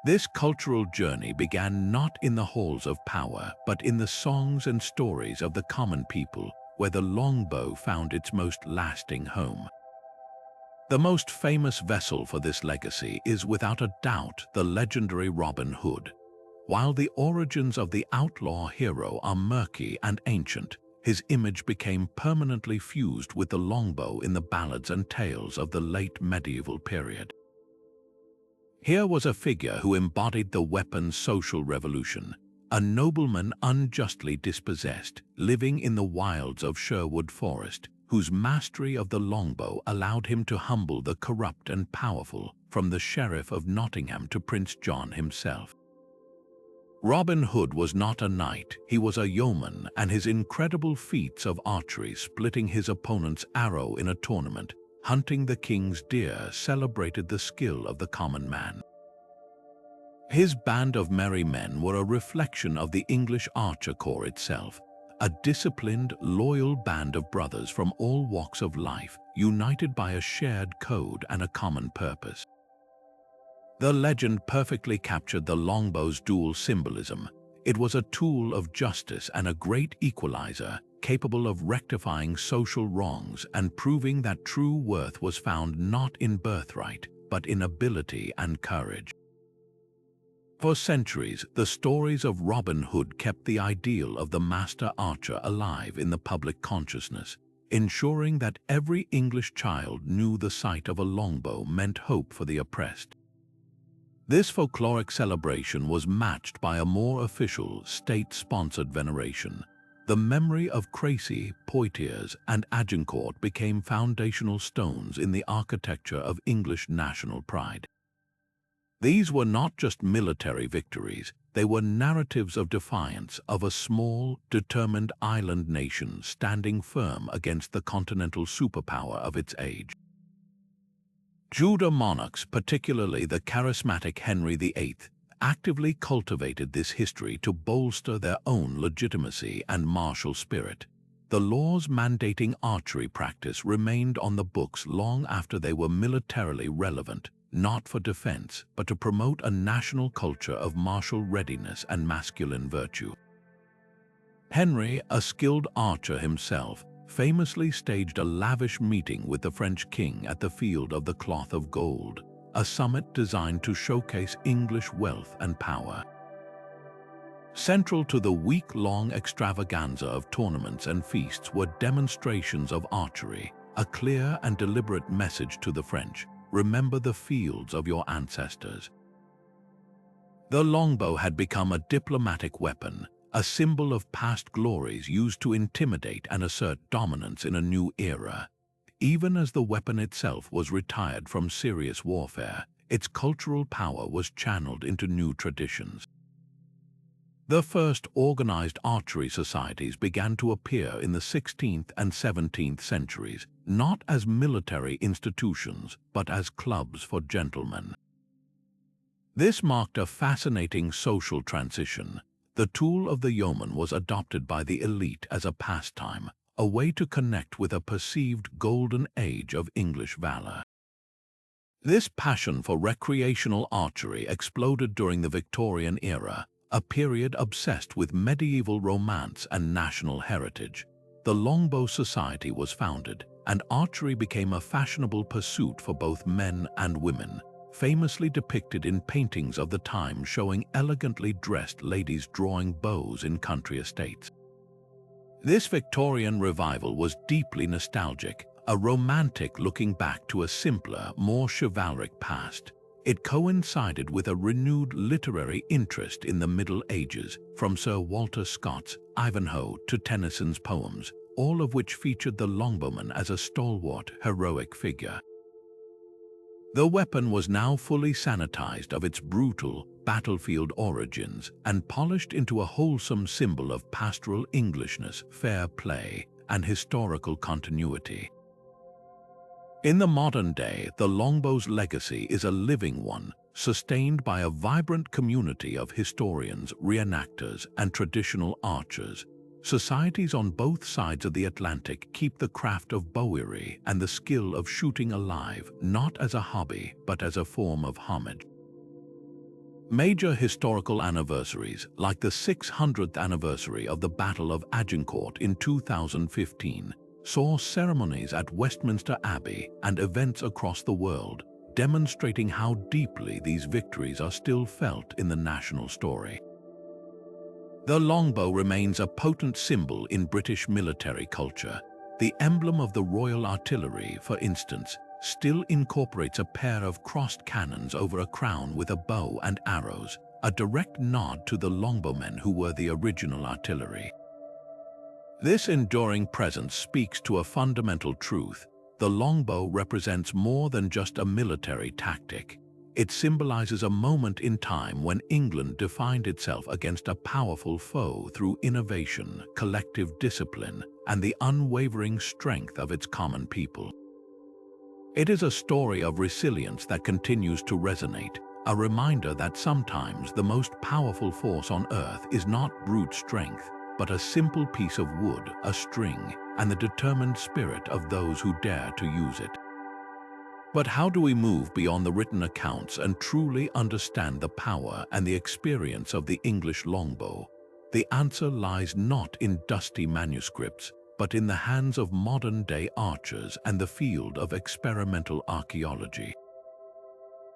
This cultural journey began not in the halls of power, but in the songs and stories of the common people, where the longbow found its most lasting home. The most famous vessel for this legacy is without a doubt the legendary Robin Hood. While the origins of the outlaw hero are murky and ancient, his image became permanently fused with the longbow in the ballads and tales of the late medieval period. Here was a figure who embodied the weapon's social revolution, a nobleman unjustly dispossessed, living in the wilds of Sherwood Forest, whose mastery of the longbow allowed him to humble the corrupt and powerful, from the Sheriff of Nottingham to Prince John himself. Robin Hood was not a knight, he was a yeoman, and his incredible feats of archery, splitting his opponent's arrow in a tournament, hunting the king's deer, celebrated the skill of the common man. His band of merry men were a reflection of the English archer corps itself, a disciplined, loyal band of brothers from all walks of life, united by a shared code and a common purpose. The legend perfectly captured the longbow's dual symbolism. It was a tool of justice and a great equalizer, capable of rectifying social wrongs and proving that true worth was found not in birthright, but in ability and courage. For centuries, the stories of Robin Hood kept the ideal of the master archer alive in the public consciousness, ensuring that every English child knew the sight of a longbow meant hope for the oppressed. This folkloric celebration was matched by a more official, state-sponsored veneration. The memory of Crécy, Poitiers, and Agincourt became foundational stones in the architecture of English national pride. These were not just military victories, they were narratives of defiance of a small, determined island nation standing firm against the continental superpower of its age. Tudor monarchs, particularly the charismatic Henry VIII, actively cultivated this history to bolster their own legitimacy and martial spirit. The laws mandating archery practice remained on the books long after they were militarily relevant, not for defense, but to promote a national culture of martial readiness and masculine virtue. Henry, a skilled archer himself, famously staged a lavish meeting with the French king at the Field of the Cloth of Gold, a summit designed to showcase English wealth and power. Central to the week-long extravaganza of tournaments and feasts were demonstrations of archery, a clear and deliberate message to the French: remember the fields of your ancestors. The longbow had become a diplomatic weapon, a symbol of past glories used to intimidate and assert dominance in a new era. Even as the weapon itself was retired from serious warfare, its cultural power was channeled into new traditions. The first organized archery societies began to appear in the 16th and 17th centuries, not as military institutions, but as clubs for gentlemen. This marked a fascinating social transition. The tool of the yeoman was adopted by the elite as a pastime, a way to connect with a perceived golden age of English valor. This passion for recreational archery exploded during the Victorian era, a period obsessed with medieval romance and national heritage. The Longbow Society was founded, and archery became a fashionable pursuit for both men and women, famously depicted in paintings of the time showing elegantly dressed ladies drawing bows in country estates. This Victorian revival was deeply nostalgic, a romantic looking back to a simpler, more chivalric past. It coincided with a renewed literary interest in the Middle Ages, from Sir Walter Scott's Ivanhoe to Tennyson's poems, all of which featured the Longbowman as a stalwart, heroic figure. The weapon was now fully sanitized of its brutal, battlefield origins and polished into a wholesome symbol of pastoral Englishness, fair play, and historical continuity. In the modern day, the longbow's legacy is a living one, sustained by a vibrant community of historians, reenactors, and traditional archers. Societies on both sides of the Atlantic keep the craft of bowyery and the skill of shooting alive, not as a hobby, but as a form of homage. Major historical anniversaries, like the 600th anniversary of the Battle of Agincourt in 2015, saw ceremonies at Westminster Abbey and events across the world, demonstrating how deeply these victories are still felt in the national story. The longbow remains a potent symbol in British military culture. The emblem of the Royal Artillery, for instance, still incorporates a pair of crossed cannons over a crown with a bow and arrows, a direct nod to the longbowmen who were the original artillery. This enduring presence speaks to a fundamental truth. The longbow represents more than just a military tactic. It symbolizes a moment in time when England defined itself against a powerful foe through innovation, collective discipline, and the unwavering strength of its common people. It is a story of resilience that continues to resonate, a reminder that sometimes the most powerful force on earth is not brute strength, but a simple piece of wood, a string, and the determined spirit of those who dare to use it. But how do we move beyond the written accounts and truly understand the power and the experience of the English longbow? The answer lies not in dusty manuscripts, but in the hands of modern-day archers and the field of experimental archaeology.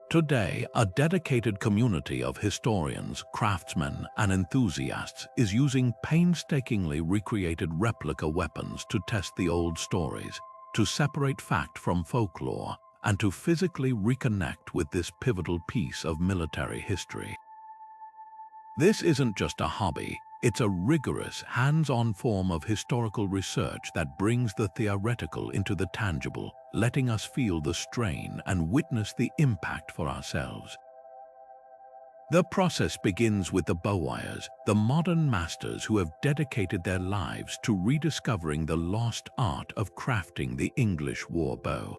Today, a dedicated community of historians, craftsmen, and enthusiasts is using painstakingly recreated replica weapons to test the old stories, to separate fact from folklore, and to physically reconnect with this pivotal piece of military history. This isn't just a hobby, it's a rigorous, hands-on form of historical research that brings the theoretical into the tangible, letting us feel the strain and witness the impact for ourselves. The process begins with the bowyers, the modern masters who have dedicated their lives to rediscovering the lost art of crafting the English war bow.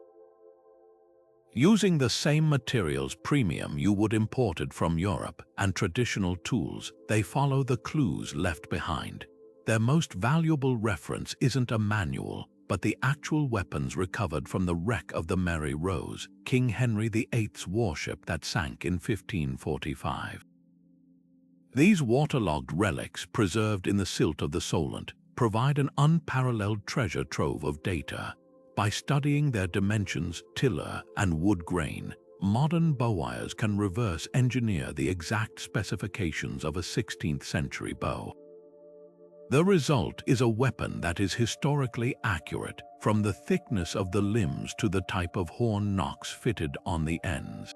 Using the same materials premium you would imported from Europe and traditional tools, they follow the clues left behind. Their most valuable reference isn't a manual, but the actual weapons recovered from the wreck of the Mary Rose, King Henry VIII's warship that sank in 1545. These waterlogged relics, preserved in the silt of the Solent, provide an unparalleled treasure trove of data. By studying their dimensions, tiller, and wood grain, modern bowyers can reverse engineer the exact specifications of a 16th century bow. The result is a weapon that is historically accurate, from the thickness of the limbs to the type of horn nocks fitted on the ends.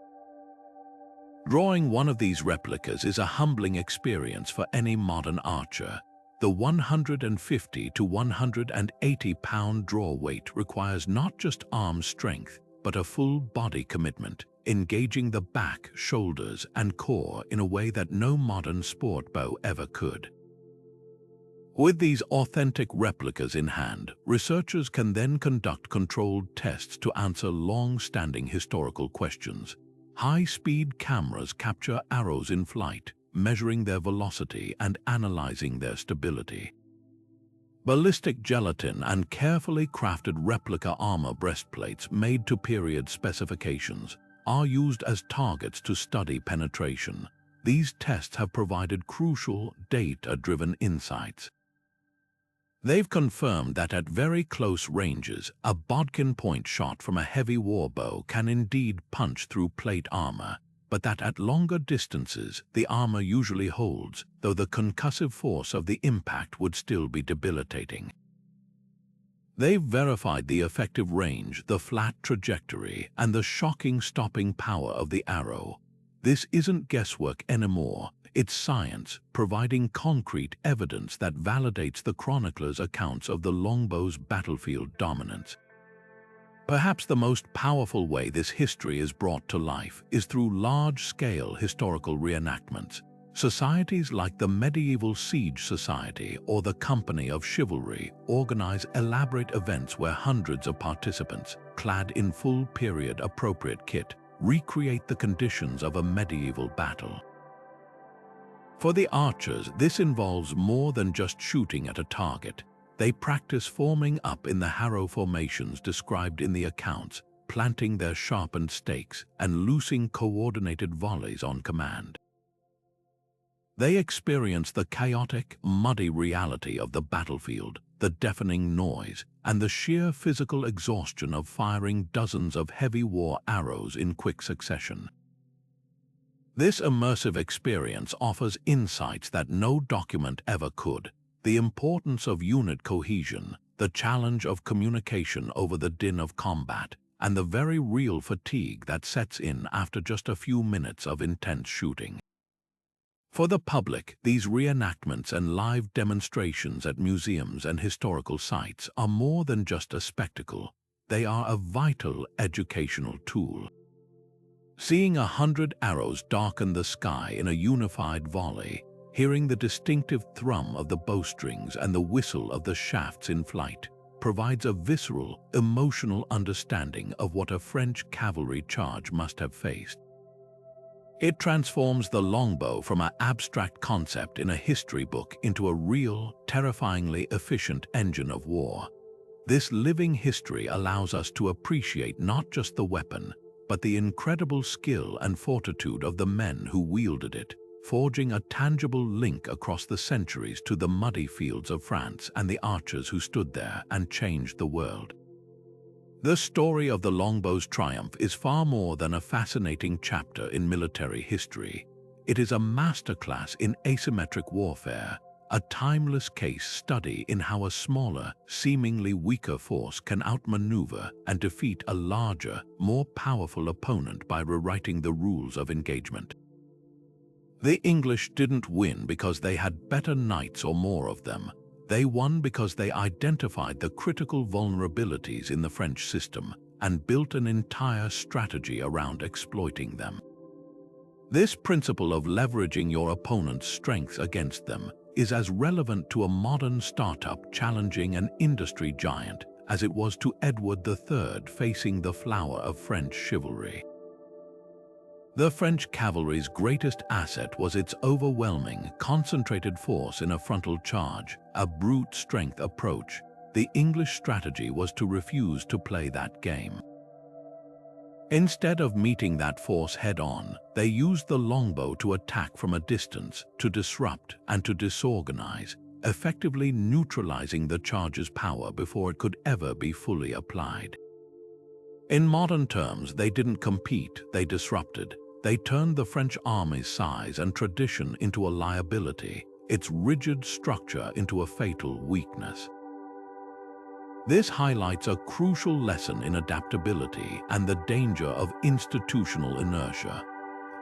Drawing one of these replicas is a humbling experience for any modern archer. The 150 to 180-pound draw weight requires not just arm strength, but a full body commitment, engaging the back, shoulders, and core in a way that no modern sport bow ever could. With these authentic replicas in hand, researchers can then conduct controlled tests to answer long-standing historical questions. High-speed cameras capture arrows in flight, measuring their velocity and analyzing their stability. Ballistic gelatin and carefully crafted replica armor breastplates made to period specifications are used as targets to study penetration. These tests have provided crucial, data-driven insights. They've confirmed that at very close ranges, a bodkin point shot from a heavy warbow can indeed punch through plate armor, but that at longer distances, the armor usually holds, though the concussive force of the impact would still be debilitating. They've verified the effective range, the flat trajectory, and the shocking stopping power of the arrow. This isn't guesswork anymore. It's science, providing concrete evidence that validates the chronicler's accounts of the longbow's battlefield dominance. Perhaps the most powerful way this history is brought to life is through large-scale historical reenactments. Societies like the Medieval Siege Society or the Company of Chivalry organize elaborate events where hundreds of participants, clad in full period-appropriate kit, recreate the conditions of a medieval battle. For the archers, this involves more than just shooting at a target. They practice forming up in the harrow formations described in the accounts, planting their sharpened stakes and loosing coordinated volleys on command. They experience the chaotic, muddy reality of the battlefield, the deafening noise, and the sheer physical exhaustion of firing dozens of heavy war arrows in quick succession. This immersive experience offers insights that no document ever could: the importance of unit cohesion, the challenge of communication over the din of combat, and the very real fatigue that sets in after just a few minutes of intense shooting. For the public, these reenactments and live demonstrations at museums and historical sites are more than just a spectacle. They are a vital educational tool. Seeing 100 arrows darken the sky in a unified volley, hearing the distinctive thrum of the bowstrings and the whistle of the shafts in flight, provides a visceral, emotional understanding of what a French cavalry charge must have faced. It transforms the longbow from an abstract concept in a history book into a real, terrifyingly efficient engine of war. This living history allows us to appreciate not just the weapon, but the incredible skill and fortitude of the men who wielded it, forging a tangible link across the centuries to the muddy fields of France and the archers who stood there and changed the world. The story of the longbow's triumph is far more than a fascinating chapter in military history. It is a masterclass in asymmetric warfare, a timeless case study in how a smaller, seemingly weaker force can outmaneuver and defeat a larger, more powerful opponent by rewriting the rules of engagement. The English didn't win because they had better knights or more of them. They won because they identified the critical vulnerabilities in the French system and built an entire strategy around exploiting them. This principle of leveraging your opponent's strengths against them is as relevant to a modern startup challenging an industry giant as it was to Edward III facing the flower of French chivalry. The French cavalry's greatest asset was its overwhelming, concentrated force in a frontal charge, a brute strength approach. The English strategy was to refuse to play that game. Instead of meeting that force head-on, they used the longbow to attack from a distance, to disrupt and to disorganize, effectively neutralizing the charge's power before it could ever be fully applied. In modern terms, they didn't compete, they disrupted. They turned the French army's size and tradition into a liability, its rigid structure into a fatal weakness. This highlights a crucial lesson in adaptability and the danger of institutional inertia.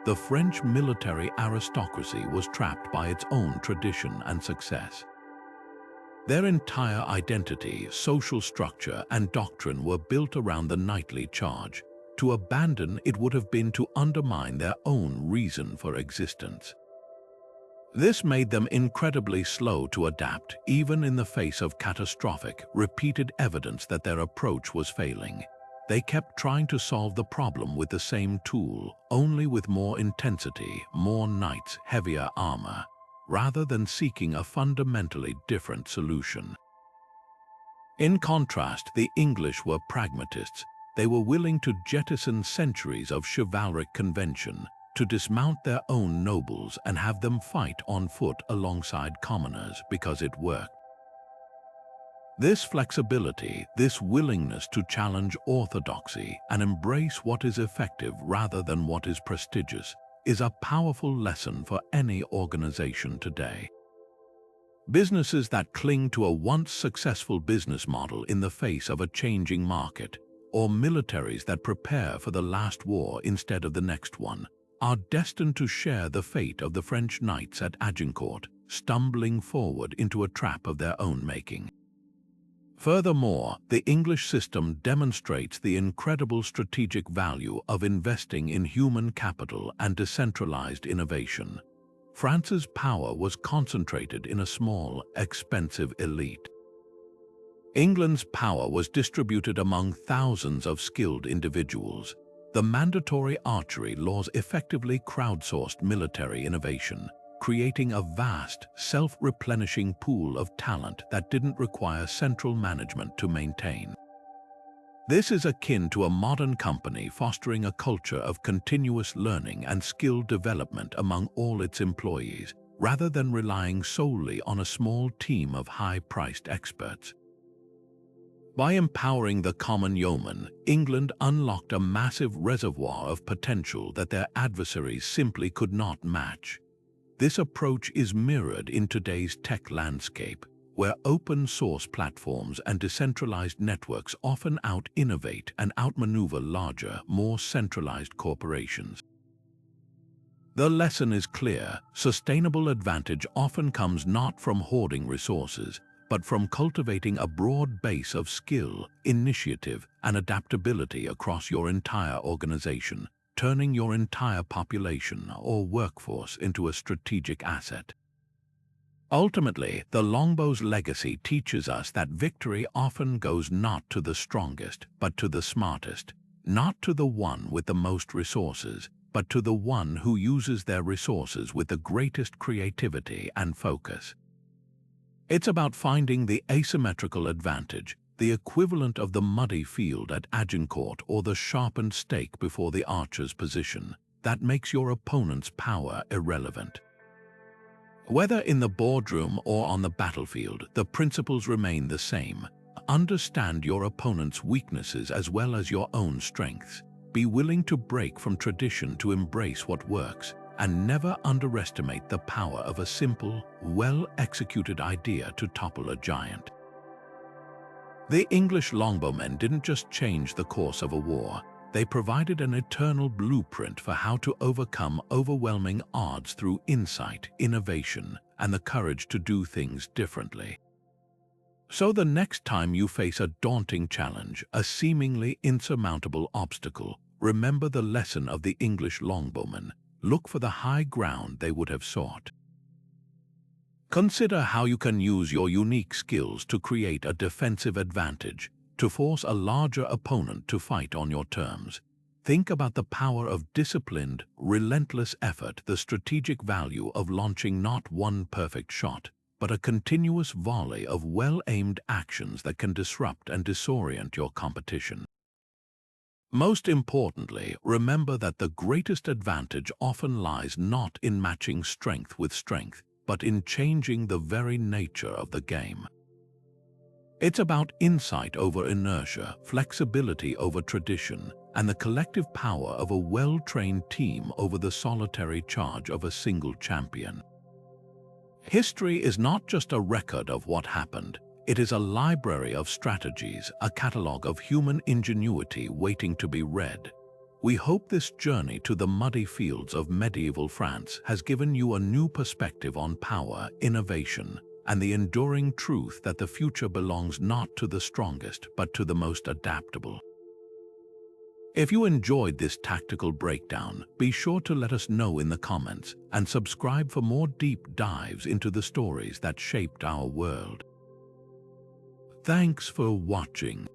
The French military aristocracy was trapped by its own tradition and success. Their entire identity, social structure, and doctrine were built around the knightly charge. To abandon it would have been to undermine their own reason for existence. This made them incredibly slow to adapt, even in the face of catastrophic, repeated evidence that their approach was failing. They kept trying to solve the problem with the same tool, only with more intensity, more knights, heavier armor, rather than seeking a fundamentally different solution. In contrast, the English were pragmatists. They were willing to jettison centuries of chivalric convention, to dismount their own nobles and have them fight on foot alongside commoners because it worked. This flexibility, this willingness to challenge orthodoxy and embrace what is effective rather than what is prestigious, is a powerful lesson for any organization today. Businesses that cling to a once successful business model in the face of a changing market, or militaries that prepare for the last war instead of the next one, are destined to share the fate of the French knights at Agincourt, stumbling forward into a trap of their own making. Furthermore, the English system demonstrates the incredible strategic value of investing in human capital and decentralized innovation. France's power was concentrated in a small, expensive elite. England's power was distributed among thousands of skilled individuals. The mandatory archery laws effectively crowdsourced military innovation, creating a vast, self-replenishing pool of talent that didn't require central management to maintain. This is akin to a modern company fostering a culture of continuous learning and skill development among all its employees, rather than relying solely on a small team of high-priced experts. By empowering the common yeoman, England unlocked a massive reservoir of potential that their adversaries simply could not match. This approach is mirrored in today's tech landscape, where open-source platforms and decentralized networks often out-innovate and outmaneuver larger, more centralized corporations. The lesson is clear: sustainable advantage often comes not from hoarding resources, but from cultivating a broad base of skill, initiative, and adaptability across your entire organization, turning your entire population or workforce into a strategic asset. Ultimately, the Longbow's legacy teaches us that victory often goes not to the strongest, but to the smartest, not to the one with the most resources, but to the one who uses their resources with the greatest creativity and focus. It's about finding the asymmetrical advantage, the equivalent of the muddy field at Agincourt or the sharpened stake before the archer's position, that makes your opponent's power irrelevant. Whether in the boardroom or on the battlefield, the principles remain the same. Understand your opponent's weaknesses as well as your own strengths. Be willing to break from tradition to embrace what works, and never underestimate the power of a simple, well-executed idea to topple a giant. The English Longbowmen didn't just change the course of a war, they provided an eternal blueprint for how to overcome overwhelming odds through insight, innovation, and the courage to do things differently. So the next time you face a daunting challenge, a seemingly insurmountable obstacle, remember the lesson of the English Longbowmen: look for the high ground they would have sought. Consider how you can use your unique skills to create a defensive advantage, to force a larger opponent to fight on your terms. Think about the power of disciplined, relentless effort, the strategic value of launching not one perfect shot, but a continuous volley of well-aimed actions that can disrupt and disorient your competition. Most importantly, remember that the greatest advantage often lies not in matching strength with strength, but in changing the very nature of the game. It's about insight over inertia, flexibility over tradition, and the collective power of a well-trained team over the solitary charge of a single champion. History is not just a record of what happened. It is a library of strategies, a catalogue of human ingenuity waiting to be read. We hope this journey to the muddy fields of medieval France has given you a new perspective on power, innovation, and the enduring truth that the future belongs not to the strongest, but to the most adaptable. If you enjoyed this tactical breakdown, be sure to let us know in the comments and subscribe for more deep dives into the stories that shaped our world. Thanks for watching.